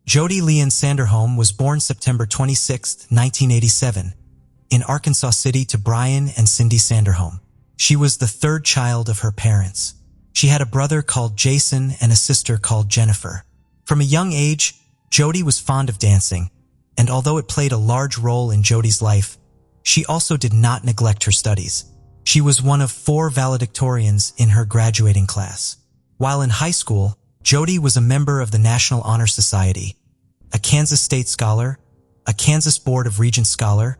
Jody Leanne Sanderholm was born September 26, 1987, in Arkansas City to Brian and Cindy Sanderholm. She was the third child of her parents. She had a brother called Jason and a sister called Jennifer. From a young age, Jody was fond of dancing, and although it played a large role in Jody's life, she also did not neglect her studies. She was one of 4 valedictorians in her graduating class. While in high school, Jody was a member of the National Honor Society, a Kansas State Scholar, a Kansas Board of Regents Scholar,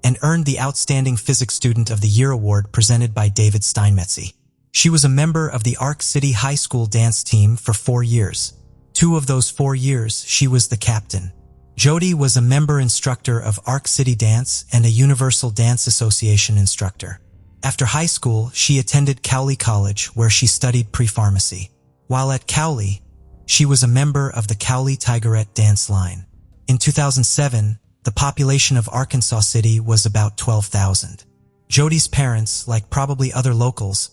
and earned the Outstanding Physics Student of the Year award presented by David Steinmetz. She was a member of the Ark City High School dance team for 4 years. 2 of those 4 years, she was the captain. Jody was a member instructor of Ark City Dance and a Universal Dance Association instructor. After high school, she attended Cowley College, where she studied pre-pharmacy. While at Cowley, she was a member of the Cowley Tigerette dance line. In 2007, the population of Arkansas City was about 12,000. Jody's parents, like probably other locals,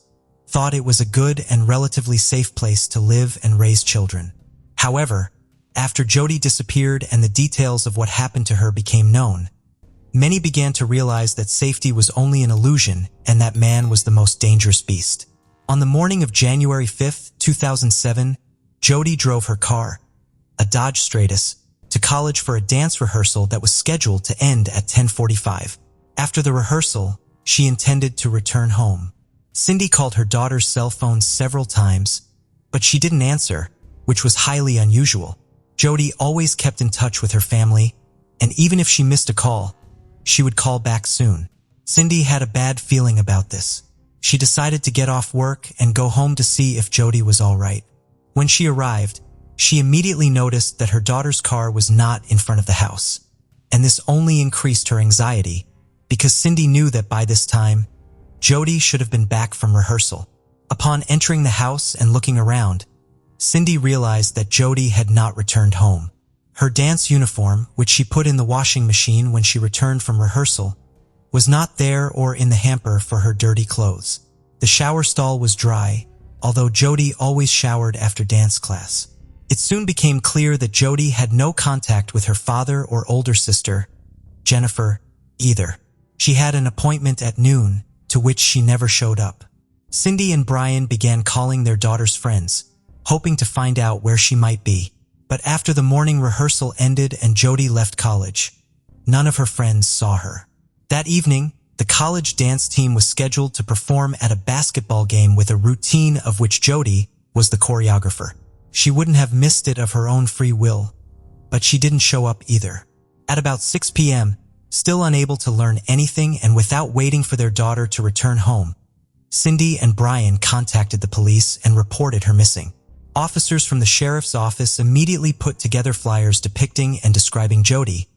thought it was a good and relatively safe place to live and raise children. However, after Jody disappeared and the details of what happened to her became known, many began to realize that safety was only an illusion and that man was the most dangerous beast. On the morning of January 5, 2007, Jody drove her car, a Dodge Stratus, to college for a dance rehearsal that was scheduled to end at 10:45. After the rehearsal, she intended to return home. Cindy called her daughter's cell phone several times, but she didn't answer, which was highly unusual. Jody always kept in touch with her family, and even if she missed a call, she would call back soon. Cindy had a bad feeling about this. She decided to get off work and go home to see if Jody was all right. When she arrived, she immediately noticed that her daughter's car was not in front of the house, and this only increased her anxiety because Cindy knew that by this time, Jody should have been back from rehearsal. Upon entering the house and looking around, Cindy realized that Jody had not returned home. Her dance uniform, which she put in the washing machine when she returned from rehearsal, was not there or in the hamper for her dirty clothes. The shower stall was dry, although Jody always showered after dance class. It soon became clear that Jody had no contact with her father or older sister, Jennifer, either. She had an appointment at noon, to which she never showed up. Cindy and Brian began calling their daughter's friends, hoping to find out where she might be. But after the morning rehearsal ended and Jody left college, none of her friends saw her. That evening, the college dance team was scheduled to perform at a basketball game with a routine of which Jody was the choreographer. She wouldn't have missed it of her own free will, but she didn't show up either. At about 6 p.m., still unable to learn anything and without waiting for their daughter to return home, Cindy and Brian contacted the police and reported her missing. Officers from the sheriff's office immediately put together flyers depicting and describing Jody,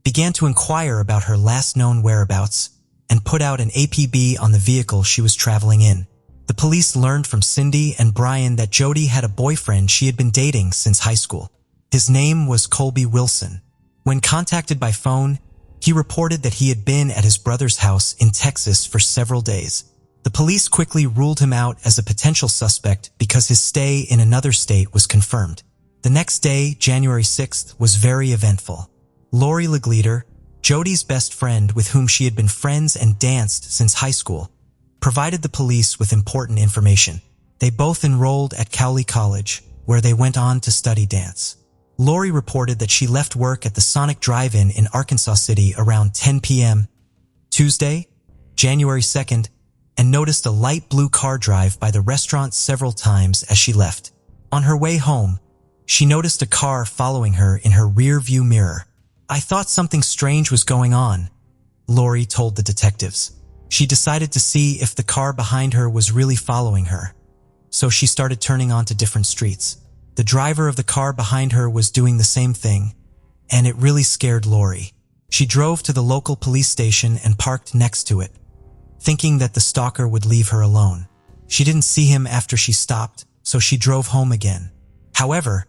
began to inquire about her last known whereabouts, and put out an APB on the vehicle she was traveling in. The police learned from Cindy and Brian that Jody had a boyfriend she had been dating since high school. His name was Colby Wilson. When contacted by phone, he reported that he had been at his brother's house in Texas for several days. The police quickly ruled him out as a potential suspect because his stay in another state was confirmed. The next day, January 6th, was very eventful. Lori Legleader, Jody's best friend with whom she had been friends and danced since high school, provided the police with important information. They both enrolled at Cowley College, where they went on to study dance. Lori reported that she left work at the Sonic Drive-In in Arkansas City around 10 p.m. Tuesday, January 2nd, and noticed a light blue car drive by the restaurant several times as she left. On her way home, she noticed a car following her in her rear view mirror. "I thought something strange was going on," Lori told the detectives. She decided to see if the car behind her was really following her, so she started turning onto different streets. The driver of the car behind her was doing the same thing, and it really scared Lori. She drove to the local police station and parked next to it, thinking that the stalker would leave her alone. She didn't see him after she stopped, so she drove home again. However,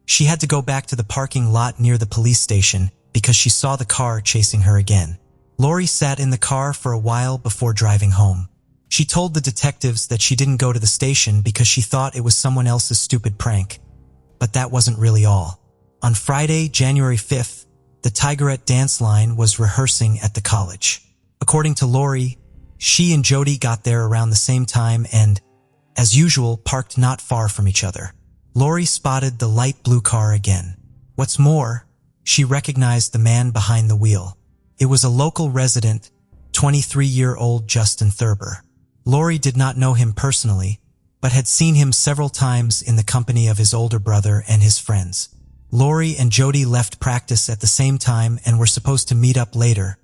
she had to go back to the parking lot near the police station because she saw the car chasing her again. Lori sat in the car for a while before driving home. She told the detectives that she didn't go to the station because she thought it was someone else's stupid prank, but that wasn't really all. On Friday, January 5th, the Tigerette dance line was rehearsing at the college. According to Lori, she and Jody got there around the same time and, as usual, parked not far from each other. Lori spotted the light blue car again. What's more, she recognized the man behind the wheel. It was a local resident, 23-year-old Justin Thurber. Lori did not know him personally, but had seen him several times in the company of his older brother and his friends. Lori and Jody left practice at the same time and were supposed to meet up later,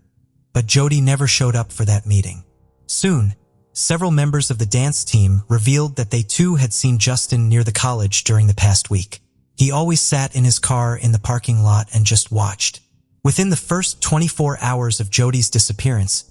but Jody never showed up for that meeting. Soon, several members of the dance team revealed that they too had seen Justin near the college during the past week. He always sat in his car in the parking lot and just watched. Within the first 24 hours of Jody's disappearance,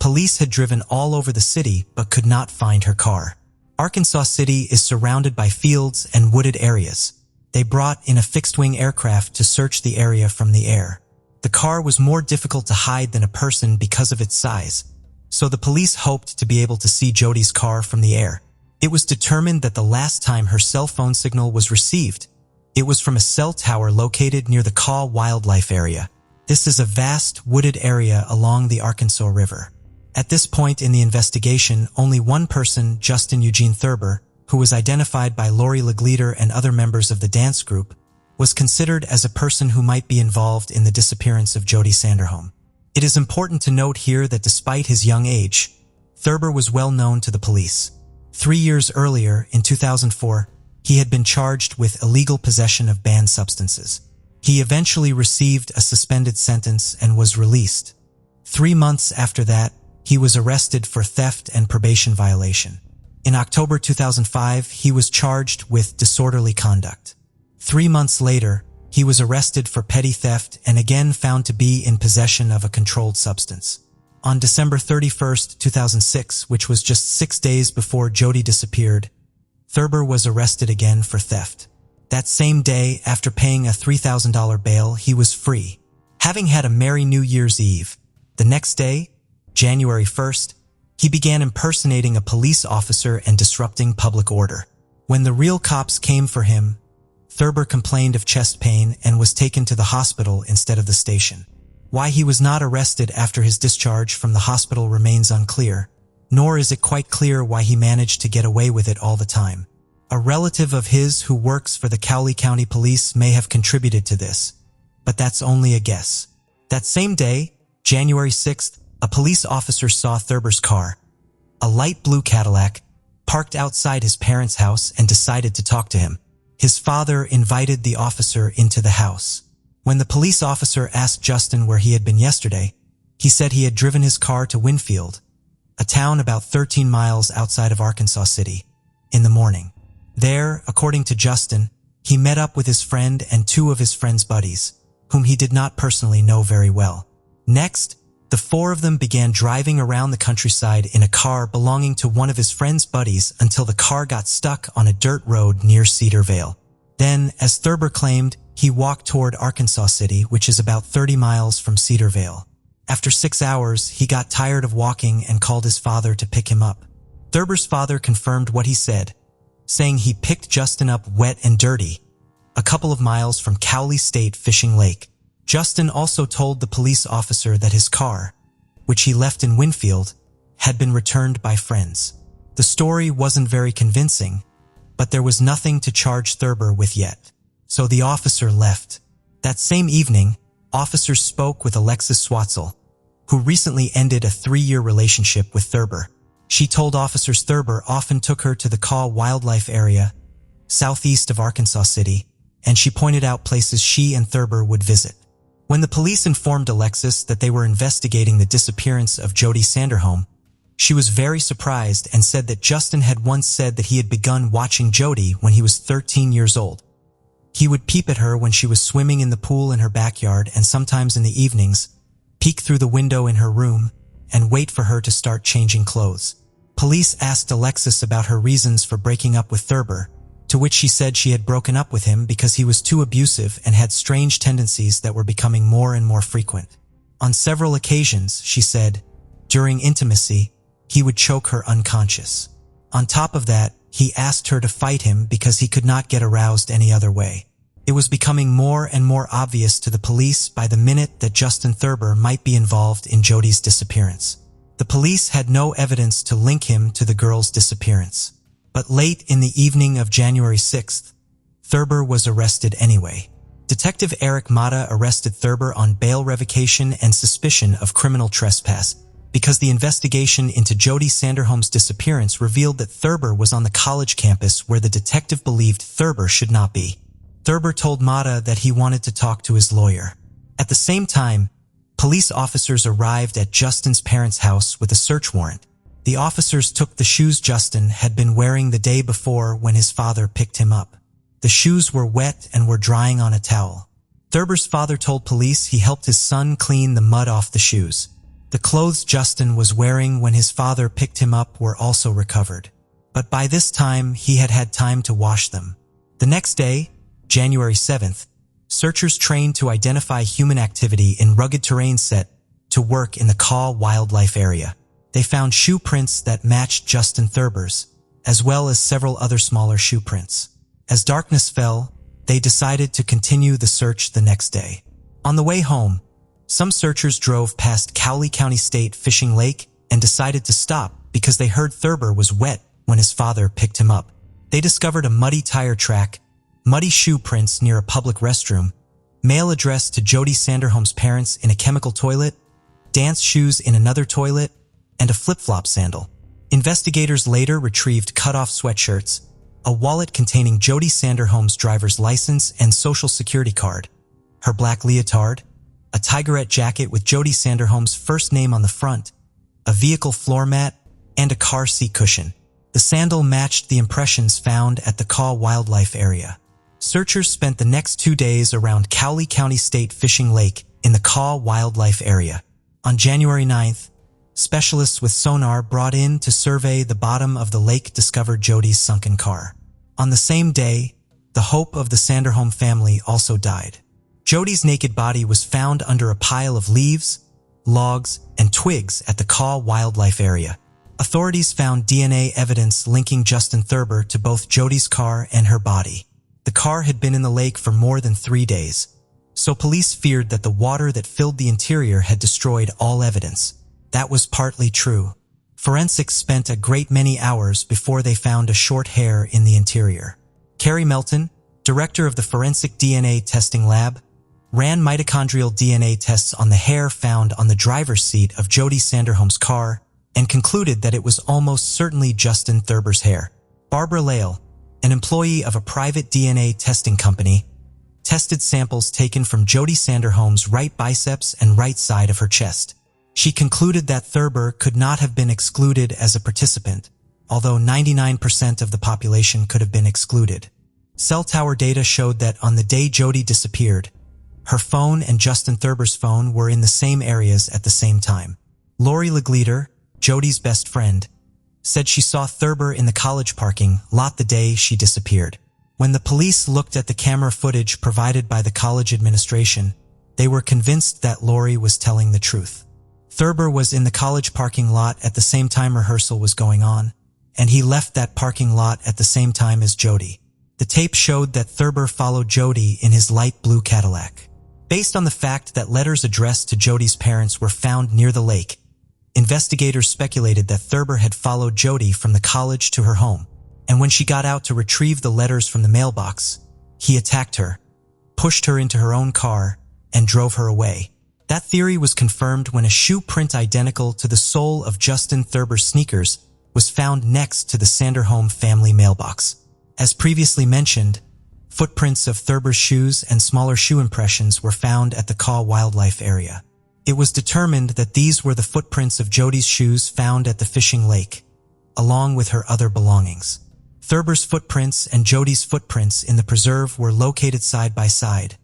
police had driven all over the city but could not find her car. Arkansas City is surrounded by fields and wooded areas. They brought in a fixed-wing aircraft to search the area from the air. The car was more difficult to hide than a person because of its size, so the police hoped to be able to see Jody's car from the air. It was determined that the last time her cell phone signal was received, it was from a cell tower located near the Kaw Wildlife Area. This is a vast, wooded area along the Arkansas River. At this point in the investigation, only one person, Justin Eugene Thurber, who was identified by Lori Legleader and other members of the dance group, was considered as a person who might be involved in the disappearance of Jody Sanderholm. It is important to note here that despite his young age, Thurber was well known to the police. 3 years earlier, in 2004, he had been charged with illegal possession of banned substances. He eventually received a suspended sentence and was released. 3 months after that, he was arrested for theft and probation violation. In October 2005, he was charged with disorderly conduct. 3 months later, he was arrested for petty theft and again found to be in possession of a controlled substance. On December 31, 2006, which was just 6 days before Jody disappeared, Thurber was arrested again for theft. That same day, after paying a $3,000 bail, he was free, having had a merry New Year's Eve. The next day, January 1st, he began impersonating a police officer and disrupting public order. When the real cops came for him, Thurber complained of chest pain and was taken to the hospital instead of the station. Why he was not arrested after his discharge from the hospital remains unclear, nor is it quite clear why he managed to get away with it all the time. A relative of his who works for the Cowley County Police may have contributed to this, but that's only a guess. That same day, January 6th, a police officer saw Thurber's car, a light blue Cadillac, parked outside his parents' house and decided to talk to him. His father invited the officer into the house. When the police officer asked Justin where he had been yesterday, he said he had driven his car to Winfield, a town about 13 miles outside of Arkansas City, in the morning. There, according to Justin, he met up with his friend and 2 of his friend's buddies, whom he did not personally know very well. Next, the 4 of them began driving around the countryside in a car belonging to one of his friend's buddies until the car got stuck on a dirt road near Cedar Vale. Then, as Thurber claimed, he walked toward Arkansas City, which is about 30 miles from Cedar Vale. After 6 hours, he got tired of walking and called his father to pick him up. Thurber's father confirmed what he said, saying he picked Justin up wet and dirty, a couple of miles from Cowley State Fishing Lake. Justin also told the police officer that his car, which he left in Winfield, had been returned by friends. The story wasn't very convincing, but there was nothing to charge Thurber with yet, so the officer left. That same evening, officers spoke with Alexis Swatzel, who recently ended a 3-year relationship with Thurber. She told officers Thurber often took her to the Kaw Wildlife Area, southeast of Arkansas City, and she pointed out places she and Thurber would visit. When the police informed Alexis that they were investigating the disappearance of Jody Sanderholm, she was very surprised and said that Justin had once said that he had begun watching Jody when he was 13 years old. He would peep at her when she was swimming in the pool in her backyard and sometimes in the evenings, peek through the window in her room, and wait for her to start changing clothes. Police asked Alexis about her reasons for breaking up with Thurber, to which she said she had broken up with him because he was too abusive and had strange tendencies that were becoming more and more frequent. On several occasions, she said, during intimacy, he would choke her unconscious. On top of that, he asked her to fight him because he could not get aroused any other way. It was becoming more and more obvious to the police by the minute that Justin Thurber might be involved in Jody's disappearance. The police had no evidence to link him to the girl's disappearance. But late in the evening of January 6th, Thurber was arrested anyway. Detective Eric Mata arrested Thurber on bail revocation and suspicion of criminal trespass because the investigation into Jody Sanderholm's disappearance revealed that Thurber was on the college campus where the detective believed Thurber should not be. Thurber told Mata that he wanted to talk to his lawyer. At the same time, police officers arrived at Justin's parents' house with a search warrant. The officers took the shoes Justin had been wearing the day before when his father picked him up. The shoes were wet and were drying on a towel. Thurber's father told police he helped his son clean the mud off the shoes. The clothes Justin was wearing when his father picked him up were also recovered. But by this time, he had had time to wash them. The next day, January 7th, searchers trained to identify human activity in rugged terrain set to work in the Kaw wildlife area. They found shoe prints that matched Justin Thurber's, as well as several other smaller shoe prints. As darkness fell, they decided to continue the search the next day. On the way home, some searchers drove past Cowley County State Fishing Lake and decided to stop because they heard Thurber was wet when his father picked him up. They discovered a muddy tire track, muddy shoe prints near a public restroom, mail addressed to Jody Sanderholm's parents in a chemical toilet, dance shoes in another toilet, and a flip-flop sandal. Investigators later retrieved cut-off sweatshirts, a wallet containing Jody Sanderholm's driver's license and social security card, her black leotard, a tigerette jacket with Jody Sanderholm's first name on the front, a vehicle floor mat, and a car seat cushion. The sandal matched the impressions found at the Kaw wildlife area. Searchers spent the next 2 days around Cowley County State Fishing Lake in the Kaw wildlife area. On January 9th, specialists with sonar brought in to survey the bottom of the lake discovered Jody's sunken car. On the same day, the hope of the Sanderholm family also died. Jody's naked body was found under a pile of leaves, logs, and twigs at the Kaw wildlife area. Authorities found DNA evidence linking Justin Thurber to both Jody's car and her body. The car had been in the lake for more than 3 days, so police feared that the water that filled the interior had destroyed all evidence. That was partly true. Forensics spent a great many hours before they found a short hair in the interior. Carrie Melton, director of the Forensic DNA Testing Lab, ran mitochondrial DNA tests on the hair found on the driver's seat of Jody Sanderholm's car and concluded that it was almost certainly Justin Thurber's hair. Barbara Lale, an employee of a private DNA testing company, tested samples taken from Jody Sanderholm's right biceps and right side of her chest. She concluded that Thurber could not have been excluded as a participant, although 99% of the population could have been excluded. Cell tower data showed that on the day Jody disappeared, her phone and Justin Thurber's phone were in the same areas at the same time. Lori Legleader, Jody's best friend, said she saw Thurber in the college parking lot the day she disappeared. When the police looked at the camera footage provided by the college administration, they were convinced that Lori was telling the truth. Thurber was in the college parking lot at the same time rehearsal was going on, and he left that parking lot at the same time as Jody. The tape showed that Thurber followed Jody in his light blue Cadillac. Based on the fact that letters addressed to Jody's parents were found near the lake, investigators speculated that Thurber had followed Jody from the college to her home, and when she got out to retrieve the letters from the mailbox, he attacked her, pushed her into her own car, and drove her away. That theory was confirmed when a shoe print identical to the sole of Justin Thurber's sneakers was found next to the Sanderholm family mailbox. As previously mentioned, footprints of Thurber's shoes and smaller shoe impressions were found at the Kaw wildlife area. It was determined that these were the footprints of Jody's shoes found at the fishing lake, along with her other belongings. Thurber's footprints and Jody's footprints in the preserve were located side by side,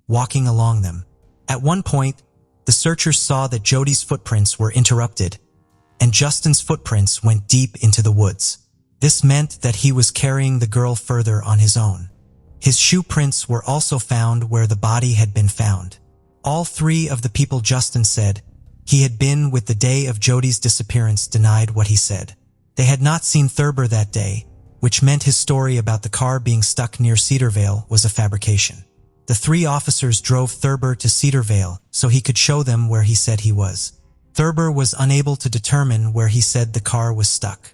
walking along them. At one point, the searchers saw that Jody's footprints were interrupted, and Justin's footprints went deep into the woods. This meant that he was carrying the girl further on his own. His shoe prints were also found where the body had been found. All 3 of the people Justin said he had been with the day of Jody's disappearance denied what he said. They had not seen Thurber that day, which meant his story about the car being stuck near Cedarvale was a fabrication. The 3 officers drove Thurber to Cedarvale so he could show them where he said he was. Thurber was unable to determine where he said the car was stuck.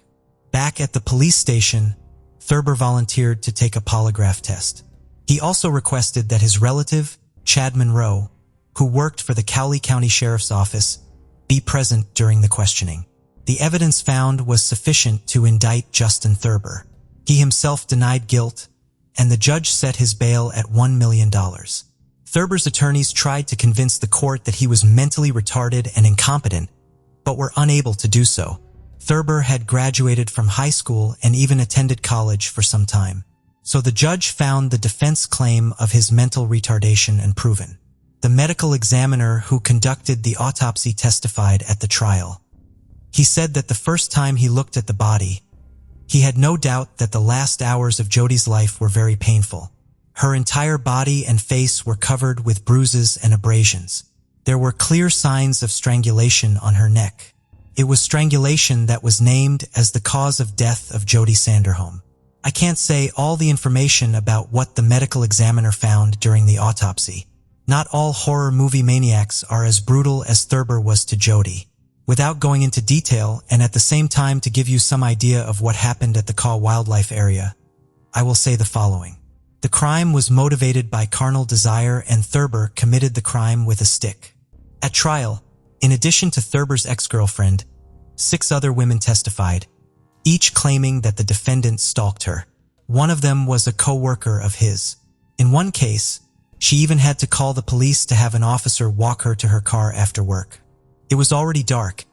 Back at the police station, Thurber volunteered to take a polygraph test. He also requested that his relative, Chad Monroe, who worked for the Cowley County Sheriff's Office, be present during the questioning. The evidence found was sufficient to indict Justin Thurber. He himself denied guilt, and the judge set his bail at $1 million. Thurber's attorneys tried to convince the court that he was mentally retarded and incompetent, but were unable to do so. Thurber had graduated from high school and even attended college for some time, so the judge found the defense claim of his mental retardation unproven. The medical examiner who conducted the autopsy testified at the trial. He said that the first time he looked at the body, he had no doubt that the last hours of Jody's life were very painful. Her entire body and face were covered with bruises and abrasions. There were clear signs of strangulation on her neck. It was strangulation that was named as the cause of death of Jody Sanderholm. I can't say all the information about what the medical examiner found during the autopsy. Not all horror movie maniacs are as brutal as Thurber was to Jody. Without going into detail, and at the same time to give you some idea of what happened at the Caw Wildlife Area, I will say the following. The crime was motivated by carnal desire, and Thurber committed the crime with a stick. At trial, in addition to Thurber's ex-girlfriend, 6 other women testified, each claiming that the defendant stalked her. One of them was a co-worker of his. In one case, she even had to call the police to have an officer walk her to her car after work. It was already dark,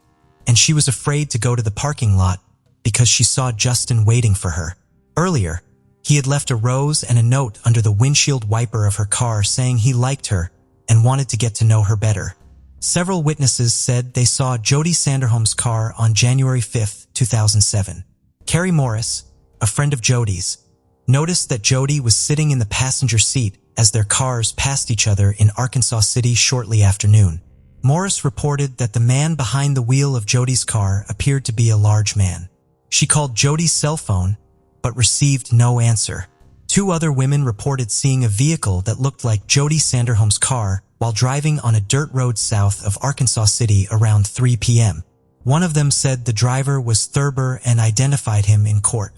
and she was afraid to go to the parking lot because she saw Justin waiting for her. Earlier, he had left a rose and a note under the windshield wiper of her car saying he liked her and wanted to get to know her better. Several witnesses said they saw Jody Sanderholm's car on January 5, 2007. Carrie Morris, a friend of Jody's, noticed that Jody was sitting in the passenger seat as their cars passed each other in Arkansas City shortly after noon. Morris reported that the man behind the wheel of Jody's car appeared to be a large man. She called Jody's cell phone, but received no answer. 2 other women reported seeing a vehicle that looked like Jody Sanderholm's car while driving on a dirt road south of Arkansas City around 3 p.m. One of them said the driver was Thurber and identified him in court.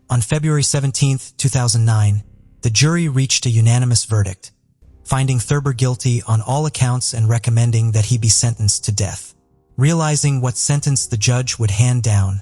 On February 17, 2009, the jury reached a unanimous verdict, finding Thurber guilty on all accounts and recommending that he be sentenced to death. Realizing what sentence the judge would hand down,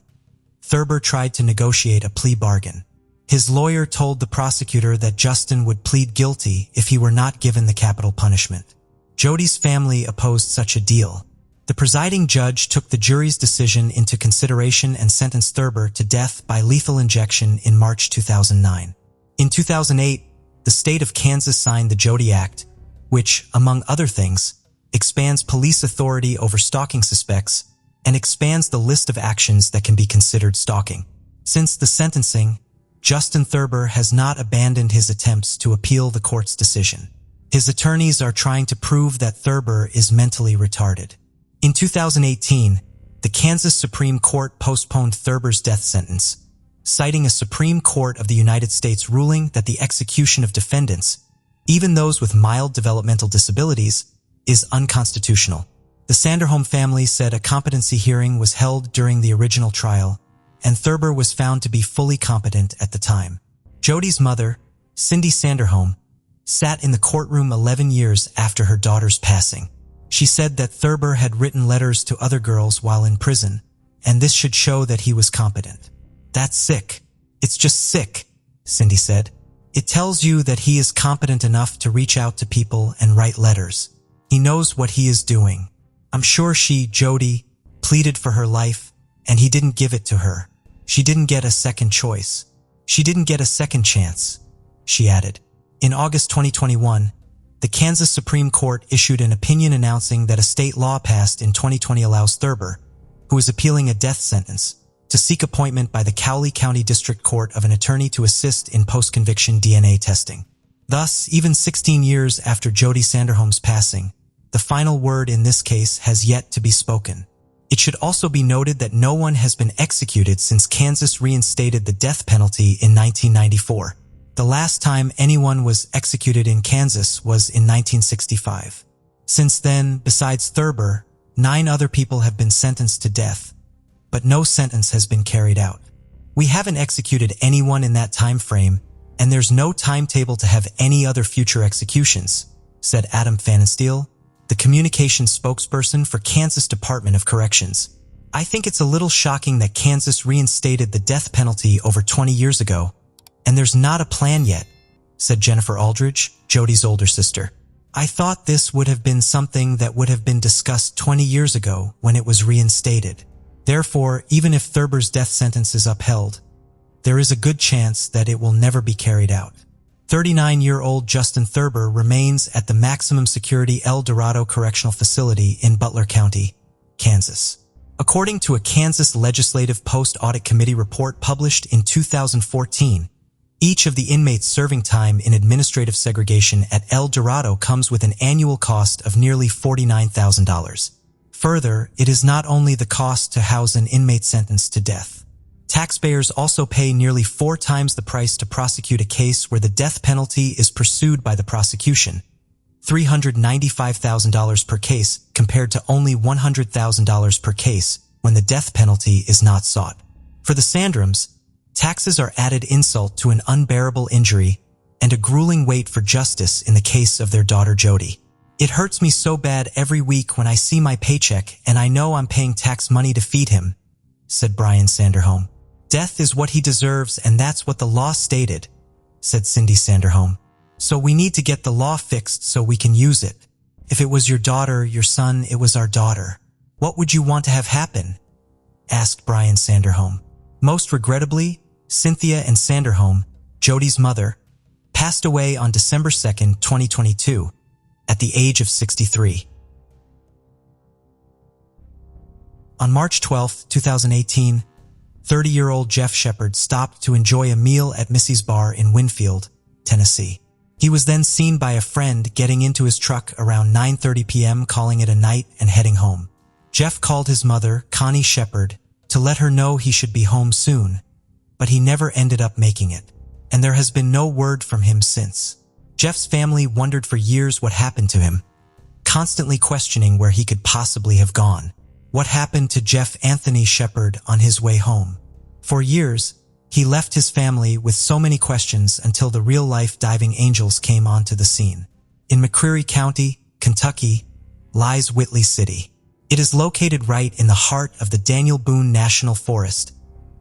Thurber tried to negotiate a plea bargain. His lawyer told the prosecutor that Justin would plead guilty if he were not given the capital punishment. Jody's family opposed such a deal. The presiding judge took the jury's decision into consideration and sentenced Thurber to death by lethal injection in March 2009. In 2008, the state of Kansas signed the Jody Act, which, among other things, expands police authority over stalking suspects and expands the list of actions that can be considered stalking. Since the sentencing, Justin Thurber has not abandoned his attempts to appeal the court's decision. His attorneys are trying to prove that Thurber is mentally retarded. In 2018, the Kansas Supreme Court postponed Thurber's death sentence, citing a Supreme Court of the United States ruling that the execution of defendants, even those with mild developmental disabilities, is unconstitutional. The Sanderholm family said a competency hearing was held during the original trial, and Thurber was found to be fully competent at the time. Jody's mother, Cindy Sanderholm, sat in the courtroom 11 years after her daughter's passing. She said that Thurber had written letters to other girls while in prison, and this should show that he was competent. "That's sick. It's just sick," Cindy said. "It tells you that he is competent enough to reach out to people and write letters. He knows what he is doing. I'm sure she, Jody, pleaded for her life, and he didn't give it to her. She didn't get a second choice. She didn't get a second chance," she added. In August 2021, the Kansas Supreme Court issued an opinion announcing that a state law passed in 2020 allows Thurber, who is appealing a death sentence, to seek appointment by the Cowley County District Court of an attorney to assist in post-conviction DNA testing. Thus, even 16 years after Jody Sanderholm's passing, the final word in this case has yet to be spoken. It should also be noted that no one has been executed since Kansas reinstated the death penalty in 1994. The last time anyone was executed in Kansas was in 1965. Since then, besides Thurber, 9 other people have been sentenced to death, but no sentence has been carried out. We haven't executed anyone in that time frame, and there's no timetable to have any other future executions, said Adam Pfannenstiel, the communications spokesperson for Kansas Department of Corrections. I think it's a little shocking that Kansas reinstated the death penalty over 20 years ago, and there's not a plan yet, said Jennifer Aldridge, Jody's older sister. I thought this would have been something that would have been discussed 20 years ago when it was reinstated. Therefore, even if Thurber's death sentence is upheld, there is a good chance that it will never be carried out. 39-year-old Justin Thurber remains at the maximum security El Dorado Correctional Facility in Butler County, Kansas. According to a Kansas Legislative Post-Audit Committee report published in 2014, each of the inmates serving time in administrative segregation at El Dorado comes with an annual cost of nearly $49,000. Further, it is not only the cost to house an inmate sentenced to death. Taxpayers also pay nearly 4 times the price to prosecute a case where the death penalty is pursued by the prosecution, $395,000 per case compared to only $100,000 per case when the death penalty is not sought. For the Sandrums, taxes are added insult to an unbearable injury and a grueling wait for justice in the case of their daughter Jody. It hurts me so bad every week when I see my paycheck and I know I'm paying tax money to feed him, said Brian Sanderholm. Death is what he deserves and that's what the law stated, said Cindy Sanderholm. So we need to get the law fixed so we can use it. If it was your daughter, your son, it was our daughter. What would you want to have happen? Asked Brian Sanderholm. Most regrettably, Cynthia and Sanderholm, Jody's mother, passed away on December 2, 2022, at the age of 63. On March 12, 2018, 30-year-old Jeff Shepard stopped to enjoy a meal at Missy's Bar in Winfield, Tennessee. He was then seen by a friend getting into his truck around 9:30 p.m. calling it a night and heading home. Jeff called his mother, Connie Shepard, to let her know he should be home soon, but he never ended up making it, and there has been no word from him since. Jeff's family wondered for years what happened to him, constantly questioning where he could possibly have gone. What happened to Jeff Anthony Shepard on his way home? For years, he left his family with so many questions until the real-life diving angels came onto the scene. In McCreary County, Kentucky, lies Whitley City. It is located right in the heart of the Daniel Boone National Forest,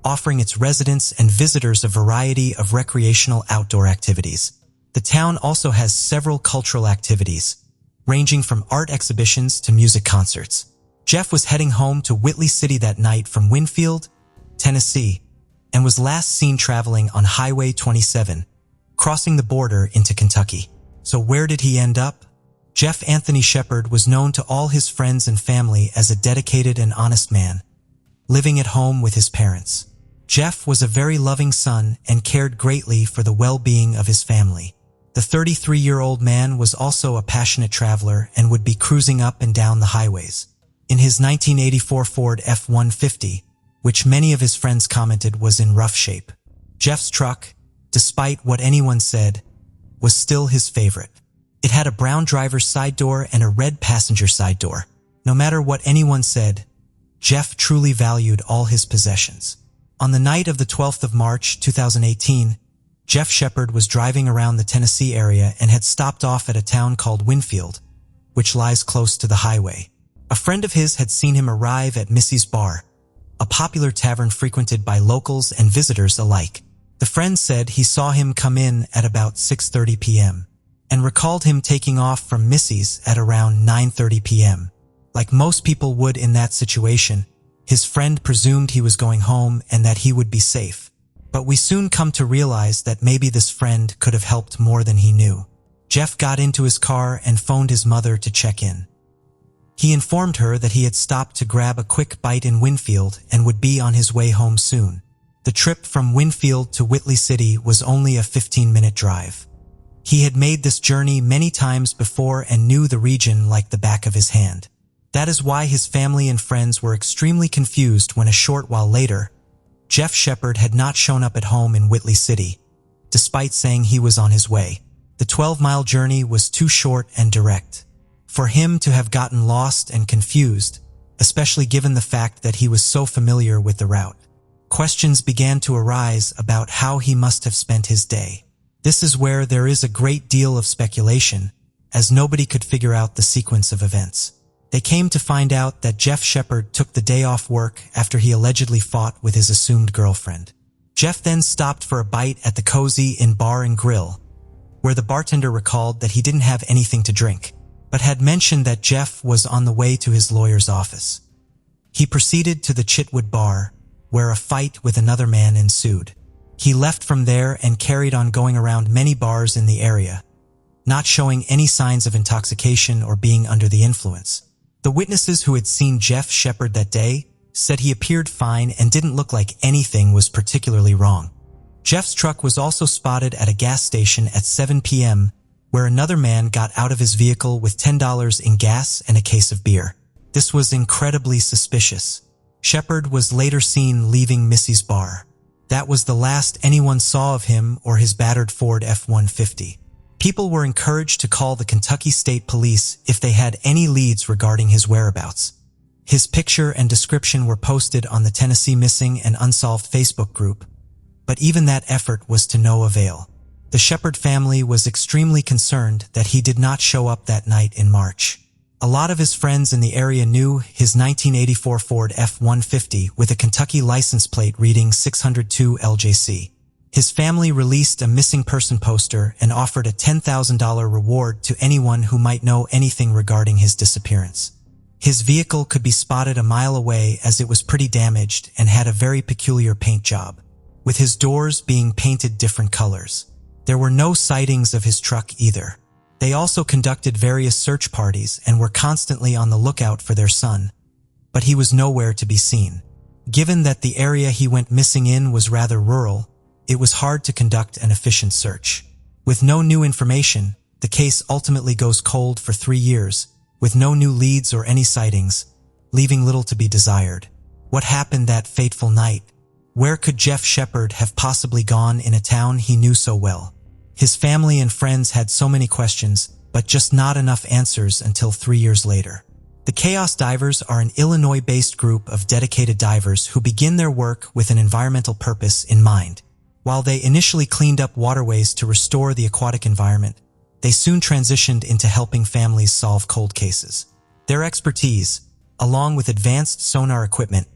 offering its residents and visitors a variety of recreational outdoor activities. The town also has several cultural activities, ranging from art exhibitions to music concerts. Jeff was heading home to Whitley City that night from Winfield, Tennessee, and was last seen traveling on Highway 27, crossing the border into Kentucky. So where did he end up? Jeff Anthony Shepard was known to all his friends and family as a dedicated and honest man, living at home with his parents. Jeff was a very loving son and cared greatly for the well-being of his family. The 33-year-old man was also a passionate traveler and would be cruising up and down the highways. In his 1984 Ford F-150, which many of his friends commented was in rough shape, Jeff's truck, despite what anyone said, was still his favorite. It had a brown driver's side door and a red passenger side door. No matter what anyone said, Jeff truly valued all his possessions. On the night of the 12th of March, 2018, Jeff Shepard was driving around the Tennessee area and had stopped off at a town called Winfield, which lies close to the highway. A friend of his had seen him arrive at Missy's Bar, a popular tavern frequented by locals and visitors alike. The friend said he saw him come in at about 6:30 p.m. and recalled him taking off from Missy's at around 9:30 p.m. Like most people would in that situation, his friend presumed he was going home and that he would be safe. But we soon come to realize that maybe this friend could have helped more than he knew. Jeff got into his car and phoned his mother to check in. He informed her that he had stopped to grab a quick bite in Winfield and would be on his way home soon. The trip from Winfield to Whitley City was only a 15-minute drive. He had made this journey many times before and knew the region like the back of his hand. That is why his family and friends were extremely confused when a short while later, Jeff Shepard had not shown up at home in Whitley City, despite saying he was on his way. The 12-mile journey was too short and direct for him to have gotten lost and confused, especially given the fact that he was so familiar with the route. Questions began to arise about how he must have spent his day. This is where there is a great deal of speculation, as nobody could figure out the sequence of events. They came to find out that Jeff Shepard took the day off work after he allegedly fought with his assumed girlfriend. Jeff then stopped for a bite at the Cozy Inn Bar and Grill, where the bartender recalled that he didn't have anything to drink, but had mentioned that Jeff was on the way to his lawyer's office. He proceeded to the Chitwood Bar, where a fight with another man ensued. He left from there and carried on going around many bars in the area, not showing any signs of intoxication or being under the influence. The witnesses who had seen Jeff Shepard that day said he appeared fine and didn't look like anything was particularly wrong. Jeff's truck was also spotted at a gas station at 7 p.m., where another man got out of his vehicle with $10 in gas and a case of beer. This was incredibly suspicious. Shepard was later seen leaving Missy's bar. That was the last anyone saw of him or his battered Ford F-150. People were encouraged to call the Kentucky State Police if they had any leads regarding his whereabouts. His picture and description were posted on the Tennessee Missing and Unsolved Facebook group, but even that effort was to no avail. The Shepard family was extremely concerned that he did not show up that night in March. A lot of his friends in the area knew his 1984 Ford F-150 with a Kentucky license plate reading 602 LJC. His family released a missing person poster and offered a $10,000 reward to anyone who might know anything regarding his disappearance. His vehicle could be spotted a mile away as it was pretty damaged and had a very peculiar paint job, with his doors being painted different colors. There were no sightings of his truck either. They also conducted various search parties and were constantly on the lookout for their son, but he was nowhere to be seen. Given that the area he went missing in was rather rural, it was hard to conduct an efficient search. With no new information, the case ultimately goes cold for 3 years, with no new leads or any sightings, leaving little to be desired. What happened that fateful night? Where could Jeff Shepard have possibly gone in a town he knew so well? His family and friends had so many questions, but just not enough answers until 3 years later. The Chaos Divers are an Illinois-based group of dedicated divers who begin their work with an environmental purpose in mind. While they initially cleaned up waterways to restore the aquatic environment, they soon transitioned into helping families solve cold cases. Their expertise, along with advanced sonar equipment,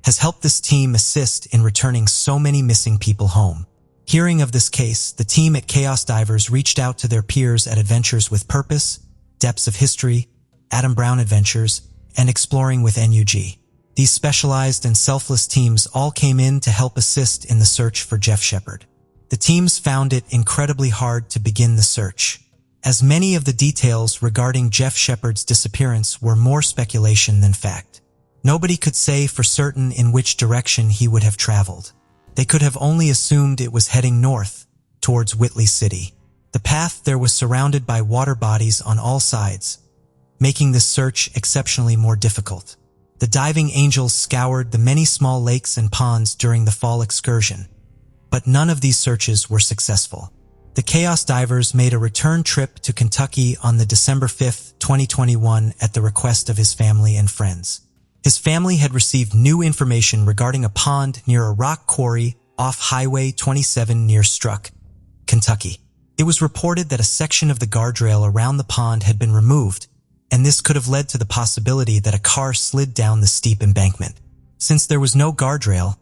has helped this team assist in returning so many missing people home. Hearing of this case, the team at Chaos Divers reached out to their peers at Adventures with Purpose, Depths of History, Adam Brown Adventures, and Exploring with NUG. These specialized and selfless teams all came in to help assist in the search for Jeff Shepard. The teams found it incredibly hard to begin the search, as many of the details regarding Jeff Shepard's disappearance were more speculation than fact. Nobody could say for certain in which direction he would have traveled. They could have only assumed it was heading north, towards Whitley City. The path there was surrounded by water bodies on all sides, making this search exceptionally more difficult. The diving angels scoured the many small lakes and ponds during the fall excursion, but none of these searches were successful. The Chaos Divers made a return trip to Kentucky on the December 5, 2021 at the request of his family and friends. His family had received new information regarding a pond near a rock quarry off Highway 27 near Struck, Kentucky. It was reported that a section of the guardrail around the pond had been removed, and this could have led to the possibility that a car slid down the steep embankment. Since there was no guardrail,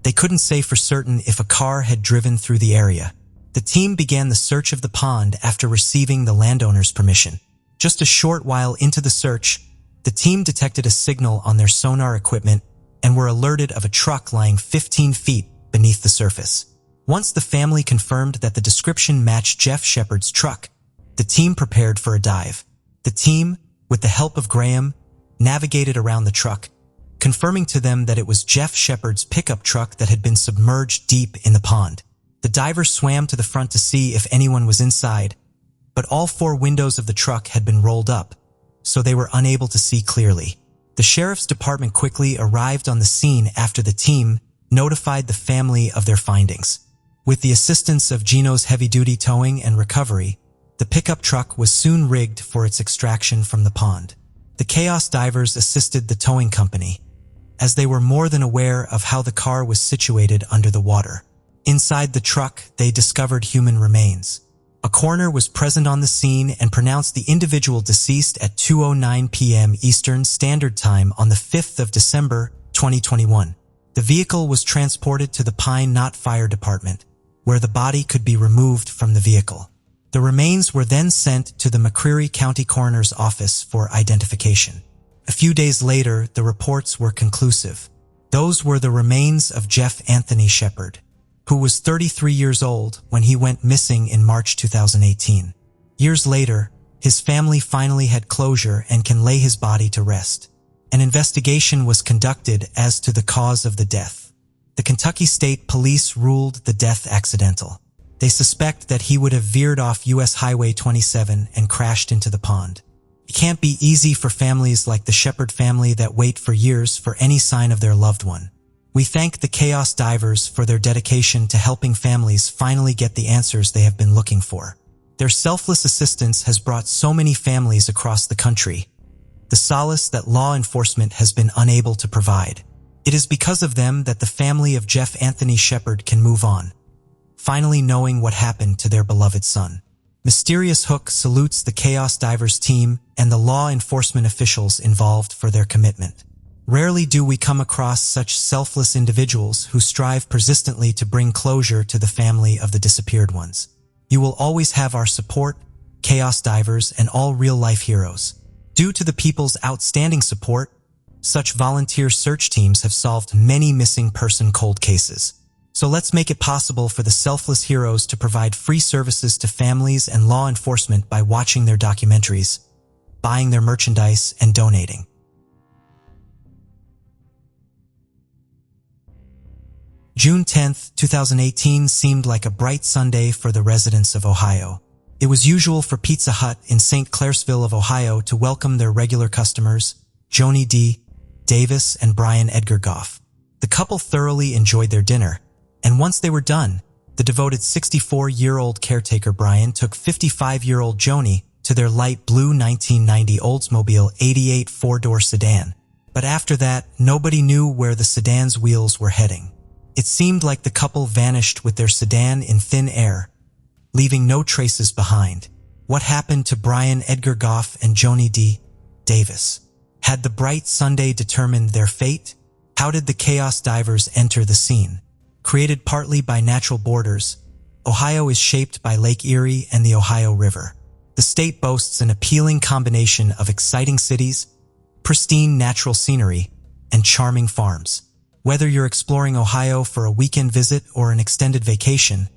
they couldn't say for certain if a car had driven through the area. The team began the search of the pond after receiving the landowner's permission. Just a short while into the search, the team detected a signal on their sonar equipment and were alerted of a truck lying 15 feet beneath the surface. Once the family confirmed that the description matched Jeff Shepard's truck, the team prepared for a dive. The team, with the help of Graham, navigated around the truck, confirming to them that it was Jeff Shepard's pickup truck that had been submerged deep in the pond. The divers swam to the front to see if anyone was inside, but all 4 windows of the truck had been rolled up, so they were unable to see clearly. The sheriff's department quickly arrived on the scene after the team notified the family of their findings. With the assistance of Gino's heavy-duty towing and recovery, the pickup truck was soon rigged for its extraction from the pond. The Chaos divers assisted the towing company, as they were more than aware of how the car was situated under the water. Inside the truck, they discovered human remains. A coroner was present on the scene and pronounced the individual deceased at 2:09 p.m. Eastern Standard Time on the 5th of December, 2021. The vehicle was transported to the Pine Knot Fire Department, where the body could be removed from the vehicle. The remains were then sent to the McCreary County Coroner's Office for identification. A few days later, the reports were conclusive. Those were the remains of Jeff Anthony Shepard, who was 33 years old when he went missing in March 2018. Years later, his family finally had closure and can lay his body to rest. An investigation was conducted as to the cause of the death. The Kentucky State Police ruled the death accidental. They suspect that he would have veered off US Highway 27 and crashed into the pond. It can't be easy for families like the Shepard family that wait for years for any sign of their loved one. We thank the Chaos Divers for their dedication to helping families finally get the answers they have been looking for. Their selfless assistance has brought so many families across the country the solace that law enforcement has been unable to provide. It is because of them that the family of Jeff Anthony Shepard can move on, finally knowing what happened to their beloved son. Mysterious Hook salutes the Chaos Divers team and the law enforcement officials involved for their commitment. Rarely do we come across such selfless individuals who strive persistently to bring closure to the family of the disappeared ones. You will always have our support, Chaos Divers, and all real-life heroes. Due to the people's outstanding support, such volunteer search teams have solved many missing person cold cases. So let's make it possible for the selfless heroes to provide free services to families and law enforcement by watching their documentaries, buying their merchandise, and donating. June 10, 2018 seemed like a bright Sunday for the residents of Ohio. It was usual for Pizza Hut in St. Clairsville of Ohio to welcome their regular customers, Joni D. Davis and Brian Edgar Goff. The couple thoroughly enjoyed their dinner, and once they were done, the devoted 64-year-old caretaker Brian took 55-year-old Joni to their light blue 1990 Oldsmobile 88 four-door sedan. But after that, nobody knew where the sedan's wheels were heading. It seemed like the couple vanished with their sedan in thin air, leaving no traces behind. What happened to Brian Edgar Goff and Joni D. Davis? Had the bright Sunday determined their fate? How did the Chaos Divers enter the scene? Created partly by natural borders, Ohio is shaped by Lake Erie and the Ohio River. The state boasts an appealing combination of exciting cities, pristine natural scenery, and charming farms. Whether you're exploring Ohio for a weekend visit or an extended vacation,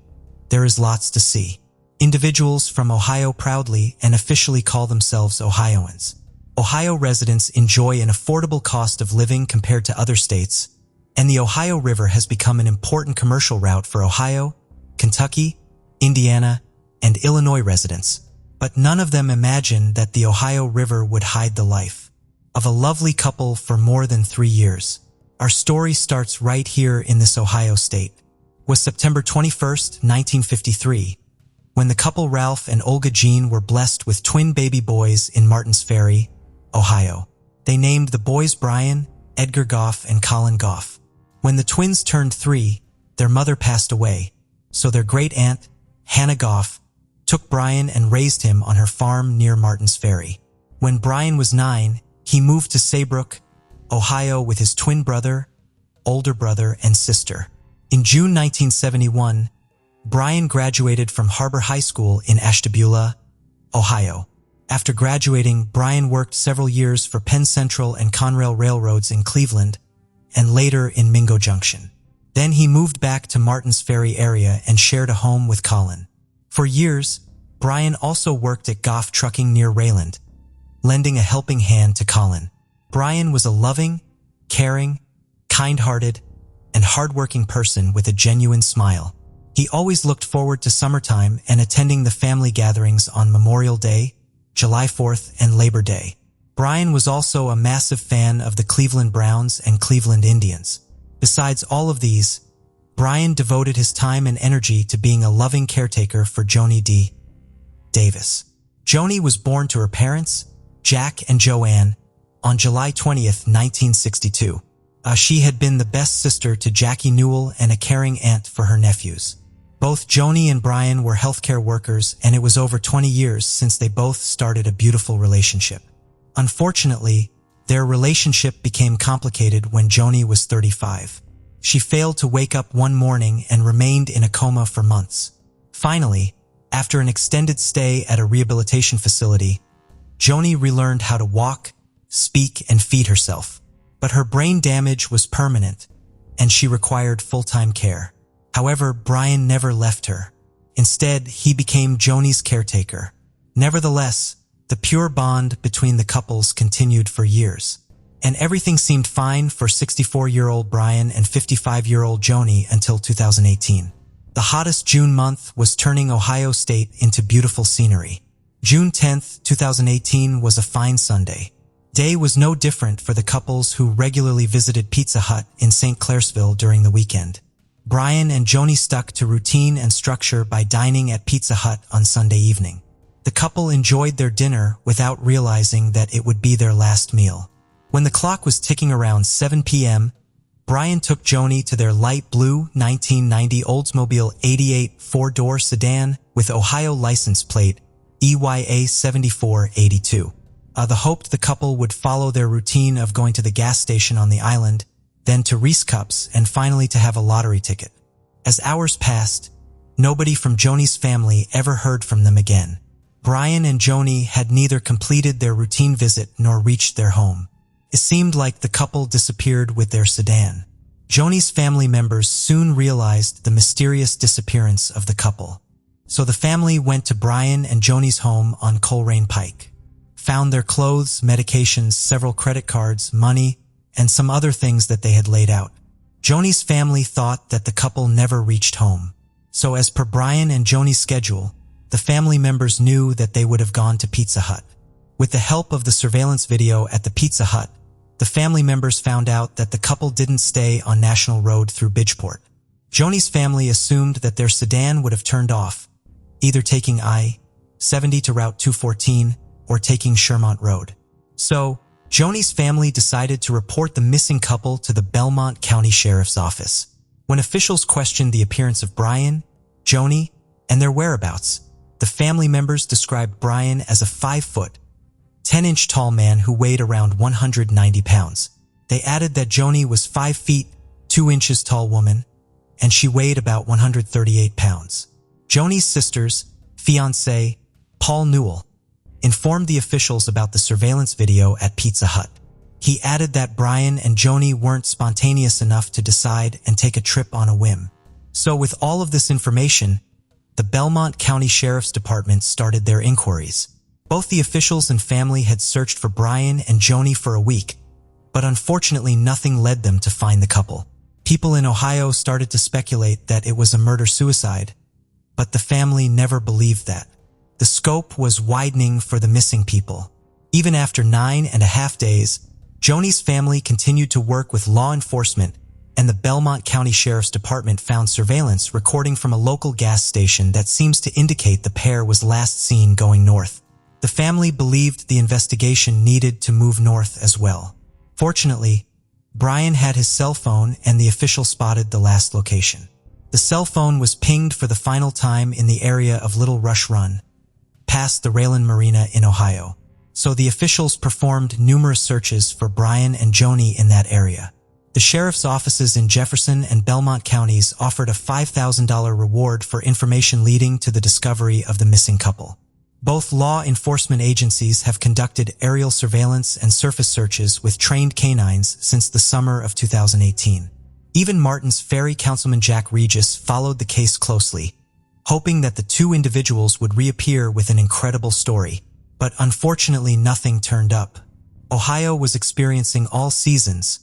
there is lots to see. Individuals from Ohio proudly and officially call themselves Ohioans. Ohio residents enjoy an affordable cost of living compared to other states, and the Ohio River has become an important commercial route for Ohio, Kentucky, Indiana, and Illinois residents. But none of them imagined that the Ohio River would hide the life of a lovely couple for more than 3 years. Our story starts right here in this Ohio state. It was September 21st, 1953, when the couple Ralph and Olga Jean were blessed with twin baby boys in Martins Ferry, Ohio. They named the boys Brian, Edgar Goff, and Colin Goff. When the twins turned 3, their mother passed away, so their great-aunt, Hannah Goff, took Brian and raised him on her farm near Martins Ferry. When Brian was 9, he moved to Saybrook, Ohio with his twin brother, older brother, and sister. In June 1971, Brian graduated from Harbor High School in Ashtabula, Ohio. After graduating, Brian worked several years for Penn Central and Conrail Railroads in Cleveland, and later in Mingo Junction. Then he moved back to Martins Ferry area and shared a home with Colin. For years, Brian also worked at Goff Trucking near Rayland, lending a helping hand to Colin. Brian was a loving, caring, kind-hearted, and hardworking person with a genuine smile. He always looked forward to summertime and attending the family gatherings on Memorial Day, July 4th, and Labor Day. Brian was also a massive fan of the Cleveland Browns and Cleveland Indians. Besides all of these, Brian devoted his time and energy to being a loving caretaker for Joni D. Davis. Joni was born to her parents, Jack and Joanne, on July 20th, 1962. She had been the best sister to Jackie Newell and a caring aunt for her nephews. Both Joni and Brian were healthcare workers, and it was over 20 years since they both started a beautiful relationship. Unfortunately, their relationship became complicated when Joni was 35. She failed to wake up one morning and remained in a coma for months. Finally, after an extended stay at a rehabilitation facility, Joni relearned how to walk, speak, and feed herself. But her brain damage was permanent, and she required full-time care. However, Brian never left her. Instead, he became Joni's caretaker. Nevertheless, the pure bond between the couples continued for years, and everything seemed fine for 64-year-old Brian and 55-year-old Joni until 2018. The hottest June month was turning Ohio State into beautiful scenery. June 10th, 2018 was a fine Sunday. Day was no different for the couples who regularly visited Pizza Hut in St. Clairsville during the weekend. Brian and Joni stuck to routine and structure by dining at Pizza Hut on Sunday evening. The couple enjoyed their dinner without realizing that it would be their last meal. When the clock was ticking around 7 p.m., Brian took Joni to their light blue 1990 Oldsmobile 88 four-door sedan with Ohio license plate EYA 7482. The hoped the couple would follow their routine of going to the gas station on the island, then to Reese Cups, and finally to have a lottery ticket. As hours passed, nobody from Joni's family ever heard from them again. Brian and Joni had neither completed their routine visit nor reached their home. It seemed like the couple disappeared with their sedan. Joni's family members soon realized the mysterious disappearance of the couple. So the family went to Brian and Joni's home on Coleraine Pike, found their clothes, medications, several credit cards, money, and some other things that they had laid out. Joni's family thought that the couple never reached home. So as per Brian and Joni's schedule, the family members knew that they would have gone to Pizza Hut. With the help of the surveillance video at the Pizza Hut, the family members found out that the couple didn't stay on National Road through Bridgeport. Joni's family assumed that their sedan would have turned off, either taking I-70 to Route 214 or taking Shermont Road. So, Joni's family decided to report the missing couple to the Belmont County Sheriff's Office. When officials questioned the appearance of Brian, Joni, and their whereabouts, the family members described Brian as a 5-foot, 10-inch tall man who weighed around 190 pounds. They added that Joni was 5 feet, 2 inches tall woman, and she weighed about 138 pounds. Joni's sister's fiancé, Paul Newell, informed the officials about the surveillance video at Pizza Hut. He added that Brian and Joni weren't spontaneous enough to decide and take a trip on a whim. So with all of this information, the Belmont County Sheriff's Department started their inquiries. Both the officials and family had searched for Brian and Joni for a week, but unfortunately nothing led them to find the couple. People in Ohio started to speculate that it was a murder-suicide, but the family never believed that. The scope was widening for the missing people. Even after 9.5 days, Joni's family continued to work with law enforcement, and the Belmont County Sheriff's Department found surveillance recording from a local gas station that seems to indicate the pair was last seen going north. The family believed the investigation needed to move north as well. Fortunately, Brian had his cell phone and the official spotted the last location. The cell phone was pinged for the final time in the area of Little Rush Run, past the Raylan Marina in Ohio. So the officials performed numerous searches for Brian and Joni in that area. The sheriff's offices in Jefferson and Belmont counties offered a $5,000 reward for information leading to the discovery of the missing couple. Both law enforcement agencies have conducted aerial surveillance and surface searches with trained canines since the summer of 2018. Even Martins Ferry Councilman Jack Regis followed the case closely, hoping that the two individuals would reappear with an incredible story. But unfortunately, nothing turned up. Ohio was experiencing all seasons,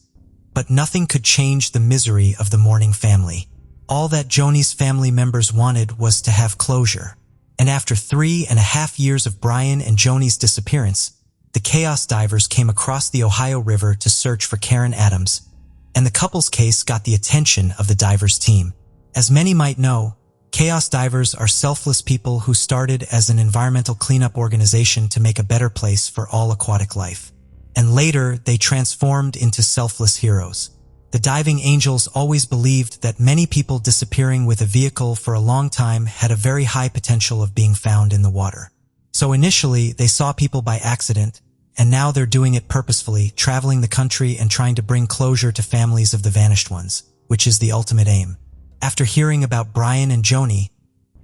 but nothing could change the misery of the mourning family. All that Joni's family members wanted was to have closure. And after 3.5 years of Brian and Joni's disappearance, the Chaos Divers came across the Ohio River to search for Karen Adams, and the couple's case got the attention of the divers team. As many might know, chaos divers are selfless people who started as an environmental cleanup organization to make a better place for all aquatic life. And later, they transformed into selfless heroes. The diving angels always believed that many people disappearing with a vehicle for a long time had a very high potential of being found in the water. So initially, they saw people by accident, and now they're doing it purposefully, traveling the country and trying to bring closure to families of the vanished ones, which is the ultimate aim. After hearing about Brian and Joni,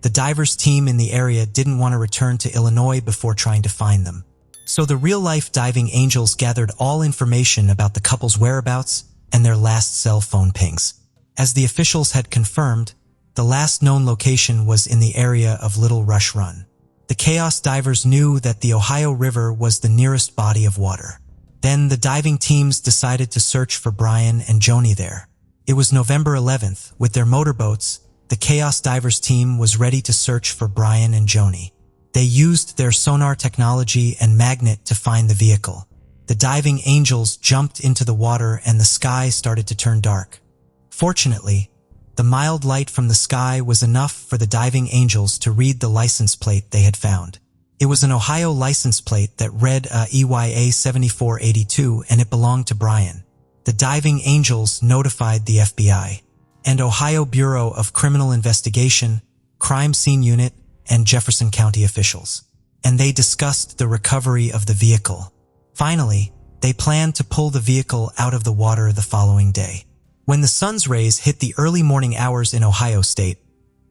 the divers team in the area didn't want to return to Illinois before trying to find them. So the real-life diving angels gathered all information about the couple's whereabouts and their last cell phone pings. As the officials had confirmed, the last known location was in the area of Little Rush Run. The chaos divers knew that the Ohio River was the nearest body of water. Then the diving teams decided to search for Brian and Joni there. It was November 11th. With their motorboats, the chaos divers team was ready to search for Brian and Joni. They used their sonar technology and magnet to find the vehicle. The diving angels jumped into the water and the sky started to turn dark. Fortunately, the mild light from the sky was enough for the diving angels to read the license plate they had found. It was an Ohio license plate that read EYA 7482 and it belonged to Brian. The diving angels notified the FBI and Ohio Bureau of Criminal Investigation, Crime Scene Unit, and Jefferson County officials, and they discussed the recovery of the vehicle. Finally, they planned to pull the vehicle out of the water the following day. When the sun's rays hit the early morning hours in Ohio State,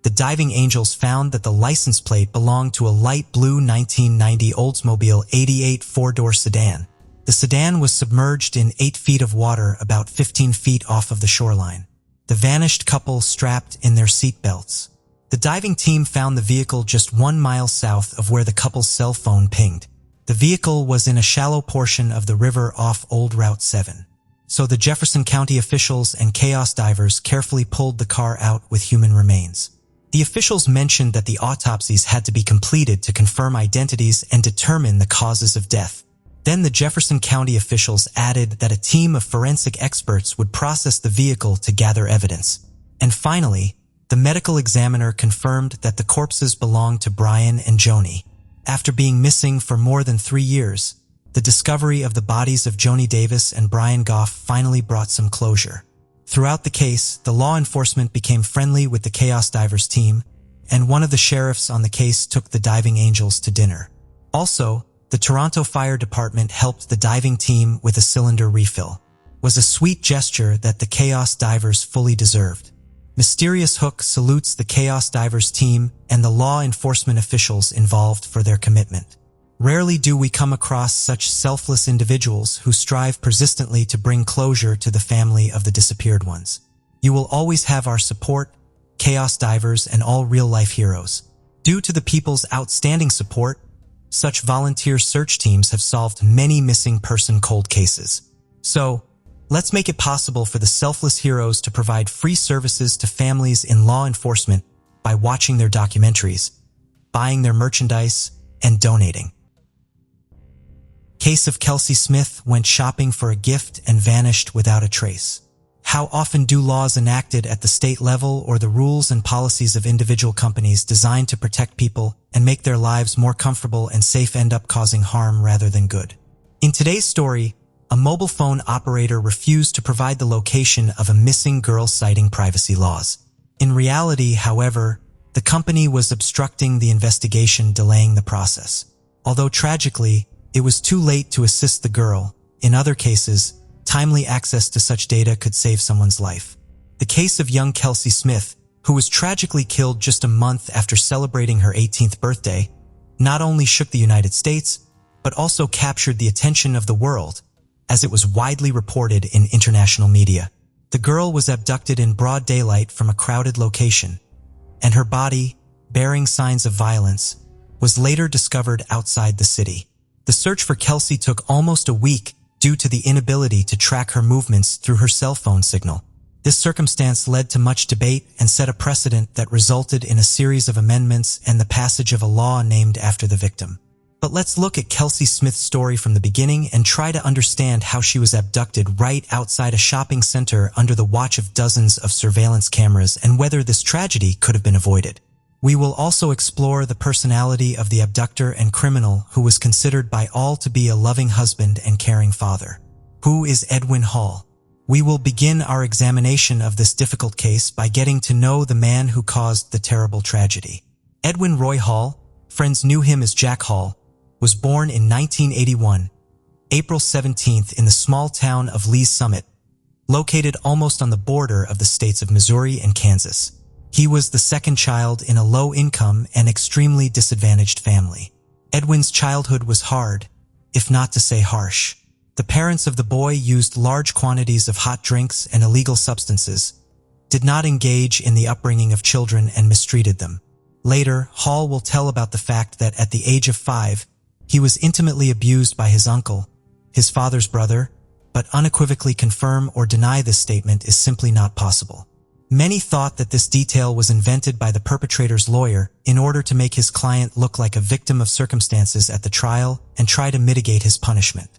the diving angels found that the license plate belonged to a light blue 1990 Oldsmobile 88 four-door sedan. The sedan was submerged in 8 feet of water about 15 feet off of the shoreline. The vanished couple strapped in their seat belts. The diving team found the vehicle just 1 mile south of where the couple's cell phone pinged. The vehicle was in a shallow portion of the river off Old Route 7. So the Jefferson County officials and chaos divers carefully pulled the car out with human remains. The officials mentioned that the autopsies had to be completed to confirm identities and determine the causes of death. Then the Jefferson County officials added that a team of forensic experts would process the vehicle to gather evidence. And finally, the medical examiner confirmed that the corpses belonged to Brian and Joni. After being missing for more than 3 years, the discovery of the bodies of Joni Davis and Brian Goff finally brought some closure. Throughout the case, the law enforcement became friendly with the Chaos Divers team, and one of the sheriffs on the case took the diving angels to dinner. Also, the Toronto Fire Department helped the diving team with a cylinder refill. It was a sweet gesture that the Chaos Divers fully deserved. Mysterious Hook salutes the Chaos Divers team and the law enforcement officials involved for their commitment. Rarely do we come across such selfless individuals who strive persistently to bring closure to the family of the disappeared ones. You will always have our support, Chaos Divers, and all real-life heroes. Due to the people's outstanding support, such volunteer search teams have solved many missing person cold cases. So, let's make it possible for the selfless heroes to provide free services to families in law enforcement by watching their documentaries, buying their merchandise, and donating. Case of Kelsey Smith went shopping for a gift and vanished without a trace. How often do laws enacted at the state level or the rules and policies of individual companies designed to protect people and make their lives more comfortable and safe end up causing harm rather than good? In today's story, a mobile phone operator refused to provide the location of a missing girl citing privacy laws. In reality, however, the company was obstructing the investigation, delaying the process. Although tragically, it was too late to assist the girl. In other cases, timely access to such data could save someone's life. The case of young Kelsey Smith, who was tragically killed just a month after celebrating her 18th birthday, not only shook the United States, but also captured the attention of the world, as it was widely reported in international media. The girl was abducted in broad daylight from a crowded location, and her body, bearing signs of violence, was later discovered outside the city. The search for Kelsey took almost a week due to the inability to track her movements through her cell phone signal. This circumstance led to much debate and set a precedent that resulted in a series of amendments and the passage of a law named after the victim. But let's look at Kelsey Smith's story from the beginning and try to understand how she was abducted right outside a shopping center under the watch of dozens of surveillance cameras and whether this tragedy could have been avoided. We will also explore the personality of the abductor and criminal who was considered by all to be a loving husband and caring father. Who is Edwin Hall? We will begin our examination of this difficult case by getting to know the man who caused the terrible tragedy. Edwin Roy Hall, friends knew him as Jack Hall, was born in 1981, April 17th in the small town of Lee's Summit, located almost on the border of the states of Missouri and Kansas. He was the second child in a low-income and extremely disadvantaged family. Edwin's childhood was hard, if not to say harsh. The parents of the boy used large quantities of hot drinks and illegal substances, did not engage in the upbringing of children and mistreated them. Later, Hall will tell about the fact that at the age of 5, he was intimately abused by his uncle, his father's brother, but unequivocally confirm or deny this statement is simply not possible. Many thought that this detail was invented by the perpetrator's lawyer in order to make his client look like a victim of circumstances at the trial and try to mitigate his punishment.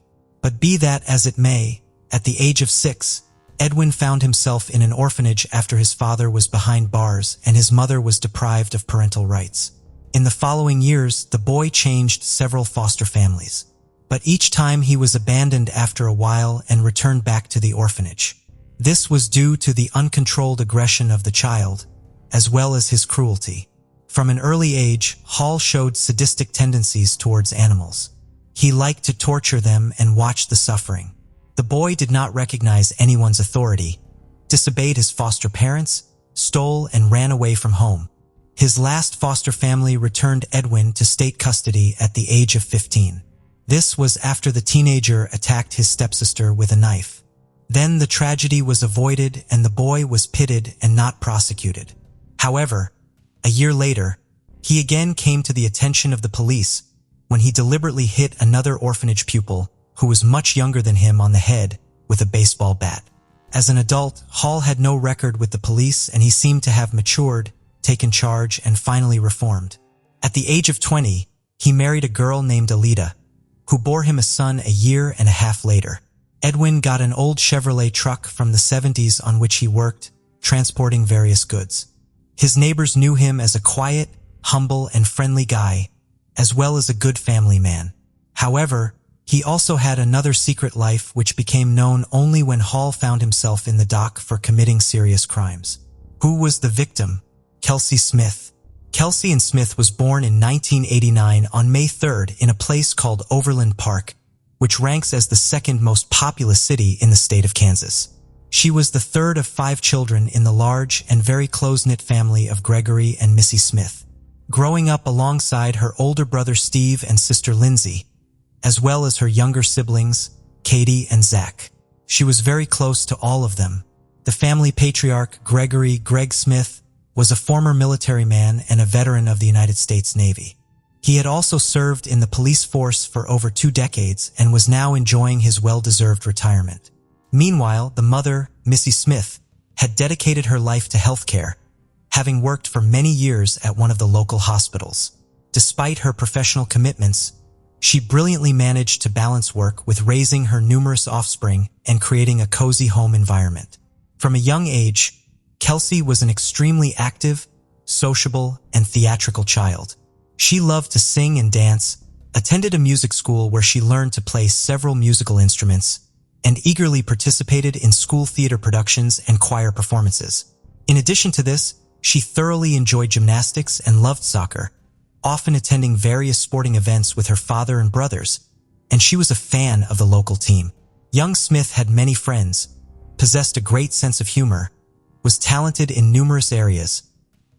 But be that as it may, at the age of 6, Edwin found himself in an orphanage after his father was behind bars and his mother was deprived of parental rights. In the following years, the boy changed several foster families, but each time he was abandoned after a while and returned back to the orphanage. This was due to the uncontrolled aggression of the child, as well as his cruelty. From an early age, Hall showed sadistic tendencies towards animals. He liked to torture them and watch the suffering. The boy did not recognize anyone's authority, disobeyed his foster parents, stole and ran away from home. His last foster family returned Edwin to state custody at the age of 15. This was after the teenager attacked his stepsister with a knife. Then the tragedy was avoided and the boy was pitted and not prosecuted. However, a year later, he again came to the attention of the police when he deliberately hit another orphanage pupil who was much younger than him on the head with a baseball bat. As an adult, Hall had no record with the police and he seemed to have matured, taken charge, and finally reformed. At the age of 20, he married a girl named Alita, who bore him a son a year and a half later. Edwin got an old Chevrolet truck from the 70s on which he worked, transporting various goods. His neighbors knew him as a quiet, humble, and friendly guy, as well as a good family man. However, he also had another secret life which became known only when Hall found himself in the dock for committing serious crimes. Who was the victim? Kelsey Smith. Kelsey Ann Smith was born in 1989 on May 3rd in a place called Overland Park, which ranks as the second most populous city in the state of Kansas. She was the third of 5 children in the large and very close-knit family of Gregory and Missy Smith, growing up alongside her older brother Steve and sister Lindsay, as well as her younger siblings, Katie and Zach. She was very close to all of them. The family patriarch, Gregory "Greg" Smith, was a former military man and a veteran of the United States Navy. He had also served in the police force for over 2 decades and was now enjoying his well-deserved retirement. Meanwhile, the mother, Missy Smith, had dedicated her life to healthcare, having worked for many years at one of the local hospitals. Despite her professional commitments, she brilliantly managed to balance work with raising her numerous offspring and creating a cozy home environment. From a young age, Kelsey was an extremely active, sociable, and theatrical child. She loved to sing and dance, attended a music school where she learned to play several musical instruments, and eagerly participated in school theater productions and choir performances. In addition to this, she thoroughly enjoyed gymnastics and loved soccer, often attending various sporting events with her father and brothers, and she was a fan of the local team. Young Smith had many friends, possessed a great sense of humor, was talented in numerous areas,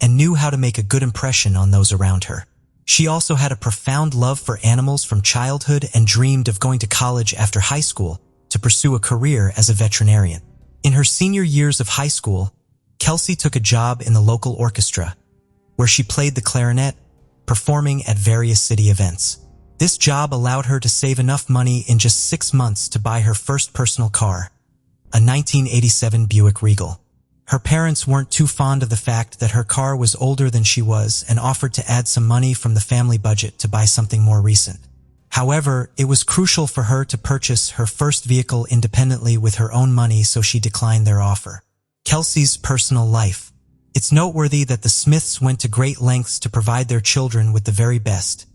and knew how to make a good impression on those around her. She also had a profound love for animals from childhood and dreamed of going to college after high school to pursue a career as a veterinarian. In her senior years of high school, Kelsey took a job in the local orchestra, where she played the clarinet, performing at various city events. This job allowed her to save enough money in just 6 months to buy her first personal car, a 1987 Buick Regal. Her parents weren't too fond of the fact that her car was older than she was and offered to add some money from the family budget to buy something more recent. However, it was crucial for her to purchase her first vehicle independently with her own money, so she declined their offer. Kelsey's personal life. It's noteworthy that the Smiths went to great lengths to provide their children with the very best,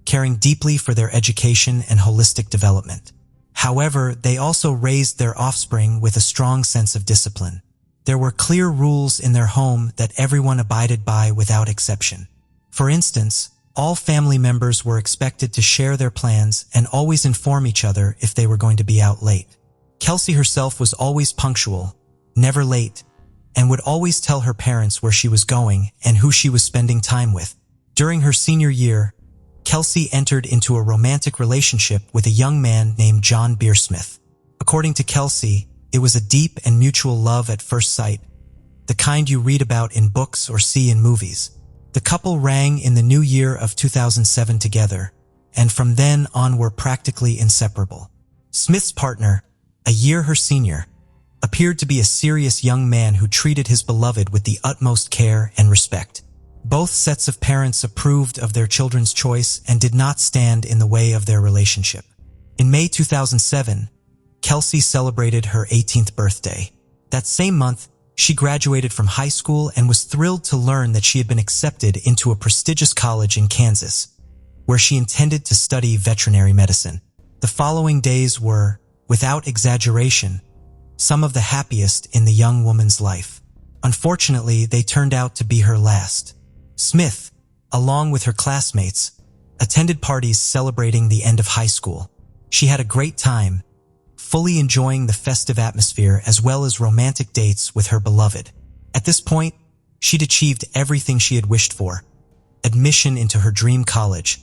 caring deeply for their education and holistic development. However, they also raised their offspring with a strong sense of discipline. There were clear rules in their home that everyone abided by without exception. For instance, all family members were expected to share their plans and always inform each other if they were going to be out late. Kelsey herself was always punctual, never late, and would always tell her parents where she was going and who she was spending time with. During her senior year, Kelsey entered into a romantic relationship with a young man named John Beersmith. According to Kelsey, it was a deep and mutual love at first sight, the kind you read about in books or see in movies. The couple rang in the new year of 2007 together, and from then on were practically inseparable. Smith's partner, a year her senior, appeared to be a serious young man who treated his beloved with the utmost care and respect. Both sets of parents approved of their children's choice and did not stand in the way of their relationship. In May 2007, Kelsey celebrated her 18th birthday. That same month, she graduated from high school and was thrilled to learn that she had been accepted into a prestigious college in Kansas, where she intended to study veterinary medicine. The following days were, without exaggeration, some of the happiest in the young woman's life. Unfortunately, they turned out to be her last. Smith, along with her classmates, attended parties celebrating the end of high school. She had a great time, fully enjoying the festive atmosphere as well as romantic dates with her beloved. At this point, she'd achieved everything she had wished for: admission into her dream college,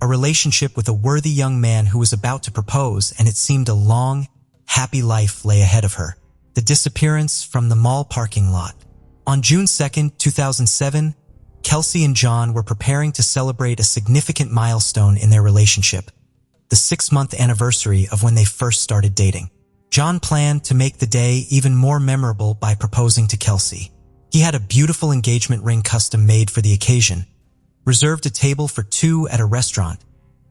a relationship with a worthy young man who was about to propose, and it seemed a long, happy life lay ahead of her. The disappearance from the mall parking lot. On June 2, 2007, Kelsey and John were preparing to celebrate a significant milestone in their relationship, the 6-month anniversary of when they first started dating. John planned to make the day even more memorable by proposing to Kelsey. He had a beautiful engagement ring custom made for the occasion, reserved a table for 2 at a restaurant,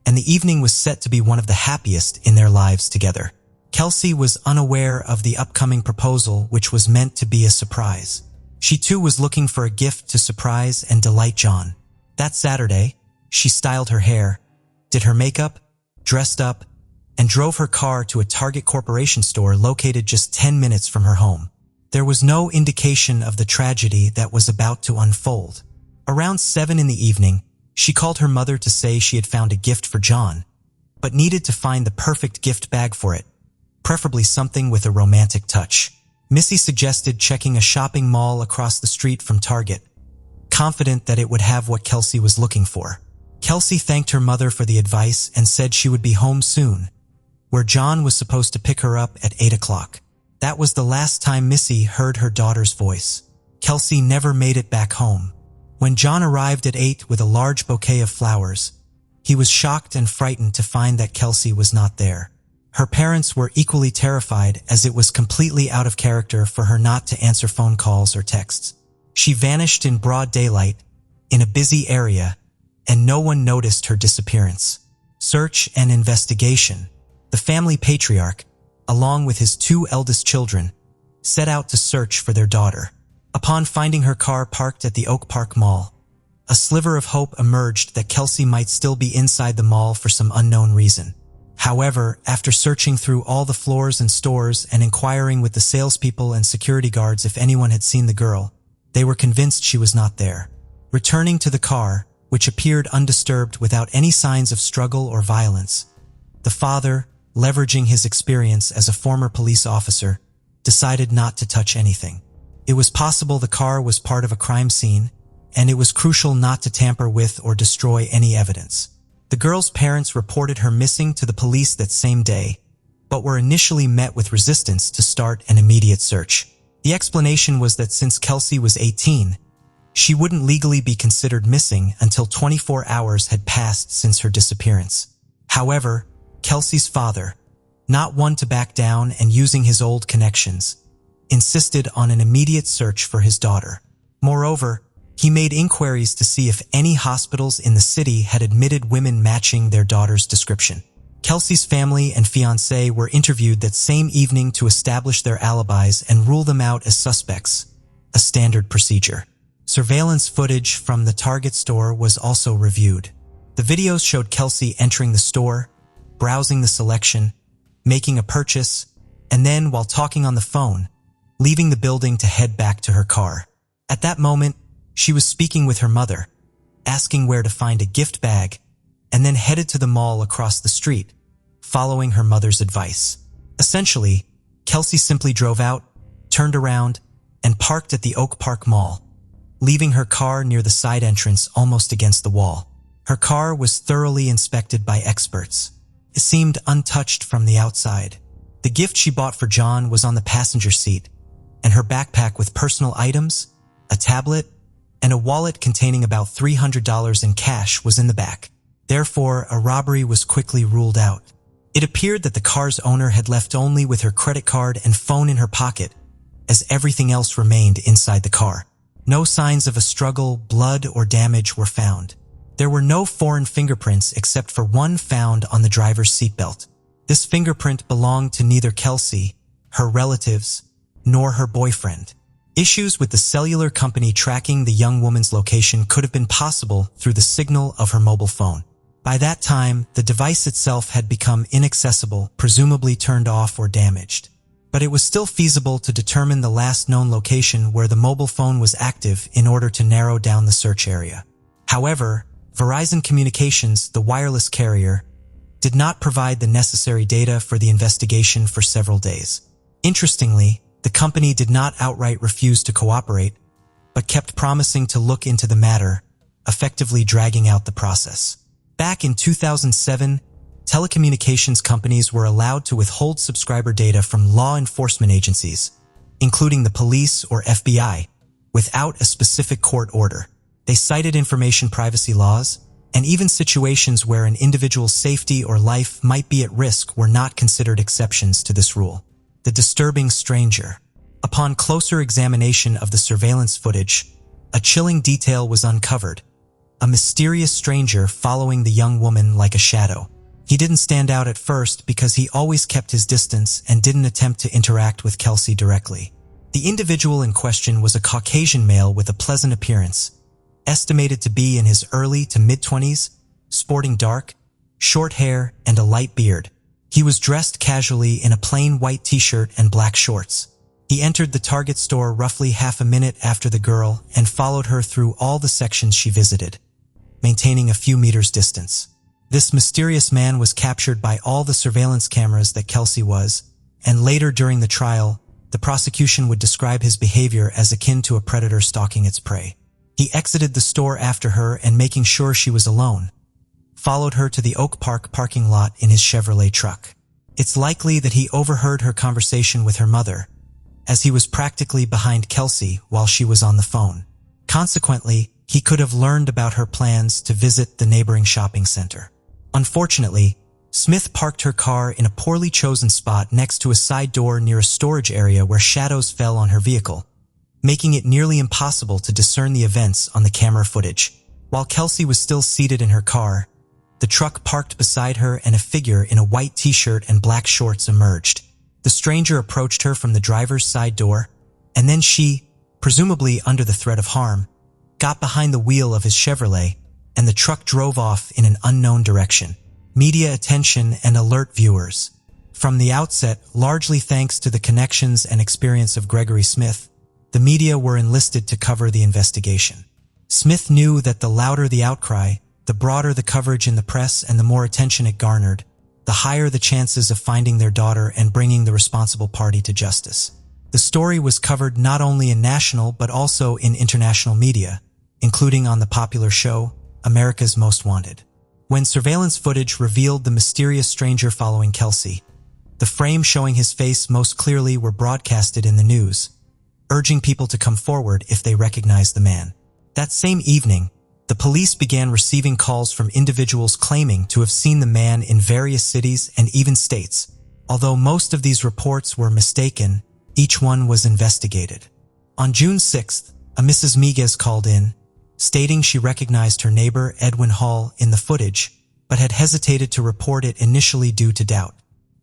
and the evening was set to be one of the happiest in their lives together. Kelsey was unaware of the upcoming proposal, which was meant to be a surprise. She too was looking for a gift to surprise and delight John. That Saturday, she styled her hair, did her makeup, dressed up, and drove her car to a Target Corporation store located just 10 minutes from her home. There was no indication of the tragedy that was about to unfold. Around 7 in the evening, she called her mother to say she had found a gift for John, but needed to find the perfect gift bag for it, preferably something with a romantic touch. Missy suggested checking a shopping mall across the street from Target, confident that it would have what Kelsey was looking for. Kelsey thanked her mother for the advice and said she would be home soon, where John was supposed to pick her up at 8 o'clock. That was the last time Missy heard her daughter's voice. Kelsey never made it back home. When John arrived at 8 with a large bouquet of flowers, he was shocked and frightened to find that Kelsey was not there. Her parents were equally terrified, as it was completely out of character for her not to answer phone calls or texts. She vanished in broad daylight, in a busy area, and no one noticed her disappearance. Search and investigation. The family patriarch, along with his 2 eldest children, set out to search for their daughter. Upon finding her car parked at the Oak Park Mall, a sliver of hope emerged that Kelsey might still be inside the mall for some unknown reason. However, after searching through all the floors and stores and inquiring with the salespeople and security guards if anyone had seen the girl, they were convinced she was not there. Returning to the car, which appeared undisturbed without any signs of struggle or violence, the father, leveraging his experience as a former police officer, decided not to touch anything. It was possible the car was part of a crime scene, and it was crucial not to tamper with or destroy any evidence. The girl's parents reported her missing to the police that same day, but were initially met with resistance to start an immediate search. The explanation was that since Kelsey was 18, she wouldn't legally be considered missing until 24 hours had passed since her disappearance. However, Kelsey's father, not one to back down and using his old connections, insisted on an immediate search for his daughter. Moreover, He made inquiries to see if any hospitals in the city had admitted women matching their daughter's description. Kelsey's family and fiancé were interviewed that same evening to establish their alibis and rule them out as suspects, a standard procedure. Surveillance footage from the Target store was also reviewed. The videos showed Kelsey entering the store, browsing the selection, making a purchase, and then, while talking on the phone, leaving the building to head back to her car. At that moment, she was speaking with her mother, asking where to find a gift bag, and then headed to the mall across the street, following her mother's advice. Essentially, Kelsey simply drove out, turned around, and parked at the Oak Park Mall, leaving her car near the side entrance almost against the wall. Her car was thoroughly inspected by experts. It seemed untouched from the outside. The gift she bought for John was on the passenger seat, and her backpack with personal items, a tablet, and a wallet containing about $300 in cash was in the back. Therefore, a robbery was quickly ruled out. It appeared that the car's owner had left only with her credit card and phone in her pocket, as everything else remained inside the car. No signs of a struggle, blood, or damage were found. There were no foreign fingerprints except for one found on the driver's seatbelt. This fingerprint belonged to neither Kelsey, her relatives, nor her boyfriend. Issues with the cellular company tracking the young woman's location could have been possible through the signal of her mobile phone. By that time, the device itself had become inaccessible, presumably turned off or damaged. But it was still feasible to determine the last known location where the mobile phone was active in order to narrow down the search area. However, Verizon Communications, the wireless carrier, did not provide the necessary data for the investigation for several days. Interestingly, the company did not outright refuse to cooperate, but kept promising to look into the matter, effectively dragging out the process. Back in 2007, telecommunications companies were allowed to withhold subscriber data from law enforcement agencies, including the police or FBI, without a specific court order. They cited information privacy laws, and even situations where an individual's safety or life might be at risk were not considered exceptions to this rule. The disturbing stranger. Upon closer examination of the surveillance footage, a chilling detail was uncovered: a mysterious stranger following the young woman like a shadow. He didn't stand out at first because he always kept his distance and didn't attempt to interact with Kelsey directly. The individual in question was a Caucasian male with a pleasant appearance, estimated to be in his early to mid-20s, sporting dark, short hair and a light beard. He was dressed casually in a plain white t-shirt and black shorts. He entered the Target store roughly half a minute after the girl and followed her through all the sections she visited, maintaining a few meters distance. This mysterious man was captured by all the surveillance cameras that Kelsey was, and later during the trial, the prosecution would describe his behavior as akin to a predator stalking its prey. He exited the store after her and, making sure she was alone, followed her to the Oak Park parking lot in his Chevrolet truck. It's likely that he overheard her conversation with her mother, as he was practically behind Kelsey while she was on the phone. Consequently, he could have learned about her plans to visit the neighboring shopping center. Unfortunately, Smith parked her car in a poorly chosen spot next to a side door near a storage area where shadows fell on her vehicle, making it nearly impossible to discern the events on the camera footage. While Kelsey was still seated in her car, the truck parked beside her and a figure in a white t-shirt and black shorts emerged. The stranger approached her from the driver's side door, and then she, presumably under the threat of harm, got behind the wheel of his Chevrolet, and the truck drove off in an unknown direction. Media attention and alert viewers. From the outset, largely thanks to the connections and experience of Gregory Smith, the media were enlisted to cover the investigation. Smith knew that the louder the outcry, the broader the coverage in the press, and the more attention it garnered, the higher the chances of finding their daughter and bringing the responsible party to justice. The story was covered not only in national but also in international media, including on the popular show, America's Most Wanted. When surveillance footage revealed the mysterious stranger following Kelsey, the frame showing his face most clearly were broadcasted in the news, urging people to come forward if they recognized the man. That same evening, the police began receiving calls from individuals claiming to have seen the man in various cities and even states. Although most of these reports were mistaken, each one was investigated. On June 6th, a Mrs. Miguez called in, stating she recognized her neighbor Edwin Hall in the footage, but had hesitated to report it initially due to doubt.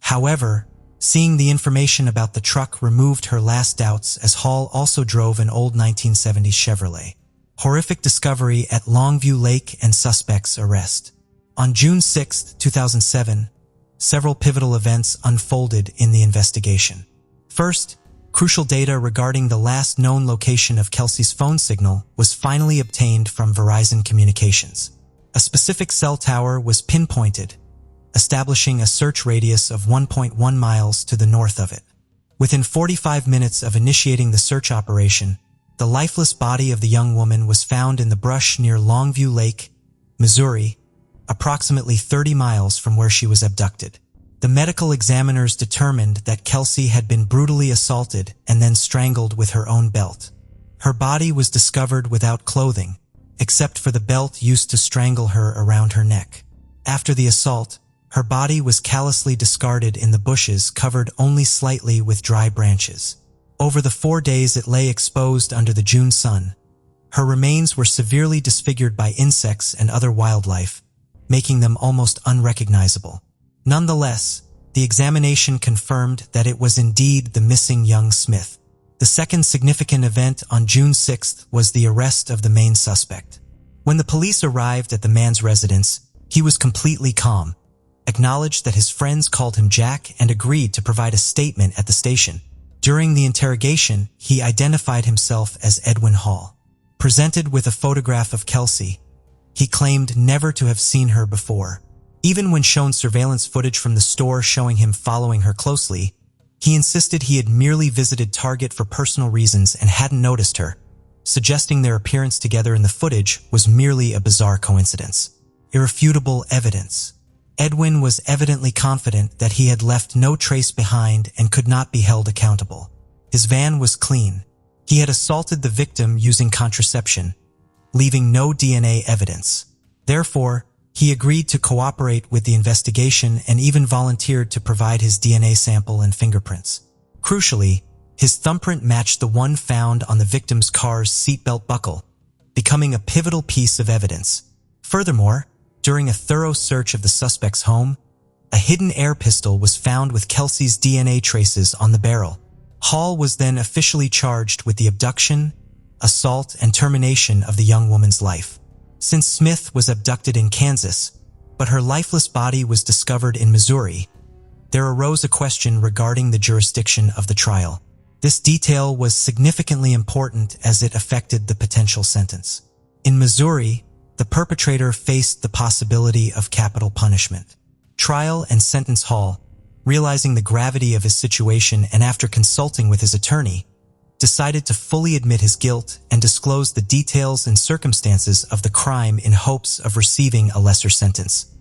However, seeing the information about the truck removed her last doubts, as Hall also drove an old 1970s Chevrolet. Horrific discovery at Longview Lake and suspect's arrest. On June 6, 2007, several pivotal events unfolded in the investigation. First, crucial data regarding the last known location of Kelsey's phone signal was finally obtained from Verizon Communications. A specific cell tower was pinpointed, establishing a search radius of 1.1 miles to the north of it. Within 45 minutes of initiating the search operation, the lifeless body of the young woman was found in the brush near Longview Lake, Missouri, approximately 30 miles from where she was abducted. The medical examiners determined that Kelsey had been brutally assaulted and then strangled with her own belt. Her body was discovered without clothing, except for the belt used to strangle her around her neck. After the assault, her body was callously discarded in the bushes, covered only slightly with dry branches. Over the 4 days it lay exposed under the June sun, her remains were severely disfigured by insects and other wildlife, making them almost unrecognizable. Nonetheless, the examination confirmed that it was indeed the missing young Smith. The second significant event on June 6th was the arrest of the main suspect. When the police arrived at the man's residence, he was completely calm, acknowledged that his friends called him Jack, and agreed to provide a statement at the station. During the interrogation, he identified himself as Edwin Hall. Presented with a photograph of Kelsey, he claimed never to have seen her before. Even when shown surveillance footage from the store showing him following her closely, he insisted he had merely visited Target for personal reasons and hadn't noticed her, suggesting their appearance together in the footage was merely a bizarre coincidence. Irrefutable evidence. Edwin was evidently confident that he had left no trace behind and could not be held accountable. His van was clean. He had assaulted the victim using contraception, leaving no DNA evidence. Therefore, he agreed to cooperate with the investigation and even volunteered to provide his DNA sample and fingerprints. Crucially, his thumbprint matched the one found on the victim's car's seatbelt buckle, becoming a pivotal piece of evidence. Furthermore, during a thorough search of the suspect's home, a hidden air pistol was found with Kelsey's DNA traces on the barrel. Hall was then officially charged with the abduction, assault, and termination of the young woman's life. Since Smith was abducted in Kansas, but her lifeless body was discovered in Missouri, there arose a question regarding the jurisdiction of the trial. This detail was significantly important as it affected the potential sentence. In Missouri, the perpetrator faced the possibility of capital punishment. Trial and sentence Hall, realizing the gravity of his situation and after consulting with his attorney, decided to fully admit his guilt and disclose the details and circumstances of the crime in hopes of receiving a lesser sentence.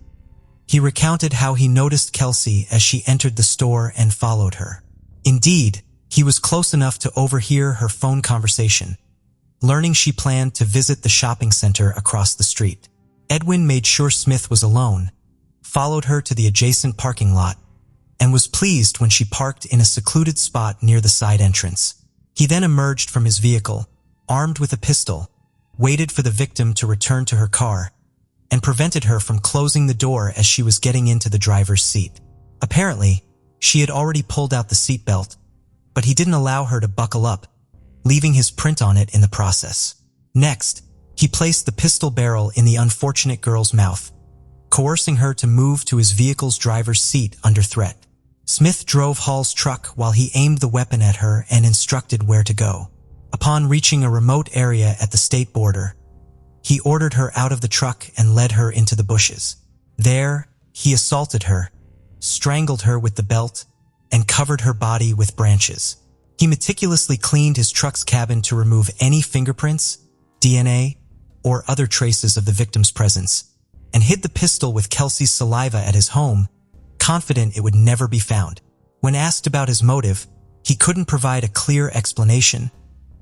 He recounted how he noticed Kelsey as she entered the store and followed her. Indeed, he was close enough to overhear her phone conversation, learning she planned to visit the shopping center across the street. Edwin made sure Smith was alone, followed her to the adjacent parking lot, and was pleased when she parked in a secluded spot near the side entrance. He then emerged from his vehicle, armed with a pistol, waited for the victim to return to her car, and prevented her from closing the door as she was getting into the driver's seat. Apparently, she had already pulled out the seatbelt, but he didn't allow her to buckle up, leaving his print on it in the process. Next, he placed the pistol barrel in the unfortunate girl's mouth, coercing her to move to his vehicle's driver's seat under threat. Smith drove Hall's truck while he aimed the weapon at her and instructed where to go. Upon reaching a remote area at the state border, he ordered her out of the truck and led her into the bushes. There, he assaulted her, strangled her with the belt, and covered her body with branches. He meticulously cleaned his truck's cabin to remove any fingerprints, DNA, or other traces of the victim's presence, and hid the pistol with Kelsey's saliva at his home, confident it would never be found. When asked about his motive, he couldn't provide a clear explanation,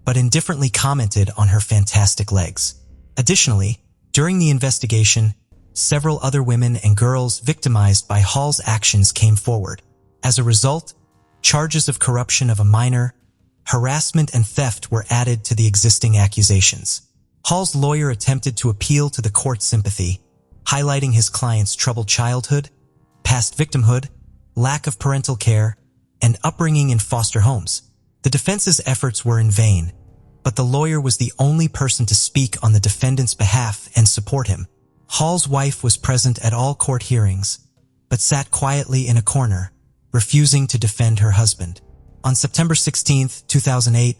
but indifferently commented on her fantastic legs. Additionally, during the investigation, several other women and girls victimized by Hall's actions came forward. As a result, charges of corruption of a minor, harassment, and theft were added to the existing accusations. Hall's lawyer attempted to appeal to the court's sympathy, highlighting his client's troubled childhood, past victimhood, lack of parental care, and upbringing in foster homes. The defense's efforts were in vain, but the lawyer was the only person to speak on the defendant's behalf and support him. Hall's wife was present at all court hearings, but sat quietly in a corner, refusing to defend her husband. On September 16, 2008,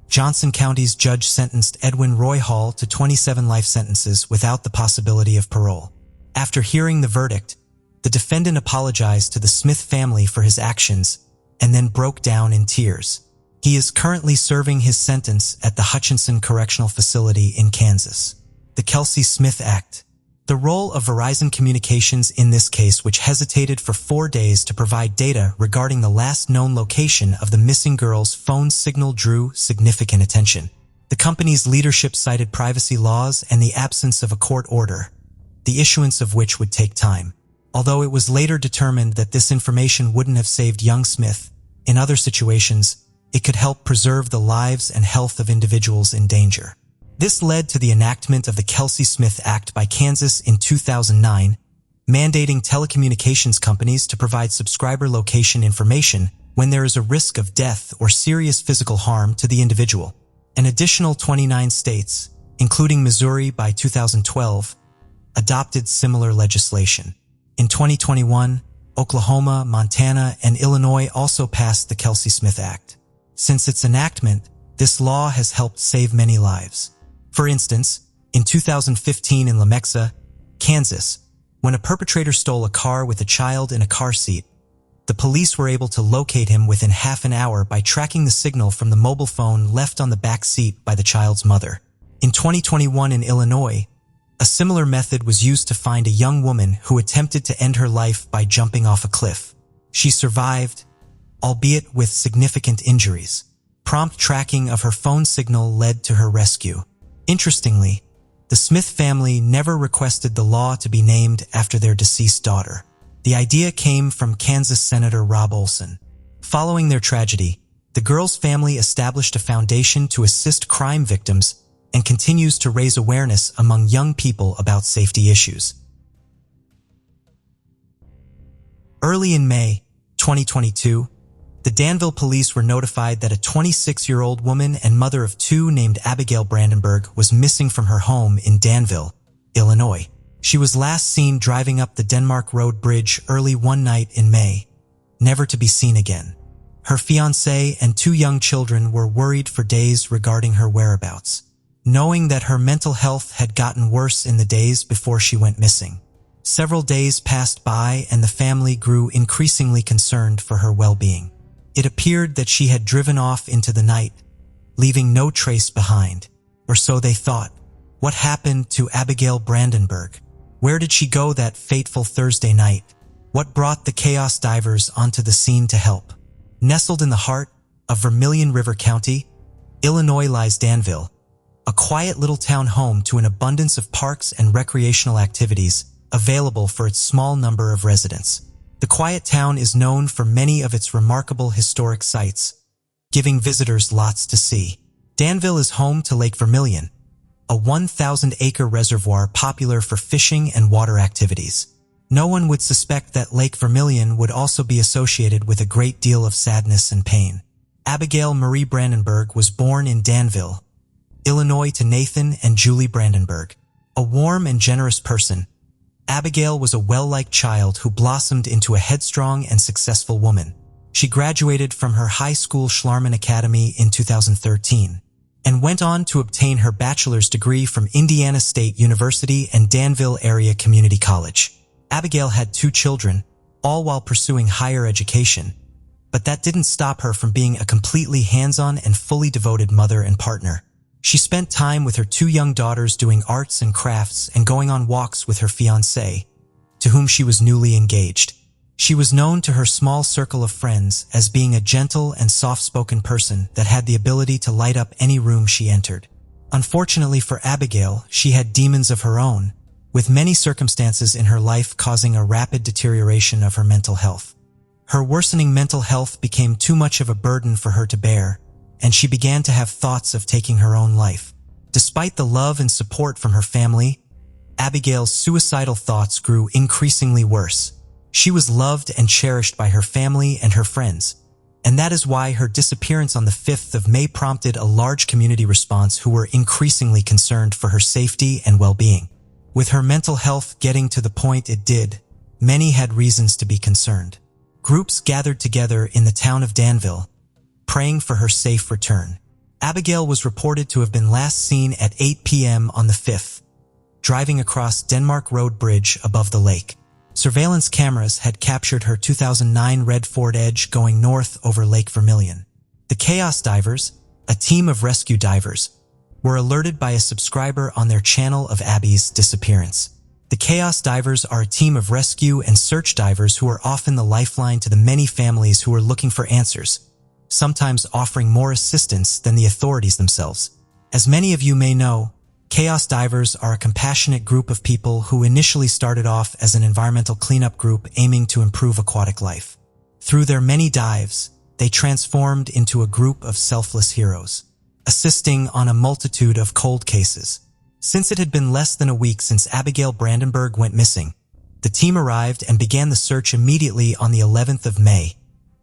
Johnson County's judge sentenced Edwin Roy Hall to 27 life sentences without the possibility of parole. After hearing the verdict, the defendant apologized to the Smith family for his actions and then broke down in tears. He is currently serving his sentence at the Hutchinson Correctional Facility in Kansas. The Kelsey Smith Act. The role of Verizon Communications in this case, which hesitated for 4 days to provide data regarding the last known location of the missing girl's phone signal, drew significant attention. The company's leadership cited privacy laws and the absence of a court order, the issuance of which would take time. Although it was later determined that this information wouldn't have saved young Smith, in other situations, it could help preserve the lives and health of individuals in danger. This led to the enactment of the Kelsey Smith Act by Kansas in 2009, mandating telecommunications companies to provide subscriber location information when there is a risk of death or serious physical harm to the individual. An additional 29 states, including Missouri by 2012, adopted similar legislation. In 2021, Oklahoma, Montana, and Illinois also passed the Kelsey Smith Act. Since its enactment, this law has helped save many lives. For instance, in 2015 in Lenexa, Kansas, when a perpetrator stole a car with a child in a car seat, the police were able to locate him within half an hour by tracking the signal from the mobile phone left on the back seat by the child's mother. In 2021 in Illinois, a similar method was used to find a young woman who attempted to end her life by jumping off a cliff. She survived, albeit with significant injuries. Prompt tracking of her phone signal led to her rescue. Interestingly, the Smith family never requested the law to be named after their deceased daughter. The idea came from Kansas Senator Rob Olson. Following their tragedy, the girl's family established a foundation to assist crime victims and continues to raise awareness among young people about safety issues. Early in May 2022, the Danville police were notified that a 26-year-old woman and mother of 2 named Abigail Brandenburg was missing from her home in Danville, Illinois. She was last seen driving up the Denmark Road Bridge early one night in May, never to be seen again. Her fiancé and 2 young children were worried for days regarding her whereabouts, knowing that her mental health had gotten worse in the days before she went missing. Several days passed by and the family grew increasingly concerned for her well-being. It appeared that she had driven off into the night, leaving no trace behind. Or so they thought. What happened to Abigail Brandenburg? Where did she go that fateful Thursday night? What brought the chaos divers onto the scene to help? Nestled in the heart of Vermilion River County, Illinois lies Danville, a quiet little town home to an abundance of parks and recreational activities available for its small number of residents. The quiet town is known for many of its remarkable historic sites, giving visitors lots to see. Danville is home to Lake Vermilion, a 1,000-acre reservoir popular for fishing and water activities. No one would suspect that Lake Vermilion would also be associated with a great deal of sadness and pain. Abigail Marie Brandenburg was born in Danville, Illinois to Nathan and Julie Brandenburg. A warm and generous person, Abigail was a well-liked child who blossomed into a headstrong and successful woman. She graduated from her high school Schlarman Academy in 2013 and went on to obtain her bachelor's degree from Indiana State University and Danville Area Community College. Abigail had 2 children, all while pursuing higher education, but that didn't stop her from being a completely hands-on and fully devoted mother and partner. She spent time with her 2 young daughters doing arts and crafts and going on walks with her fiancé, to whom she was newly engaged. She was known to her small circle of friends as being a gentle and soft-spoken person that had the ability to light up any room she entered. Unfortunately for Abigail, she had demons of her own, with many circumstances in her life causing a rapid deterioration of her mental health. Her worsening mental health became too much of a burden for her to bear, and she began to have thoughts of taking her own life. Despite the love and support from her family, Abigail's suicidal thoughts grew increasingly worse. She was loved and cherished by her family and her friends, and that is why her disappearance on the 5th of May prompted a large community response who were increasingly concerned for her safety and well-being. With her mental health getting to the point it did, many had reasons to be concerned. Groups gathered together in the town of Danville, praying for her safe return. Abigail was reported to have been last seen at 8 p.m. on the 5th, driving across Denmark Road Bridge above the lake. Surveillance cameras had captured her 2009 red Ford Edge going north over Lake Vermilion. The Chaos Divers, a team of rescue divers, were alerted by a subscriber on their channel of Abby's disappearance. The Chaos Divers are a team of rescue and search divers who are often the lifeline to the many families who are looking for answers, sometimes offering more assistance than the authorities themselves. As many of you may know, Chaos Divers are a compassionate group of people who initially started off as an environmental cleanup group aiming to improve aquatic life. Through their many dives, they transformed into a group of selfless heroes, assisting on a multitude of cold cases. Since it had been less than a week since Abigail Brandenburg went missing, the team arrived and began the search immediately on the 11th of May,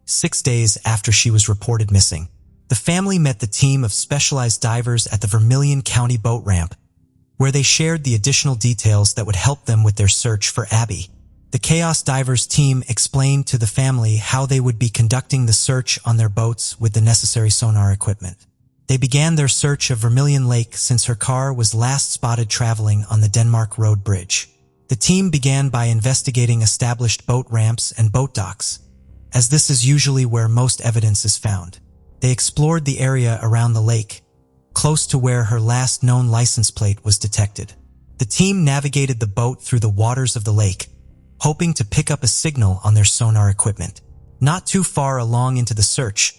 6 days after she was reported missing. The family met the team of specialized divers at the Vermilion County boat ramp, where they shared the additional details that would help them with their search for Abby. The Chaos Divers team explained to the family how they would be conducting the search on their boats with the necessary sonar equipment. They began their search of Vermilion Lake since her car was last spotted traveling on the Denmark Road Bridge. The team began by investigating established boat ramps and boat docks, as this is usually where most evidence is found. They explored the area around the lake, close to where her last known license plate was detected. The team navigated the boat through the waters of the lake, hoping to pick up a signal on their sonar equipment. Not too far along into the search,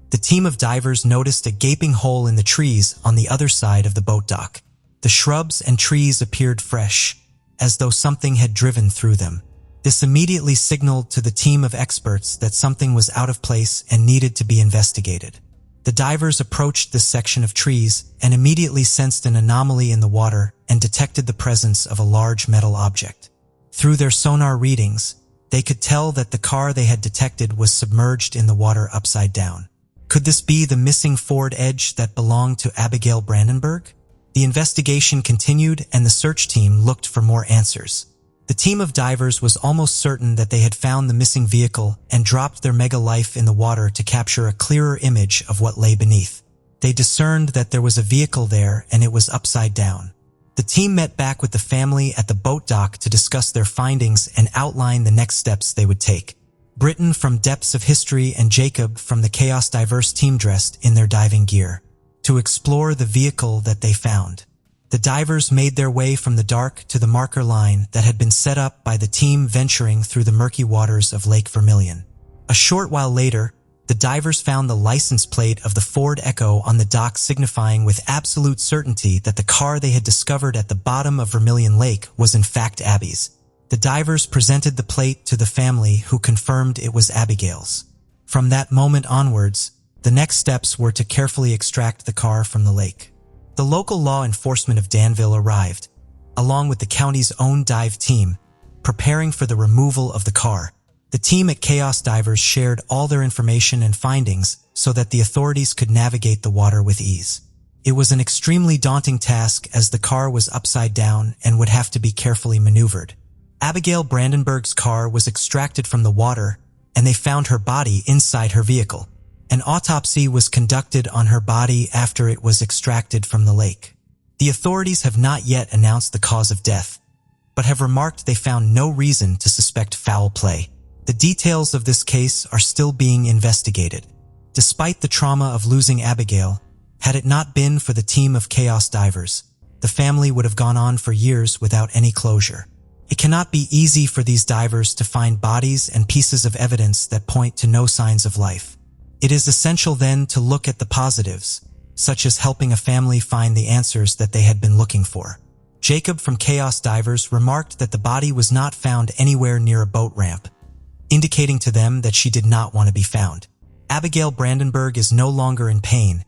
the team of divers noticed a gaping hole in the trees on the other side of the boat dock. The shrubs and trees appeared fresh, as though something had driven through them. This immediately signaled to the team of experts that something was out of place and needed to be investigated. The divers approached this section of trees and immediately sensed an anomaly in the water and detected the presence of a large metal object. Through their sonar readings, they could tell that the car they had detected was submerged in the water upside down. Could this be the missing Ford Edge that belonged to Abigail Brandenburg? The investigation continued and the search team looked for more answers. The team of divers was almost certain that they had found the missing vehicle and dropped their mega life in the water to capture a clearer image of what lay beneath. They discerned that there was a vehicle there and it was upside down. The team met back with the family at the boat dock to discuss their findings and outline the next steps they would take. Britain from Depths of History and Jacob from the Chaos Divers team dressed in their diving gear to explore the vehicle that they found. The divers made their way from the dark to the marker line that had been set up by the team venturing through the murky waters of Lake Vermilion. A short while later, the divers found the license plate of the Ford Echo on the dock, signifying with absolute certainty that the car they had discovered at the bottom of Vermilion Lake was in fact Abby's. The divers presented the plate to the family, who confirmed it was Abigail's. From that moment onwards, the next steps were to carefully extract the car from the lake. The local law enforcement of Danville arrived, along with the county's own dive team, preparing for the removal of the car. The team at Chaos Divers shared all their information and findings so that the authorities could navigate the water with ease. It was an extremely daunting task, as the car was upside down and would have to be carefully maneuvered. Abigail Brandenburg's car was extracted from the water, and they found her body inside her vehicle. An autopsy was conducted on her body after it was extracted from the lake. The authorities have not yet announced the cause of death, but have remarked they found no reason to suspect foul play. The details of this case are still being investigated. Despite the trauma of losing Abigail, had it not been for the team of Chaos Divers, the family would have gone on for years without any closure. It cannot be easy for these divers to find bodies and pieces of evidence that point to no signs of life. It is essential then to look at the positives, such as helping a family find the answers that they had been looking for. Jacob from Chaos Divers remarked that the body was not found anywhere near a boat ramp, indicating to them that she did not want to be found. Abigail Brandenburg is no longer in pain,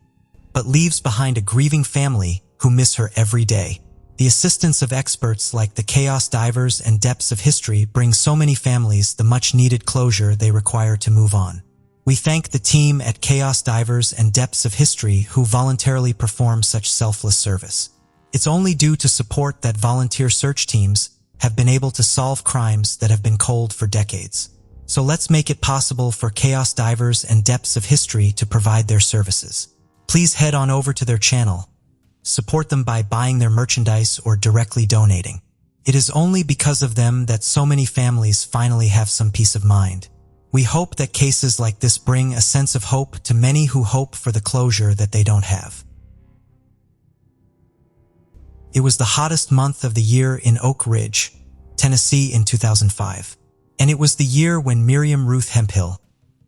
but leaves behind a grieving family who miss her every day. The assistance of experts like the Chaos Divers and Depths of History brings so many families the much-needed closure they require to move on. We thank the team at Chaos Divers and Depths of History who voluntarily perform such selfless service. It's only due to support that volunteer search teams have been able to solve crimes that have been cold for decades. So let's make it possible for Chaos Divers and Depths of History to provide their services. Please head on over to their channel. Support them by buying their merchandise or directly donating. It is only because of them that so many families finally have some peace of mind. We hope that cases like this bring a sense of hope to many who hope for the closure that they don't have. It was the hottest month of the year in Oak Ridge, Tennessee in 2005. And it was the year when Miriam Ruth Hemphill,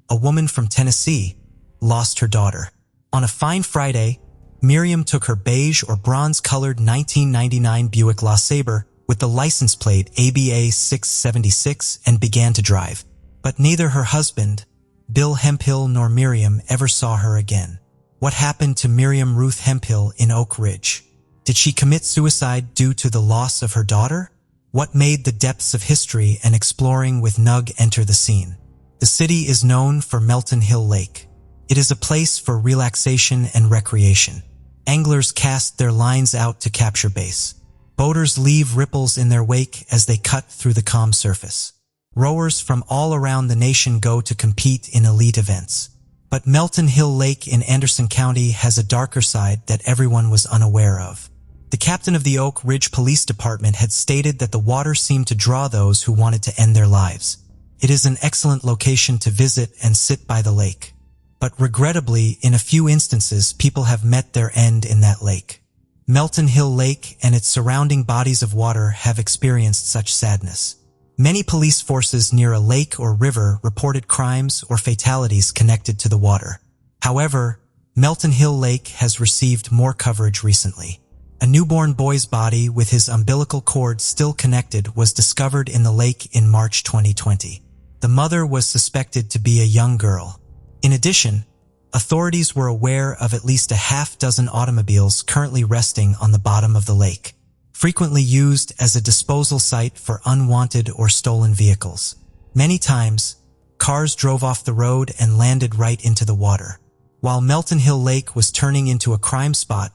a woman from Tennessee, lost her daughter. On a fine Friday, Miriam took her beige or bronze-colored 1999 Buick LeSabre with the license plate ABA 676 and began to drive. But neither her husband, Bill Hemphill, nor Miriam ever saw her again. What happened to Miriam Ruth Hemphill in Oak Ridge? Did she commit suicide due to the loss of her daughter? What made the Depths of History and Exploring with Nug enter the scene? The city is known for Melton Hill Lake. It is a place for relaxation and recreation. Anglers cast their lines out to capture bass. Boaters leave ripples in their wake as they cut through the calm surface. Rowers from all around the nation go to compete in elite events. But Melton Hill Lake in Anderson County has a darker side that everyone was unaware of. The captain of the Oak Ridge Police Department had stated that the water seemed to draw those who wanted to end their lives. It is an excellent location to visit and sit by the lake. But regrettably, in a few instances, people have met their end in that lake. Melton Hill Lake and its surrounding bodies of water have experienced such sadness. Many police forces near a lake or river reported crimes or fatalities connected to the water. However, Melton Hill Lake has received more coverage recently. A newborn boy's body with his umbilical cord still connected was discovered in the lake in March 2020. The mother was suspected to be a young girl. In addition, authorities were aware of at least a half-dozen automobiles currently resting on the bottom of the lake, frequently used as a disposal site for unwanted or stolen vehicles. Many times, cars drove off the road and landed right into the water. While Melton Hill Lake was turning into a crime spot,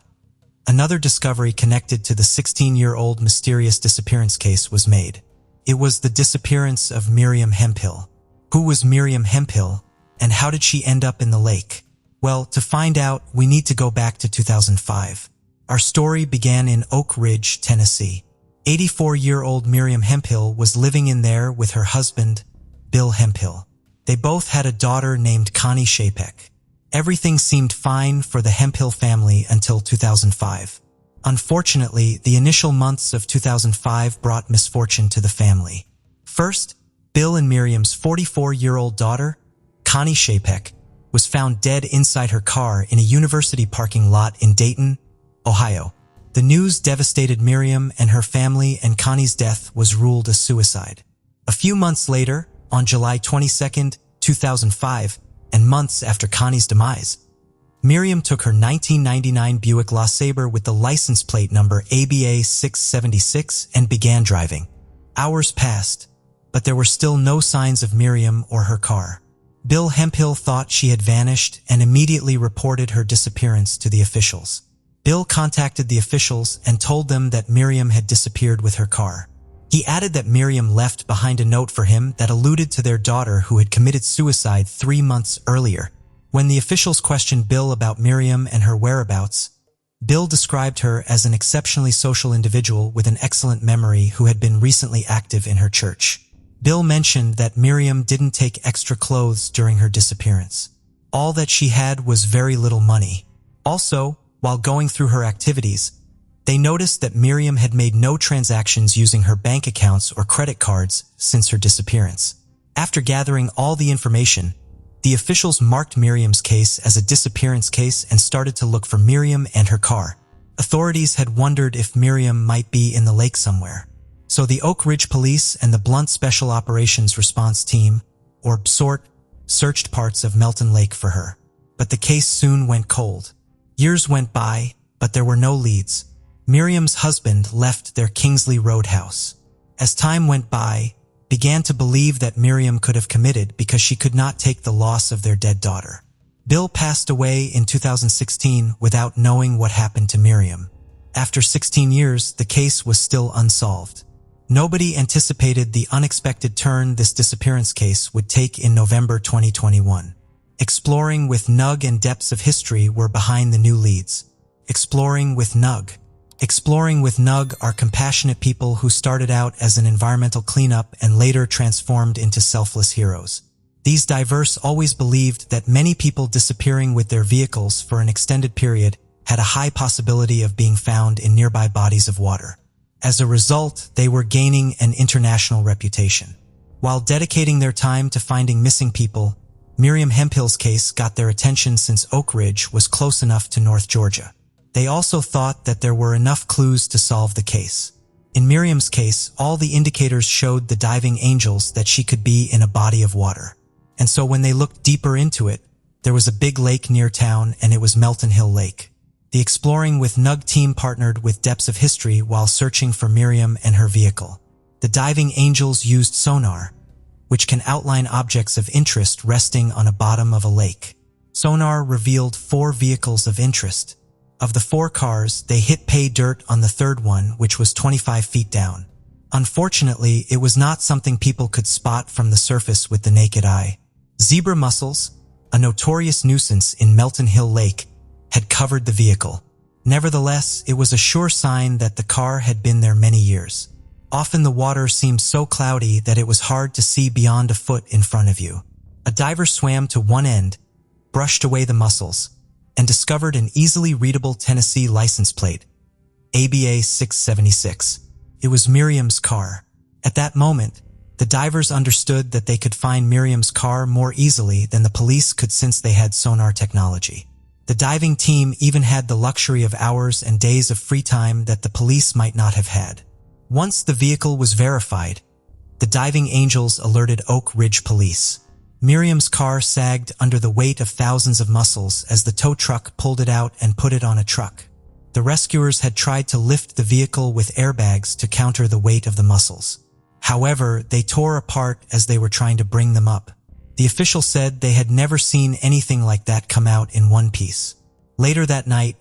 another discovery connected to the 16-year-old mysterious disappearance case was made. It was the disappearance of Miriam Hemphill. Who was Miriam Hemphill, and how did she end up in the lake? Well, to find out, we need to go back to 2005. Our story began in Oak Ridge, Tennessee. 84-year-old Miriam Hemphill was living in there with her husband, Bill Hemphill. They both had a daughter named Connie Shapek. Everything seemed fine for the Hemphill family until 2005. Unfortunately, the initial months of 2005 brought misfortune to the family. First, Bill and Miriam's 44-year-old daughter, Connie Shapek, was found dead inside her car in a university parking lot in Dayton, Ohio. The news devastated Miriam and her family, and Connie's death was ruled a suicide. A few months later, on July 22, 2005, and months after Connie's demise, Miriam took her 1999 Buick LeSabre with the license plate number ABA 676 and began driving. Hours passed, but there were still no signs of Miriam or her car. Bill Hemphill thought she had vanished and immediately reported her disappearance to the officials. Bill contacted the officials and told them that Miriam had disappeared with her car. He added that Miriam left behind a note for him that alluded to their daughter who had committed suicide 3 months earlier. When the officials questioned Bill about Miriam and her whereabouts, Bill described her as an exceptionally social individual with an excellent memory who had been recently active in her church. Bill mentioned that Miriam didn't take extra clothes during her disappearance. All that she had was very little money. Also, while going through her activities, they noticed that Miriam had made no transactions using her bank accounts or credit cards since her disappearance. After gathering all the information, the officials marked Miriam's case as a disappearance case and started to look for Miriam and her car. Authorities had wondered if Miriam might be in the lake somewhere. So the Oak Ridge Police and the Blunt Special Operations Response Team, or BSORT, searched parts of Melton Lake for her. But the case soon went cold. Years went by, but there were no leads. Miriam's husband left their Kingsley Road house. As time went by, began to believe that Miriam could have committed because she could not take the loss of their dead daughter. Bill passed away in 2016 without knowing what happened to Miriam. After 16 years, the case was still unsolved. Nobody anticipated the unexpected turn this disappearance case would take in November 2021. Exploring with Nug and Depths of History were behind the new leads. Exploring with Nug. Exploring with Nug are compassionate people who started out as an environmental cleanup and later transformed into selfless heroes. These diverse always believed that many people disappearing with their vehicles for an extended period had a high possibility of being found in nearby bodies of water. As a result, they were gaining an international reputation. While dedicating their time to finding missing people, Miriam Hemphill's case got their attention since Oak Ridge was close enough to North Georgia. They also thought that there were enough clues to solve the case. In Miriam's case, all the indicators showed the diving angels that she could be in a body of water. And so when they looked deeper into it, there was a big lake near town, and it was Melton Hill Lake. The Exploring with Nug team partnered with Depths of History while searching for Miriam and her vehicle. The diving angels used sonar, which can outline objects of interest resting on a bottom of a lake. Sonar revealed 4 vehicles of interest. Of the 4 cars, they hit pay dirt on the third one, which was 25 feet down. Unfortunately, it was not something people could spot from the surface with the naked eye. Zebra mussels, a notorious nuisance in Melton Hill Lake, had covered the vehicle. Nevertheless, it was a sure sign that the car had been there many years. Often the water seemed so cloudy that it was hard to see beyond a foot in front of you. A diver swam to one end, brushed away the mussels, and discovered an easily readable Tennessee license plate, ABA 676. It was Miriam's car. At that moment, the divers understood that they could find Miriam's car more easily than the police could since they had sonar technology. The diving team even had the luxury of hours and days of free time that the police might not have had. Once the vehicle was verified, the diving angels alerted Oak Ridge police. Miriam's car sagged under the weight of thousands of mussels as the tow truck pulled it out and put it on a truck. The rescuers had tried to lift the vehicle with airbags to counter the weight of the mussels. However, they tore apart as they were trying to bring them up. The official said they had never seen anything like that come out in one piece. Later that night,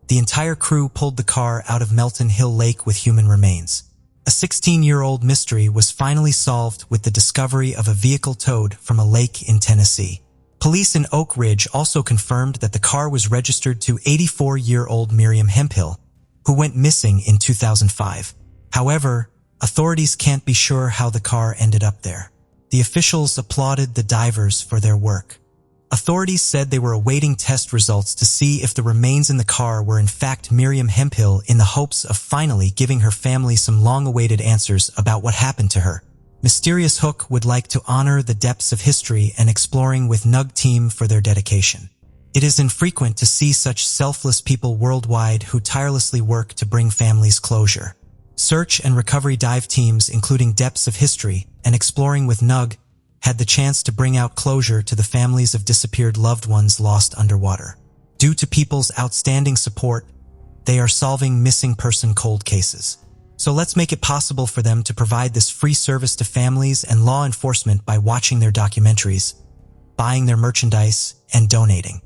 the entire crew pulled the car out of Melton Hill Lake with human remains. A 16-year-old mystery was finally solved with the discovery of a vehicle towed from a lake in Tennessee. Police in Oak Ridge also confirmed that the car was registered to 84-year-old Miriam Hemphill, who went missing in 2005. However, authorities can't be sure how the car ended up there. The officials applauded the divers for their work. Authorities said they were awaiting test results to see if the remains in the car were in fact Miriam Hemphill, in the hopes of finally giving her family some long-awaited answers about what happened to her. Mysterious Hook would like to honor the Depths of History and Exploring with Nug team for their dedication. It is infrequent to see such selfless people worldwide who tirelessly work to bring families closure. Search and recovery dive teams including Depths of History and Exploring with Nug had the chance to bring out closure to the families of disappeared loved ones lost underwater. Due to people's outstanding support, they are solving missing person cold cases. So let's make it possible for them to provide this free service to families and law enforcement by watching their documentaries, buying their merchandise, and donating.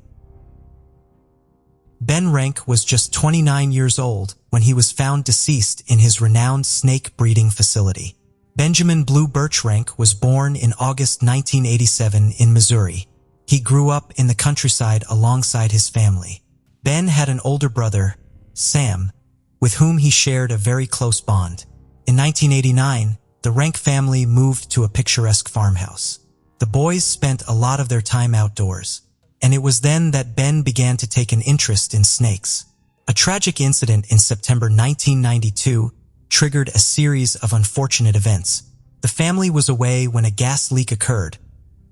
Ben Rank was just 29 years old when he was found deceased in his renowned snake breeding facility. Benjamin Blue Birch Rank was born in August 1987 in Missouri. He grew up in the countryside alongside his family. Ben had an older brother, Sam, with whom he shared a very close bond. In 1989, the Rank family moved to a picturesque farmhouse. The boys spent a lot of their time outdoors, and it was then that Ben began to take an interest in snakes. A tragic incident in September 1992 triggered a series of unfortunate events. The family was away when a gas leak occurred,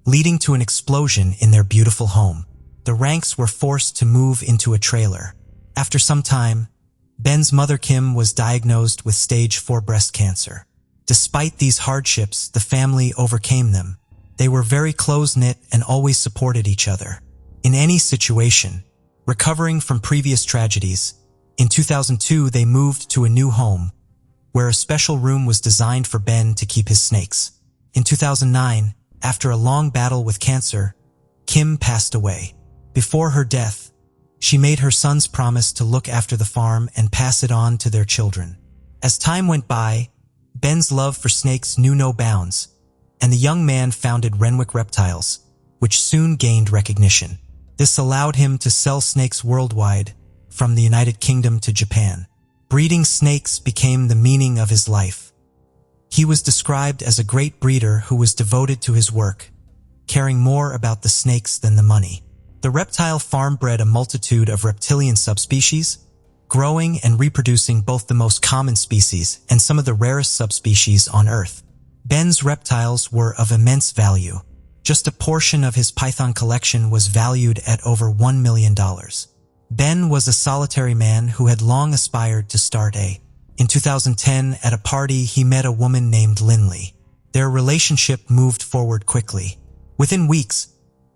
leading to an explosion in their beautiful home. The Ranks were forced to move into a trailer. After some time, Ben's mother Kim was diagnosed with stage 4 breast cancer. Despite these hardships, the family overcame them. They were very close-knit and always supported each other. In any situation, recovering from previous tragedies, In 2002, they moved to a new home, where a special room was designed for Ben to keep his snakes. In 2009, after a long battle with cancer, Kim passed away. Before her death, she made her sons promise to look after the farm and pass it on to their children. As time went by, Ben's love for snakes knew no bounds, and the young man founded Renwick Reptiles, which soon gained recognition. This allowed him to sell snakes worldwide, from the United Kingdom to Japan. Breeding snakes became the meaning of his life. He was described as a great breeder who was devoted to his work, caring more about the snakes than the money. The reptile farm bred a multitude of reptilian subspecies, growing and reproducing both the most common species and some of the rarest subspecies on Earth. Ben's reptiles were of immense value. Just a portion of his python collection was valued at over $1 million. Ben was a solitary man who had long aspired to start a. In 2010, at a party, he met a woman named Lindley. Their relationship moved forward quickly. Within weeks,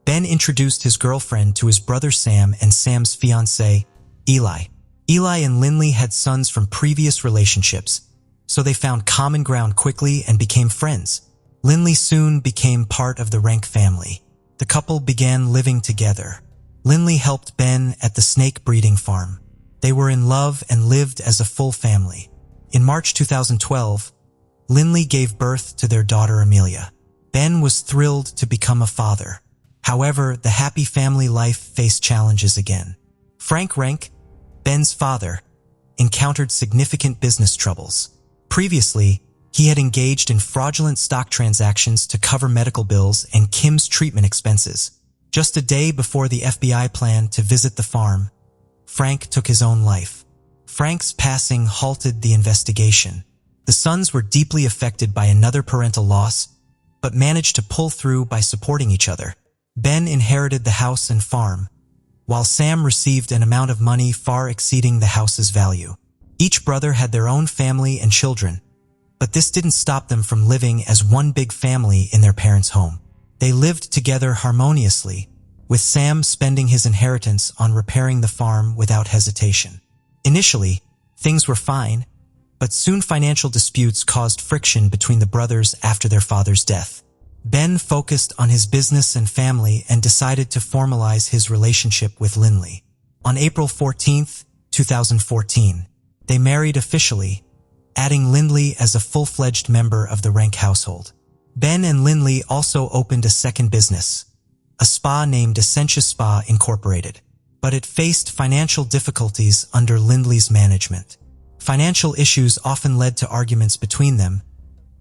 Ben introduced his girlfriend to his brother Sam and Sam's fiancé, Eli. Eli and Lindley had sons from previous relationships, so they found common ground quickly and became friends. Lindley soon became part of the Rank family. The couple began living together. Lindley helped Ben at the snake breeding farm. They were in love and lived as a full family. In March 2012, Lindley gave birth to their daughter Amelia. Ben was thrilled to become a father. However, the happy family life faced challenges again. Frank Rank, Ben's father, encountered significant business troubles. Previously, he had engaged in fraudulent stock transactions to cover medical bills and Kim's treatment expenses. Just a day before the FBI planned to visit the farm, Frank took his own life. Frank's passing halted the investigation. The sons were deeply affected by another parental loss, but managed to pull through by supporting each other. Ben inherited the house and farm, while Sam received an amount of money far exceeding the house's value. Each brother had their own family and children, but this didn't stop them from living as one big family in their parents' home. They lived together harmoniously, with Sam spending his inheritance on repairing the farm without hesitation. Initially, things were fine, but soon financial disputes caused friction between the brothers after their father's death. Ben focused on his business and family and decided to formalize his relationship with Lindley. On April 14, 2014, they married officially, adding Lindley as a full-fledged member of the Rank household. Ben and Lindley also opened a second business, a spa named Essentia Spa Incorporated, but it faced financial difficulties under Lindley's management. Financial issues often led to arguments between them,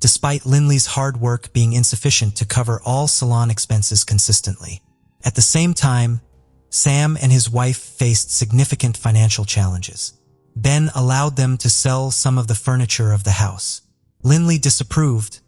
despite Lindley's hard work being insufficient to cover all salon expenses consistently. At the same time, Sam and his wife faced significant financial challenges. Ben allowed them to sell some of the furniture of the house. Lindley disapproved,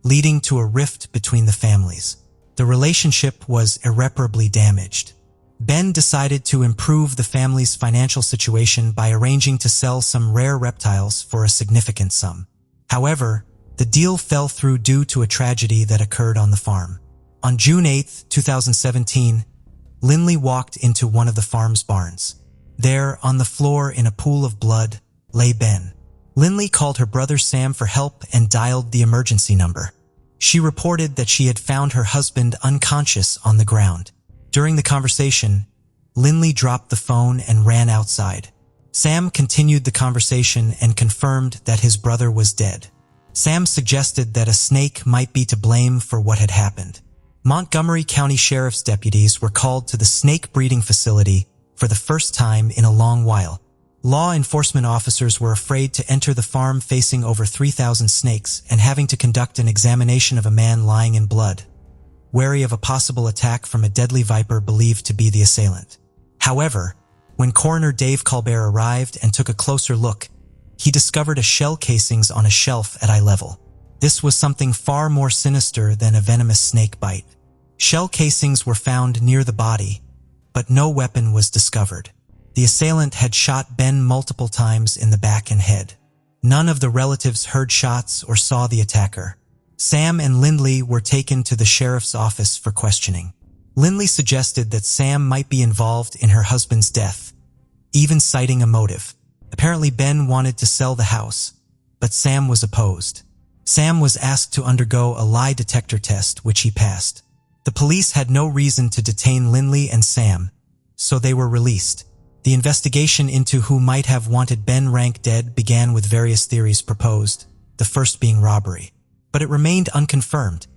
leading to a rift between the families. The relationship was irreparably damaged. Ben decided to improve the family's financial situation by arranging to sell some rare reptiles for a significant sum. However, the deal fell through due to a tragedy that occurred on the farm. On June 8, 2017, Lindley walked into one of the farm's barns. There, on the floor in a pool of blood, lay Ben. Lindley called her brother Sam for help and dialed the emergency number. She reported that she had found her husband unconscious on the ground. During the conversation, Lindley dropped the phone and ran outside. Sam continued the conversation and confirmed that his brother was dead. Sam suggested that a snake might be to blame for what had happened. Montgomery County Sheriff's deputies were called to the snake breeding facility for the first time in a long while. Law enforcement officers were afraid to enter the farm facing over 3,000 snakes and having to conduct an examination of a man lying in blood, wary of a possible attack from a deadly viper believed to be the assailant. However, when coroner Dave Colbert arrived and took a closer look, he discovered a shell casings on a shelf at eye level. This was something far more sinister than a venomous snake bite. Shell casings were found near the body, but no weapon was discovered. The assailant had shot Ben multiple times in the back and head. None of the relatives heard shots or saw the attacker. Sam and Lindley were taken to the sheriff's office for questioning. Lindley suggested that Sam might be involved in her husband's death, even citing a motive. Apparently, Ben wanted to sell the house, but Sam was opposed. Sam was asked to undergo a lie detector test, which he passed. The police had no reason to detain Lindley and Sam, so they were released. The investigation into who might have wanted Ben Rank dead began with various theories proposed, the first being robbery. But it remained unconfirmed,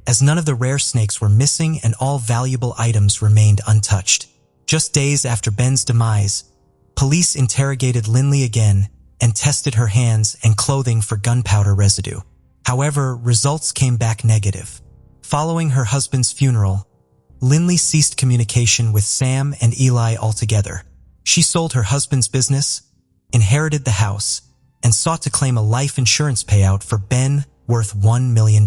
as none of the rare snakes were missing and all valuable items remained untouched. Just days after Ben's demise, police interrogated Lindley again and tested her hands and clothing for gunpowder residue. However, results came back negative. Following her husband's funeral, Lindley ceased communication with Sam and Eli altogether. She sold her husband's business, inherited the house, and sought to claim a life insurance payout for Ben worth $1 million.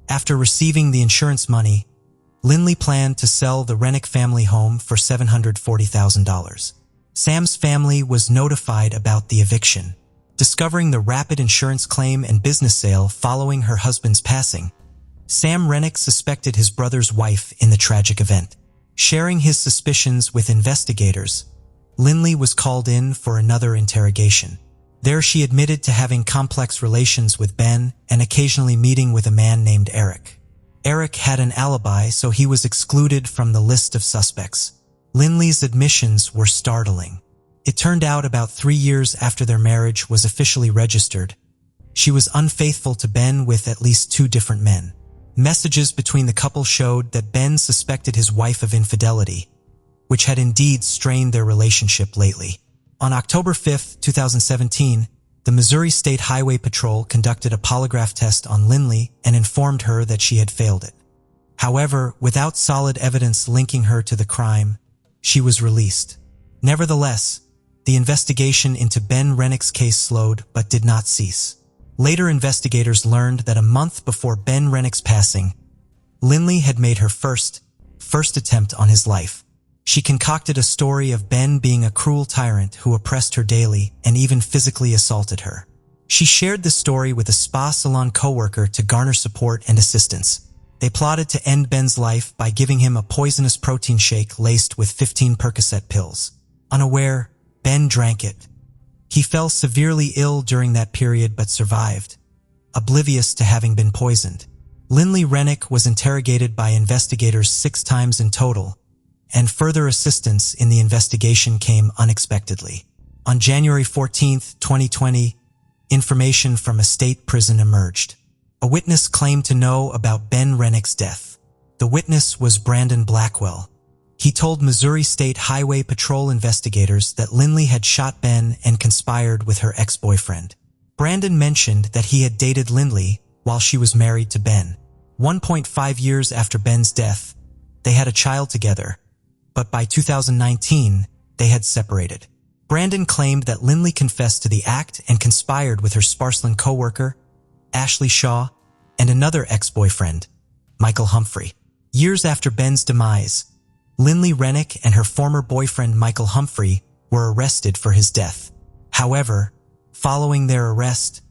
After receiving the insurance money, Lindley planned to sell the Rennick family home for $740,000. Sam's family was notified about the eviction. Discovering the rapid insurance claim and business sale following her husband's passing, Sam Rennick suspected his brother's wife in the tragic event. Sharing his suspicions with investigators, Lindley was called in for another interrogation. There she admitted to having complex relations with Ben and occasionally meeting with a man named Eric. Eric had an alibi, so he was excluded from the list of suspects. Lindley's admissions were startling. It turned out about 3 years after their marriage was officially registered, she was unfaithful to Ben with at least 2 different men. Messages between the couple showed that Ben suspected his wife of infidelity, which had indeed strained their relationship lately. On October 5, 2017, the Missouri State Highway Patrol conducted a polygraph test on Lindley and informed her that she had failed it. However, without solid evidence linking her to the crime, she was released. Nevertheless, the investigation into Ben Rennick's case slowed but did not cease. Later investigators learned that a month before Ben Rennick's passing, Lindley had made her first attempt on his life. She concocted a story of Ben being a cruel tyrant who oppressed her daily and even physically assaulted her. She shared the story with a spa salon coworker to garner support and assistance. They plotted to end Ben's life by giving him a poisonous protein shake laced with 15 Percocet pills. Unaware, Ben drank it. He fell severely ill during that period but survived, oblivious to having been poisoned. Lindley Rennick was interrogated by investigators 6 times in total, and further assistance in the investigation came unexpectedly. On January 14, 2020, information from a state prison emerged. A witness claimed to know about Ben Rennick's death. The witness was Brandon Blackwell. He told Missouri State Highway Patrol investigators that Lindley had shot Ben and conspired with her ex-boyfriend. Brandon mentioned that he had dated Lindley while she was married to Ben. 1.5 years after Ben's death, they had a child together, but by 2019, they had separated. Brandon claimed that Lindley confessed to the act and conspired with her Sparsland coworker, Ashley Shaw, and another ex-boyfriend, Michael Humphrey. Years after Ben's demise, Lindley Rennick and her former boyfriend Michael Humphrey were arrested for his death. However, following their arrest,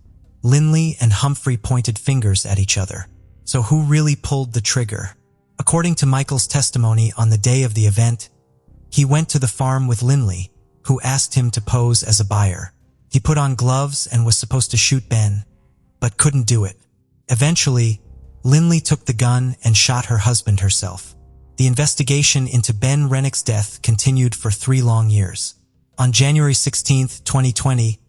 Lindley and Humphrey pointed fingers at each other. So who really pulled the trigger? According to Michael's testimony on the day of the event, he went to the farm with Lindley, who asked him to pose as a buyer. He put on gloves and was supposed to shoot Ben, but couldn't do it. Eventually, Lindley took the gun and shot her husband herself. The investigation into Ben Rennick's death continued for 3 long years. On January 16, 2020,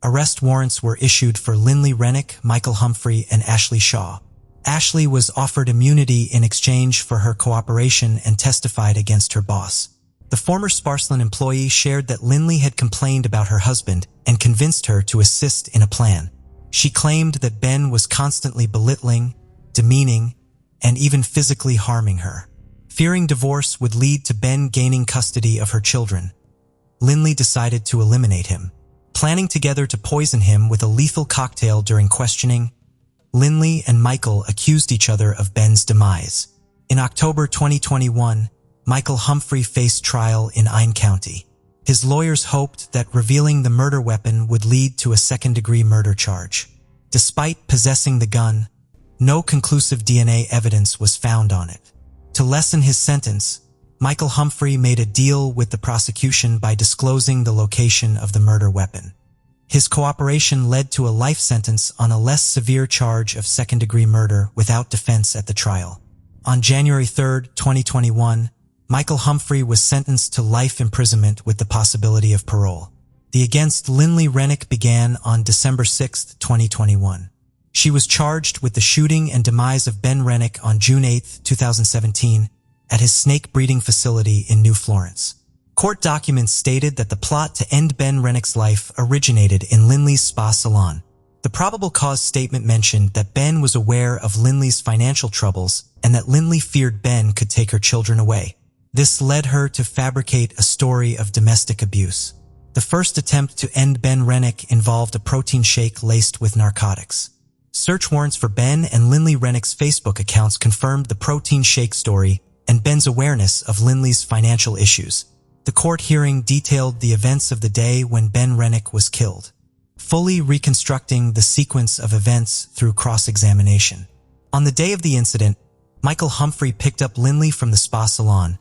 arrest warrants were issued for Lindley Rennick, Michael Humphrey, and Ashley Shaw. Ashley was offered immunity in exchange for her cooperation and testified against her boss. The former Sparsland employee shared that Lindley had complained about her husband and convinced her to assist in a plan. She claimed that Ben was constantly belittling, demeaning, and even physically harming her. Fearing divorce would lead to Ben gaining custody of her children, Lindley decided to eliminate him. Planning together to poison him with a lethal cocktail during questioning, Lindley and Michael accused each other of Ben's demise. In October 2021, Michael Humphrey faced trial in Ine County. His lawyers hoped that revealing the murder weapon would lead to a second-degree murder charge. Despite possessing the gun, no conclusive DNA evidence was found on it. To lessen his sentence, Michael Humphrey made a deal with the prosecution by disclosing the location of the murder weapon. His cooperation led to a life sentence on a less severe charge of second-degree murder without defense at the trial. On January 3, 2021, Michael Humphrey was sentenced to life imprisonment with the possibility of parole. The against Lindley Rennick began on December 6, 2021. She was charged with the shooting and demise of Ben Rennick on June 8, 2017, at his snake breeding facility in New Florence. Court documents stated that the plot to end Ben Rennick's life originated in Lindley's spa salon. The probable cause statement mentioned that Ben was aware of Lindley's financial troubles and that Lindley feared Ben could take her children away. This led her to fabricate a story of domestic abuse. The first attempt to end Ben Rennick involved a protein shake laced with narcotics. Search warrants for Ben and Lindley Rennick's Facebook accounts confirmed the protein shake story and Ben's awareness of Lindley's financial issues. The court hearing detailed the events of the day when Ben Rennick was killed, fully reconstructing the sequence of events through cross-examination. On the day of the incident, Michael Humphrey picked up Lindley from the spa salon,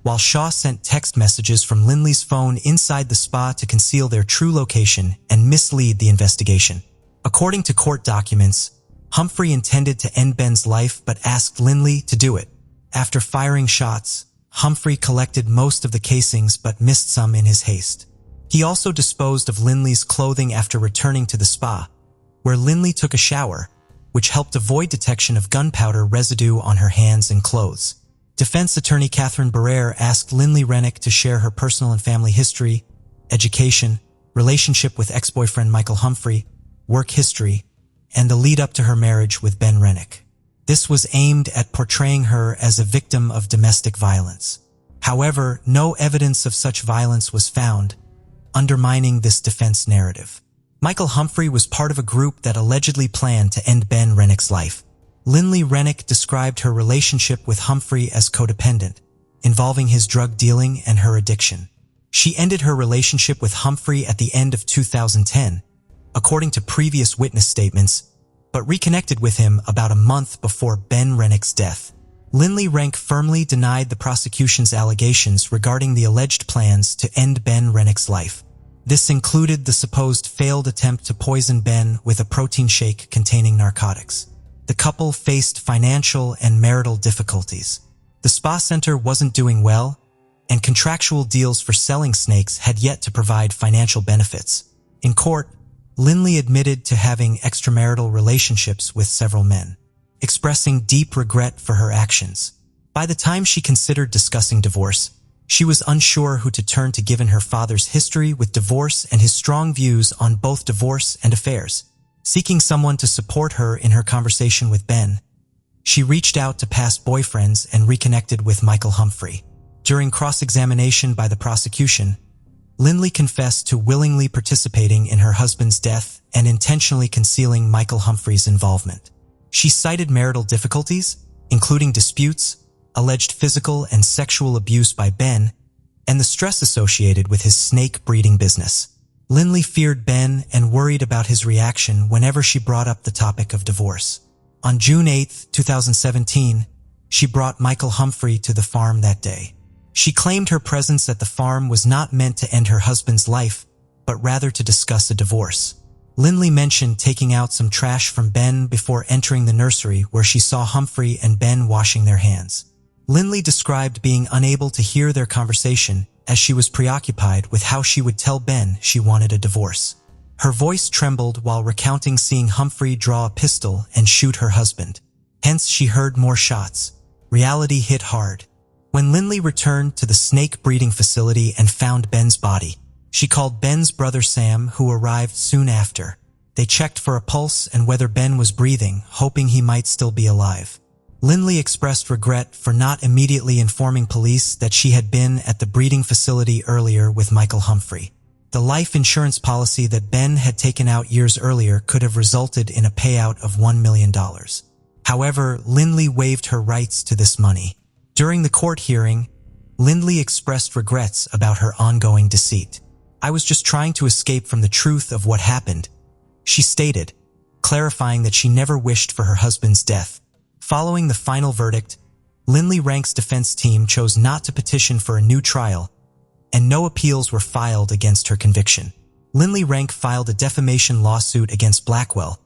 while Shaw sent text messages from Lindley's phone inside the spa to conceal their true location and mislead the investigation. According to court documents, Humphrey intended to end Ben's life but asked Lindley to do it. After firing shots, Humphrey collected most of the casings but missed some in his haste. He also disposed of Lindley's clothing after returning to the spa, where Lindley took a shower, which helped avoid detection of gunpowder residue on her hands and clothes. Defense attorney Catherine Barrere asked Lindley Rennick to share her personal and family history, education, relationship with ex-boyfriend Michael Humphrey, work history, and the lead-up to her marriage with Ben Rennick. This was aimed at portraying her as a victim of domestic violence. However, no evidence of such violence was found, undermining this defense narrative. Michael Humphrey was part of a group that allegedly planned to end Ben Rennick's life. Lindley Rennick described her relationship with Humphrey as codependent, involving his drug dealing and her addiction. She ended her relationship with Humphrey at the end of 2010, according to previous witness statements, but reconnected with him about a month before Ben Rennick's death. Lindley Rennick firmly denied the prosecution's allegations regarding the alleged plans to end Ben Rennick's life. This included the supposed failed attempt to poison Ben with a protein shake containing narcotics. The couple faced financial and marital difficulties. The spa center wasn't doing well, and contractual deals for selling snakes had yet to provide financial benefits. In court, Lindley admitted to having extramarital relationships with several men, expressing deep regret for her actions. By the time she considered discussing divorce, she was unsure who to turn to given her father's history with divorce and his strong views on both divorce and affairs. Seeking someone to support her in her conversation with Ben, she reached out to past boyfriends and reconnected with Michael Humphrey. During cross-examination by the prosecution, Lindley confessed to willingly participating in her husband's death and intentionally concealing Michael Humphrey's involvement. She cited marital difficulties, including disputes, alleged physical and sexual abuse by Ben, and the stress associated with his snake breeding business. Lindley feared Ben and worried about his reaction whenever she brought up the topic of divorce. On June 8, 2017, she brought Michael Humphrey to the farm that day. She claimed her presence at the farm was not meant to end her husband's life, but rather to discuss a divorce. Lindley mentioned taking out some trash from Ben before entering the nursery where she saw Humphrey and Ben washing their hands. Lindley described being unable to hear their conversation as she was preoccupied with how she would tell Ben she wanted a divorce. Her voice trembled while recounting seeing Humphrey draw a pistol and shoot her husband. Hence, she heard more shots. Reality hit hard. When Lindley returned to the snake breeding facility and found Ben's body, she called Ben's brother Sam, who arrived soon after. They checked for a pulse and whether Ben was breathing, hoping he might still be alive. Lindley expressed regret for not immediately informing police that she had been at the breeding facility earlier with Michael Humphrey. The life insurance policy that Ben had taken out years earlier could have resulted in a payout of $1 million. However, Lindley waived her rights to this money. During the court hearing, Lindley expressed regrets about her ongoing deceit. "I was just trying to escape from the truth of what happened," she stated, clarifying that she never wished for her husband's death. Following the final verdict, Lindley Rank's defense team chose not to petition for a new trial, and no appeals were filed against her conviction. Lindley Rank filed a defamation lawsuit against Blackwell,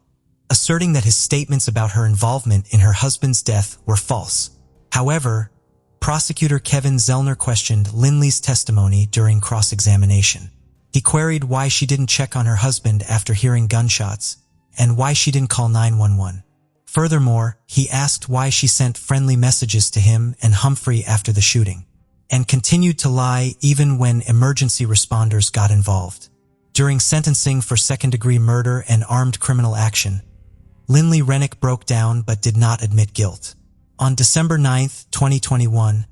asserting that his statements about her involvement in her husband's death were false. However, prosecutor Kevin Zellner questioned Lindley's testimony during cross-examination. He queried why she didn't check on her husband after hearing gunshots, and why she didn't call 911. Furthermore, he asked why she sent friendly messages to him and Humphrey after the shooting, and continued to lie even when emergency responders got involved. During sentencing for second-degree murder and armed criminal action, Lindley Rennick broke down but did not admit guilt. On December 9, 2021,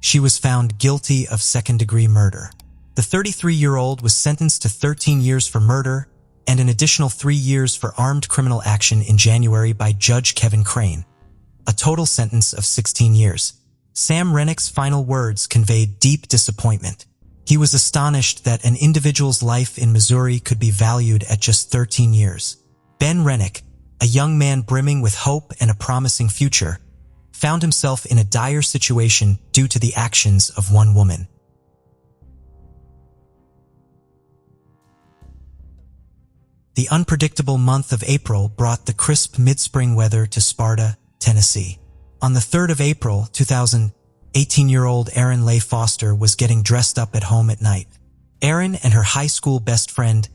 she was found guilty of second-degree murder. The 33-year-old was sentenced to 13 years for murder and an additional 3 years for armed criminal action in January by Judge Kevin Crane, a total sentence of 16 years. Sam Rennick's final words conveyed deep disappointment. He was astonished that an individual's life in Missouri could be valued at just 13 years. Ben Rennick, a young man brimming with hope and a promising future, found himself in a dire situation due to the actions of one woman. The unpredictable month of April brought the crisp mid-spring weather to Sparta, Tennessee. On the 3rd of April, 2000, 18-year-old Erin Leigh Foster was getting dressed up at home at night. Erin and her high school best friend,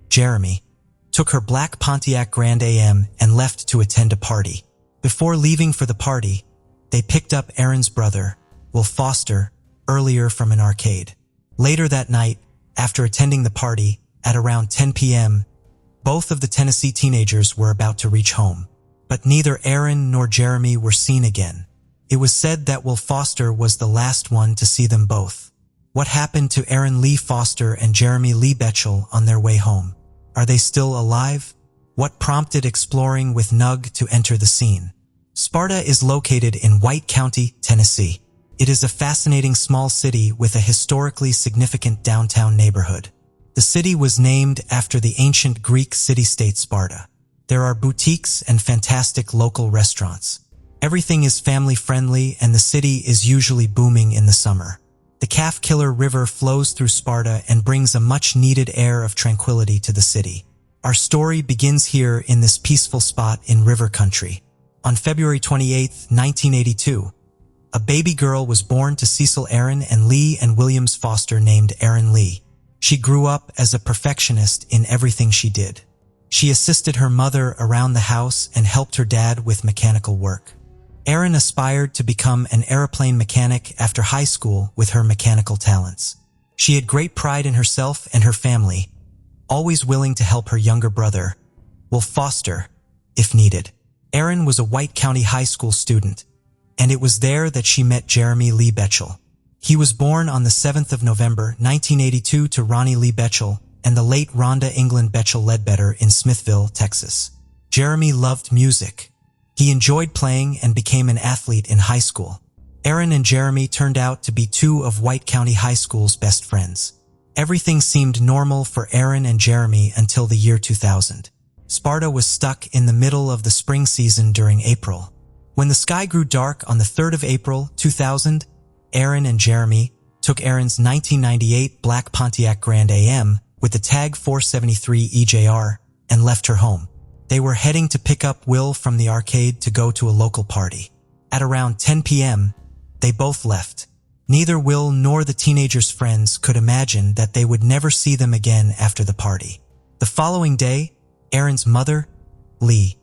Jeremy, took her black Pontiac Grand AM and left to attend a party. Before leaving for the party, they picked up Erin's brother, Will Foster, earlier from an arcade. Later that night, after attending the party, at around 10 p.m., both of the Tennessee teenagers were about to reach home. But neither Erin nor Jeremy were seen again. It was said that Will Foster was the last one to see them both. What happened to Erin Lee Foster and Jeremy Lee Betchel on their way home? Are they still alive? What prompted Exploring with Nug to enter the scene? Sparta is located in White County, Tennessee. It is a fascinating small city with a historically significant downtown neighborhood. The city was named after the ancient Greek city-state Sparta. There are boutiques and fantastic local restaurants. Everything is family-friendly and the city is usually booming in the summer. The Calf Killer River flows through Sparta and brings a much-needed air of tranquility to the city. Our story begins here in this peaceful spot in river country. On February 28, 1982, a baby girl was born to Cecil Aaron and Lee and Williams Foster named Erin Lee. She grew up as a perfectionist in everything she did. She assisted her mother around the house and helped her dad with mechanical work. Erin aspired to become an airplane mechanic after high school with her mechanical talents. She had great pride in herself and her family, always willing to help her younger brother, Will Foster, if needed. Erin was a White County High School student, and it was there that she met Jeremy Lee Betchel. He was born on the 7th of November, 1982 to Ronnie Lee Betchel and the late Rhonda England Betchel Ledbetter in Smithville, Texas. Jeremy loved music. He enjoyed playing and became an athlete in high school. Erin and Jeremy turned out to be two of White County High School's best friends. Everything seemed normal for Erin and Jeremy until the year 2000. Sparta was stuck in the middle of the spring season during April. When the sky grew dark on the 3rd of April, 2000, Erin and Jeremy took Erin's 1998 black Pontiac Grand AM with the tag 473 EJR and left her home. They were heading to pick up Will from the arcade to go to a local party. At around 10 p.m., they both left. Neither Will nor the teenagers' friends could imagine that they would never see them again after the party. The following day, Erin's mother, Lee,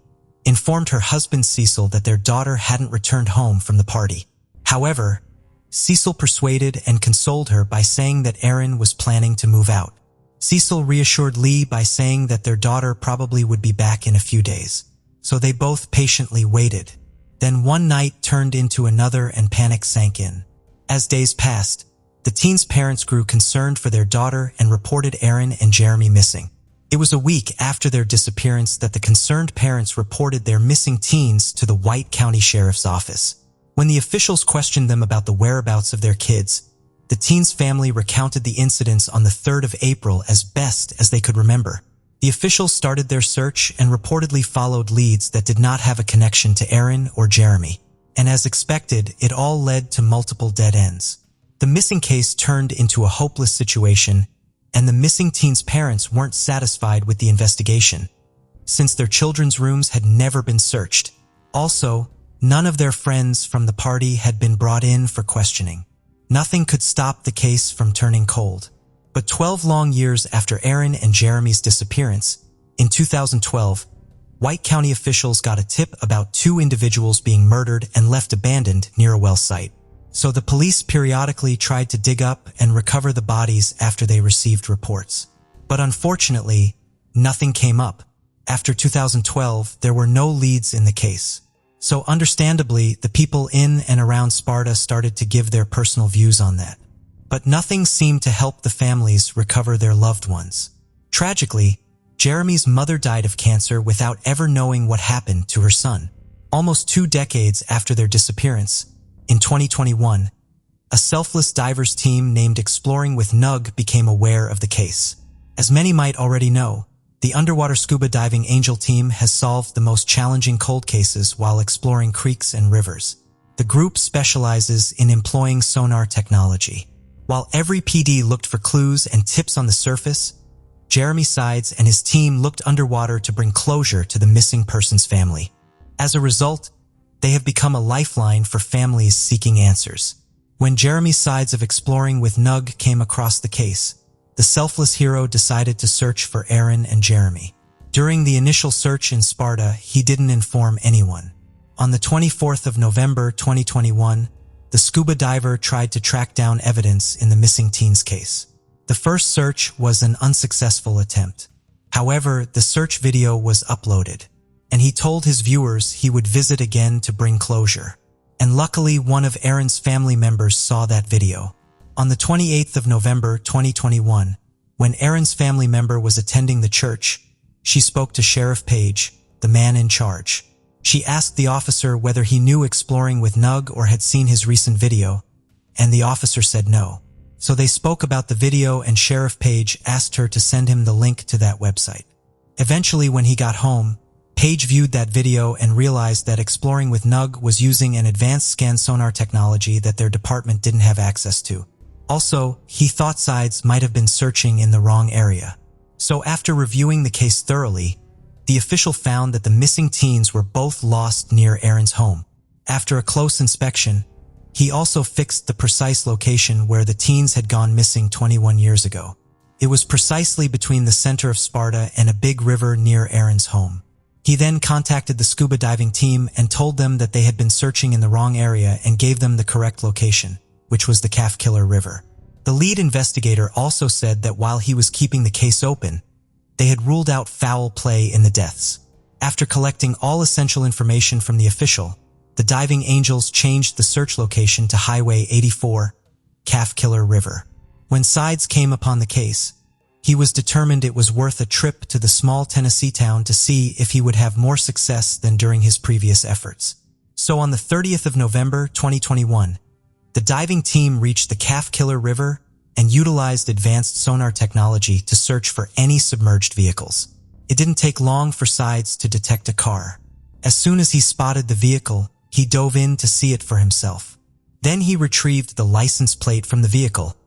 informed her husband Cecil that their daughter hadn't returned home from the party. However, Cecil persuaded and consoled her by saying that Erin was planning to move out. Cecil reassured Lee by saying that their daughter probably would be back in a few days. So they both patiently waited. Then one night turned into another and panic sank in. As days passed, the teens' parents grew concerned for their daughter and reported Erin and Jeremy missing. It was a week after their disappearance that the concerned parents reported their missing teens to the White County Sheriff's Office. When the officials questioned them about the whereabouts of their kids, the teens' family recounted the incidents on the 3rd of April as best as they could remember. The officials started their search and reportedly followed leads that did not have a connection to Erin or Jeremy. And as expected, it all led to multiple dead ends. The missing case turned into a hopeless situation, and the missing teen's parents weren't satisfied with the investigation, since their children's rooms had never been searched. Also, none of their friends from the party had been brought in for questioning. Nothing could stop the case from turning cold. But 12 long years after Aaron and Jeremy's disappearance, in 2012, White County officials got a tip about 2 individuals being murdered and left abandoned near a well site. So the police periodically tried to dig up and recover the bodies after they received reports. But unfortunately, nothing came up. After 2012, there were no leads in the case. So understandably, the people in and around Sparta started to give their personal views on that. But nothing seemed to help the families recover their loved ones. Tragically, Jeremy's mother died of cancer without ever knowing what happened to her son. Almost 2 decades after their disappearance, in 2021, a selfless divers team named Exploring with Nug became aware of the case. As many might already know, the underwater scuba diving Angel team has solved the most challenging cold cases while exploring creeks and rivers. The group specializes in employing sonar technology. While every PD looked for clues and tips on the surface, Jeremy Sides and his team looked underwater to bring closure to the missing person's family. As a result, they have become a lifeline for families seeking answers. When Jeremy Sides of Exploring with Nug came across the case, the selfless hero decided to search for Aaron and Jeremy. During the initial search in Sparta, he didn't inform anyone. On the 24th of November 2021, the scuba diver tried to track down evidence in the missing teens case. The first search was an unsuccessful attempt. However, the search video was uploaded, and he told his viewers he would visit again to bring closure. And luckily, one of Aaron's family members saw that video. On the 28th of November 2021, when Aaron's family member was attending the church, she spoke to Sheriff Page, the man in charge. She asked the officer whether he knew Exploring with Nug or had seen his recent video, and the officer said no. So they spoke about the video, and Sheriff Page asked her to send him the link to that website. Eventually, when he got home, Page viewed that video and realized that Exploring with Nug was using an advanced scan sonar technology that their department didn't have access to. Also, he thought Sides might have been searching in the wrong area. So after reviewing the case thoroughly, the official found that the missing teens were both lost near Aaron's home. After a close inspection, he also fixed the precise location where the teens had gone missing 21 years ago. It was precisely between the center of Sparta and a big river near Aaron's home. He then contacted the scuba diving team and told them that they had been searching in the wrong area and gave them the correct location, which was the Calf Killer River. The lead investigator also said that while he was keeping the case open, they had ruled out foul play in the deaths. After collecting all essential information from the official, the diving angels changed the search location to Highway 84, Calf Killer River. When Sides came upon the case, he was determined it was worth a trip to the small Tennessee town to see if he would have more success than during his previous efforts. So on the 30th of November 2021, the diving team reached the Calf Killer River and utilized advanced sonar technology to search for any submerged vehicles. It didn't take long for Sides to detect a car. As soon as he spotted the vehicle, he dove in to see it for himself. Then he retrieved the license plate from the vehicle,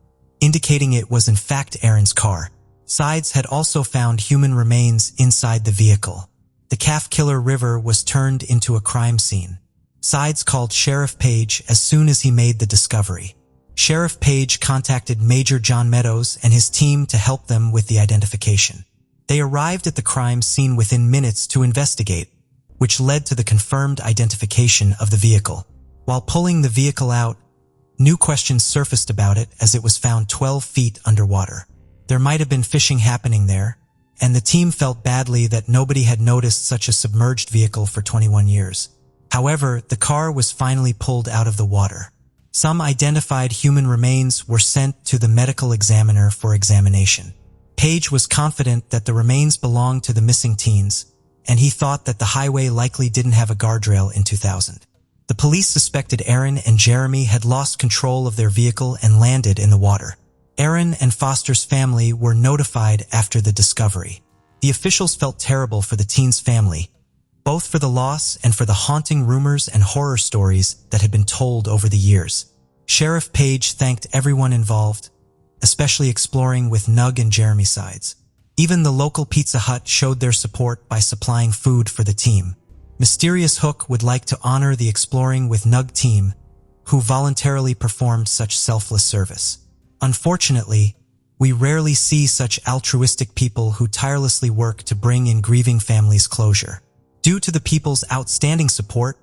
indicating it was in fact Aaron's car. Sides had also found human remains inside the vehicle. The Calf Killer River was turned into a crime scene. Sides called Sheriff Page as soon as he made the discovery. Sheriff Page contacted Major John Meadows and his team to help them with the identification. They arrived at the crime scene within minutes to investigate, which led to the confirmed identification of the vehicle. While pulling the vehicle out, new questions surfaced about it as it was found 12 feet underwater. There might have been fishing happening there, and the team felt badly that nobody had noticed such a submerged vehicle for 21 years. However, the car was finally pulled out of the water. Some identified human remains were sent to the medical examiner for examination. Page was confident that the remains belonged to the missing teens, and he thought that the highway likely didn't have a guardrail in 2000. The police suspected Aaron and Jeremy had lost control of their vehicle and landed in the water. Aaron and Foster's family were notified after the discovery. The officials felt terrible for the teens' family, both for the loss and for the haunting rumors and horror stories that had been told over the years. Sheriff Page thanked everyone involved, especially exploring with Nug and Jeremy sides. Even the local Pizza Hut showed their support by supplying food for the team. Mysterious Hook would like to honor the Exploring with Nug team, who voluntarily performed such selfless service. Unfortunately, we rarely see such altruistic people who tirelessly work to bring in grieving families closure. Due to the people's outstanding support,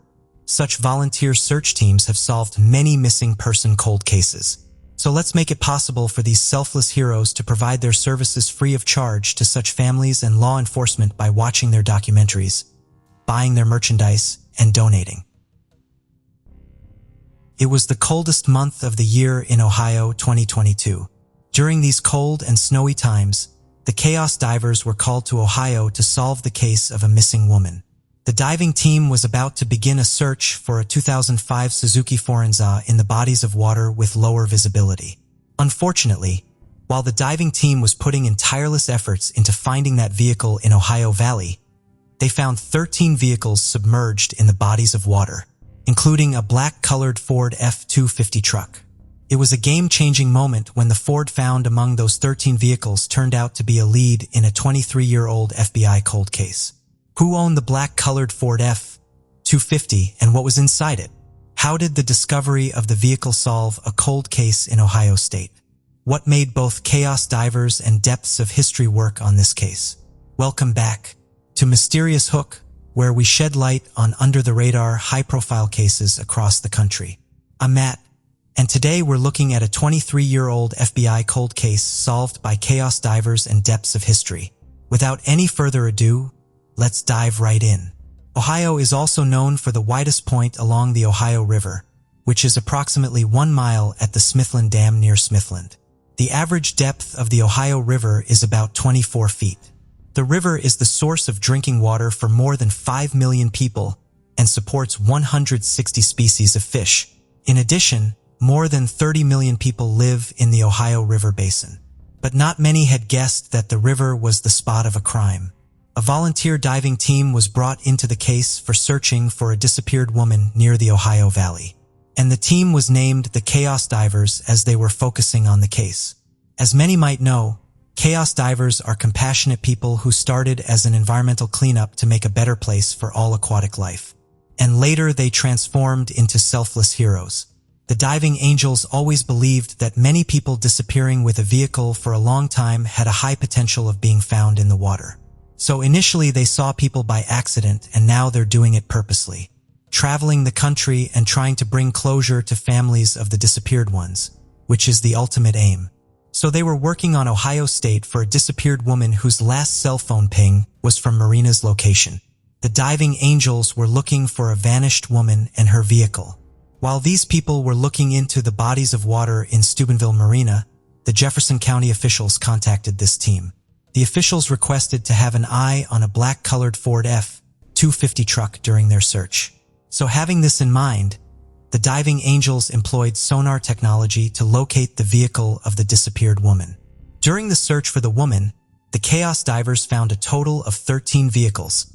such volunteer search teams have solved many missing person cold cases. So let's make it possible for these selfless heroes to provide their services free of charge to such families and law enforcement by watching their documentaries, buying their merchandise, and donating. It was the coldest month of the year in Ohio, 2022. During these cold and snowy times, the Chaos Divers were called to Ohio to solve the case of a missing woman. The diving team was about to begin a search for a 2005 Suzuki Forenza in the bodies of water with lower visibility. Unfortunately, while the diving team was putting in tireless efforts into finding that vehicle in Ohio Valley, they found 13 vehicles submerged in the bodies of water, including a black-colored Ford F-250 truck. It was a game-changing moment when the Ford found among those 13 vehicles turned out to be a lead in a 23-year-old FBI cold case. Who owned the black-colored Ford F-250 and what was inside it? How did the discovery of the vehicle solve a cold case in Ohio State? What made both Chaos Divers and Depths of History work on this case? Welcome back to Mysterious Hook, where we shed light on under-the-radar, high-profile cases across the country. I'm Matt, and today we're looking at a 23-year-old FBI cold case solved by Chaos Divers and Depths of History. Without any further ado, let's dive right in. Ohio is also known for the widest point along the Ohio River, which is approximately 1 mile at the Smithland Dam near Smithland. The average depth of the Ohio River is about 24 feet. The river is the source of drinking water for more than 5 million people and supports 160 species of fish. In addition, more than 30 million people live in the Ohio River Basin. But not many had guessed that the river was the spot of a crime. A volunteer diving team was brought into the case for searching for a disappeared woman near the Ohio Valley, and the team was named the Chaos Divers as they were focusing on the case. As many might know, Chaos Divers are compassionate people who started as an environmental cleanup to make a better place for all aquatic life, and later they transformed into selfless heroes. The diving angels always believed that many people disappearing with a vehicle for a long time had a high potential of being found in the water. So initially they saw people by accident, and now they're doing it purposely, traveling the country and trying to bring closure to families of the disappeared ones, which is the ultimate aim. So they were working on Ohio State for a disappeared woman whose last cell phone ping was from Marina's location. The diving angels were looking for a vanished woman and her vehicle. While these people were looking into the bodies of water in Steubenville Marina, the Jefferson County officials contacted this team. The officials requested to have an eye on a black-colored Ford F-250 truck during their search. So having this in mind, the diving angels employed sonar technology to locate the vehicle of the disappeared woman. During the search for the woman, the Chaos Divers found a total of 13 vehicles,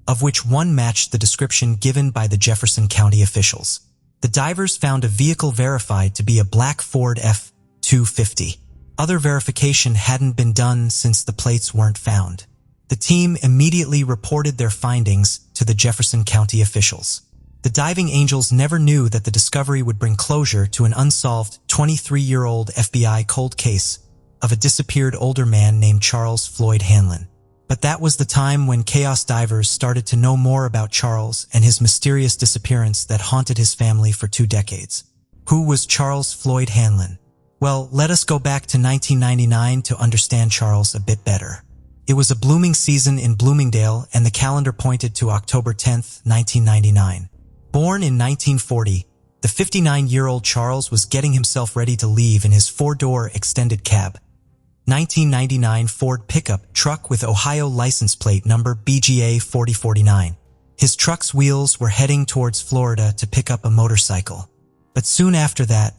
of which one matched the description given by the Jefferson County officials. The divers found a vehicle verified to be a black Ford F-250. Other verification hadn't been done since the plates weren't found. The team immediately reported their findings to the Jefferson County officials. The diving angels never knew that the discovery would bring closure to an unsolved 23-year-old FBI cold case of a disappeared older man named Charles Floyd Hanlon. But that was the time when Chaos Divers started to know more about Charles and his mysterious disappearance that haunted his family for 2 decades. Who was Charles Floyd Hanlon? Well, let us go back to 1999 to understand Charles a bit better. It was a blooming season in Bloomingdale, and the calendar pointed to October 10, 1999. Born in 1940, the 59-year-old Charles was getting himself ready to leave in his 4-door extended cab, 1999 Ford pickup truck with Ohio license plate number BGA 4049. His truck's wheels were heading towards Florida to pick up a motorcycle. But soon after that,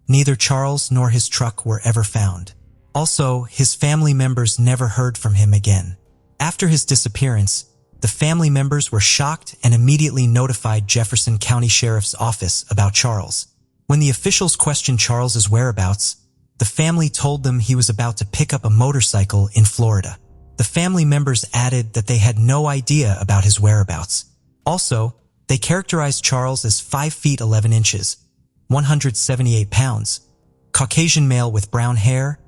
neither Charles nor his truck were ever found. Also, his family members never heard from him again. After his disappearance, The family members were shocked and immediately notified Jefferson County Sheriff's Office about Charles. When the officials questioned Charles's whereabouts, the family told them he was about to pick up a motorcycle in Florida. The family members added that they had no idea about his whereabouts. Also, they characterized Charles as 5 feet 11 inches, 178 pounds, Caucasian male with brown hair,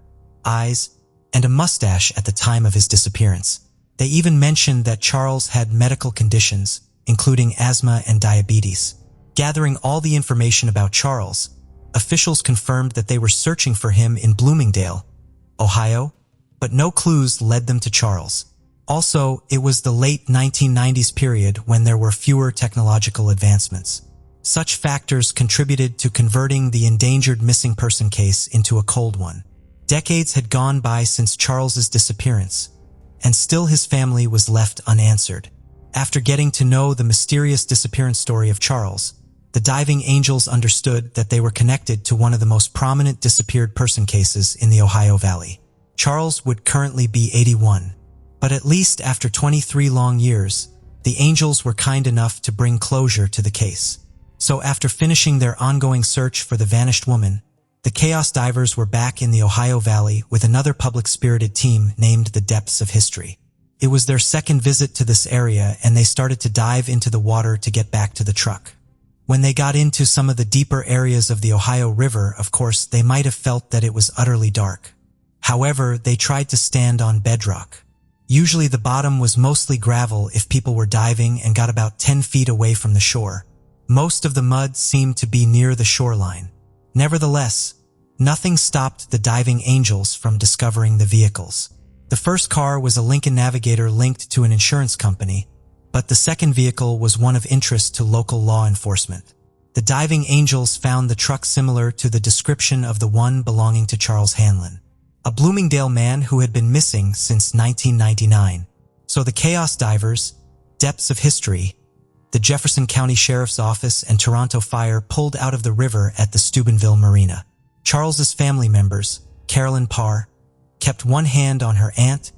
eyes, and a mustache at the time of his disappearance. They even mentioned that Charles had medical conditions, including asthma and diabetes. Gathering all the information about Charles, officials confirmed that they were searching for him in Bloomingdale, Ohio, but no clues led them to Charles. Also, it was the late 1990s period when there were fewer technological advancements. Such factors contributed to converting the endangered missing person case into a cold one. Decades had gone by since Charles's disappearance, and still his family was left unanswered. After getting to know the mysterious disappearance story of Charles, the diving angels understood that they were connected to one of the most prominent disappeared person cases in the Ohio Valley. Charles would currently be 81, but at least after 23 long years, the angels were kind enough to bring closure to the case. So after finishing their ongoing search for the vanished woman, the Chaos Divers were back in the Ohio Valley with another public-spirited team named the Depths of History. It was their second visit to this area, and they started to dive into the water to get back to the truck. When they got into some of the deeper areas of the Ohio River, of course, they might have felt that it was utterly dark. However, they tried to stand on bedrock. Usually the bottom was mostly gravel if people were diving and got about 10 feet away from the shore. Most of the mud seemed to be near the shoreline. Nevertheless, nothing stopped the diving angels from discovering the vehicles. The first car was a Lincoln Navigator linked to an insurance company, but the second vehicle was one of interest to local law enforcement. The diving angels found the truck similar to the description of the one belonging to Charles Hanlon, a Bloomingdale man who had been missing since 1999. So the Chaos Divers, Depths of History, the Jefferson County Sheriff's Office, and Toronto Fire pulled out of the river at the Steubenville Marina. Charles's family members, Carolyn Parr, kept one hand on her aunt,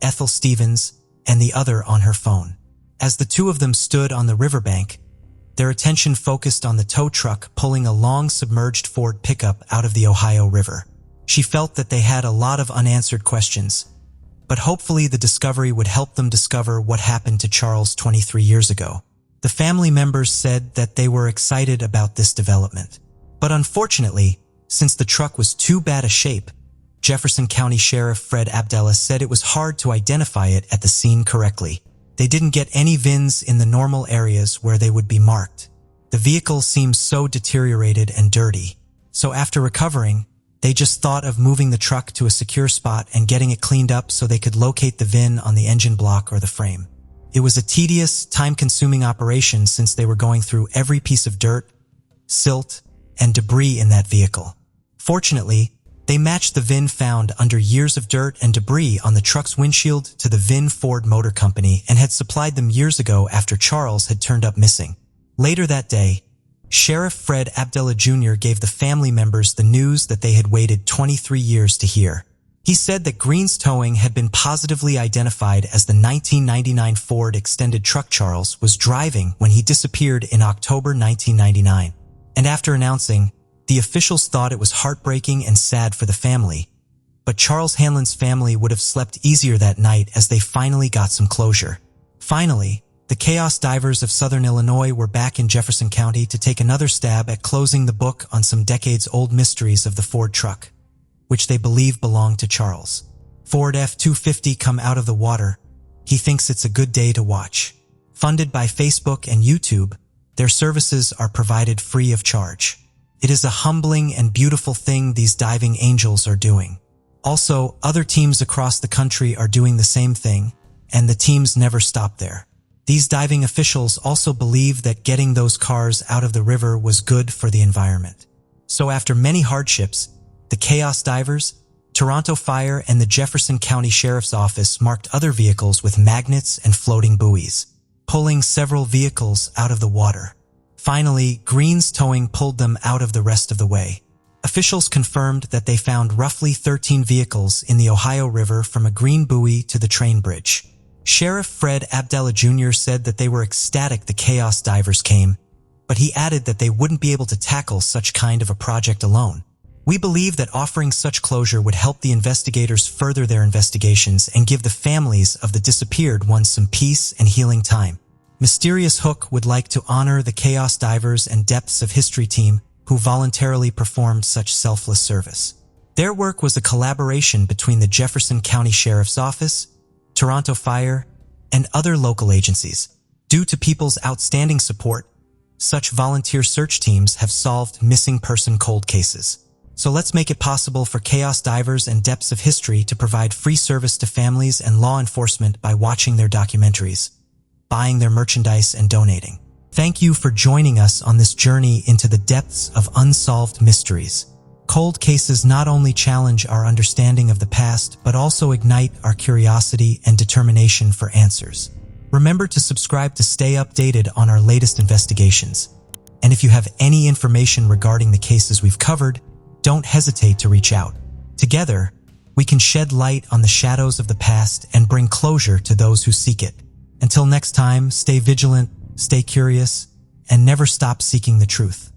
Ethel Stevens, and the other on her phone. As the two of them stood on the riverbank, their attention focused on the tow truck pulling a long submerged Ford pickup out of the Ohio River. She felt that they had a lot of unanswered questions, but hopefully the discovery would help them discover what happened to Charles 23 years ago. The family members said that they were excited about this development. But unfortunately, since the truck was too bad a shape, Jefferson County Sheriff Fred Abdallah said it was hard to identify it at the scene correctly. They didn't get any VINs in the normal areas where they would be marked. The vehicle seemed so deteriorated and dirty. So after recovering, they just thought of moving the truck to a secure spot and getting it cleaned up so they could locate the VIN on the engine block or the frame. It was a tedious, time-consuming operation since they were going through every piece of dirt, silt, and debris in that vehicle. Fortunately, they matched the VIN found under years of dirt and debris on the truck's windshield to the VIN Ford Motor Company and had supplied them years ago after Charles had turned up missing. Later that day, Sheriff Fred Abdallah Jr. gave the family members the news that they had waited 23 years to hear. He said that Green's Towing had been positively identified as the 1999 Ford extended truck Charles was driving when he disappeared in October 1999. And after announcing, the officials thought it was heartbreaking and sad for the family. But Charles Hanlon's family would have slept easier that night as they finally got some closure. Finally, the Chaos Divers of Southern Illinois were back in Jefferson County to take another stab at closing the book on some decades-old mysteries of the Ford truck, which they believe belonged to Charles. Ford F-250 come out of the water. He thinks it's a good day to watch. Funded by Facebook and YouTube, their services are provided free of charge. It is a humbling and beautiful thing these diving angels are doing. Also, other teams across the country are doing the same thing, and the teams never stop there. These diving officials also believe that getting those cars out of the river was good for the environment. So after many hardships, the Chaos Divers, Toronto Fire, and the Jefferson County Sheriff's Office marked other vehicles with magnets and floating buoys, pulling several vehicles out of the water. Finally, Green's Towing pulled them out of the rest of the way. Officials confirmed that they found roughly 13 vehicles in the Ohio River from a green buoy to the train bridge. Sheriff Fred Abdallah Jr. said that they were ecstatic the chaos divers came, but he added that they wouldn't be able to tackle such kind of a project alone. We believe that offering such closure would help the investigators further their investigations and give the families of the disappeared ones some peace and healing time. Mysterious Hook would like to honor the Chaos Divers and Depths of History team who voluntarily performed such selfless service. Their work was a collaboration between the Jefferson County Sheriff's Office, Toronto Fire, and other local agencies. Due to people's outstanding support, such volunteer search teams have solved missing person cold cases. So let's make it possible for Chaos Divers and Depths of History to provide free service to families and law enforcement by watching their documentaries, buying their merchandise, and donating. Thank you for joining us on this journey into the depths of unsolved mysteries. Cold cases not only challenge our understanding of the past, but also ignite our curiosity and determination for answers. Remember to subscribe to stay updated on our latest investigations. And if you have any information regarding the cases we've covered, don't hesitate to reach out. Together, we can shed light on the shadows of the past and bring closure to those who seek it. Until next time, stay vigilant, stay curious, and never stop seeking the truth.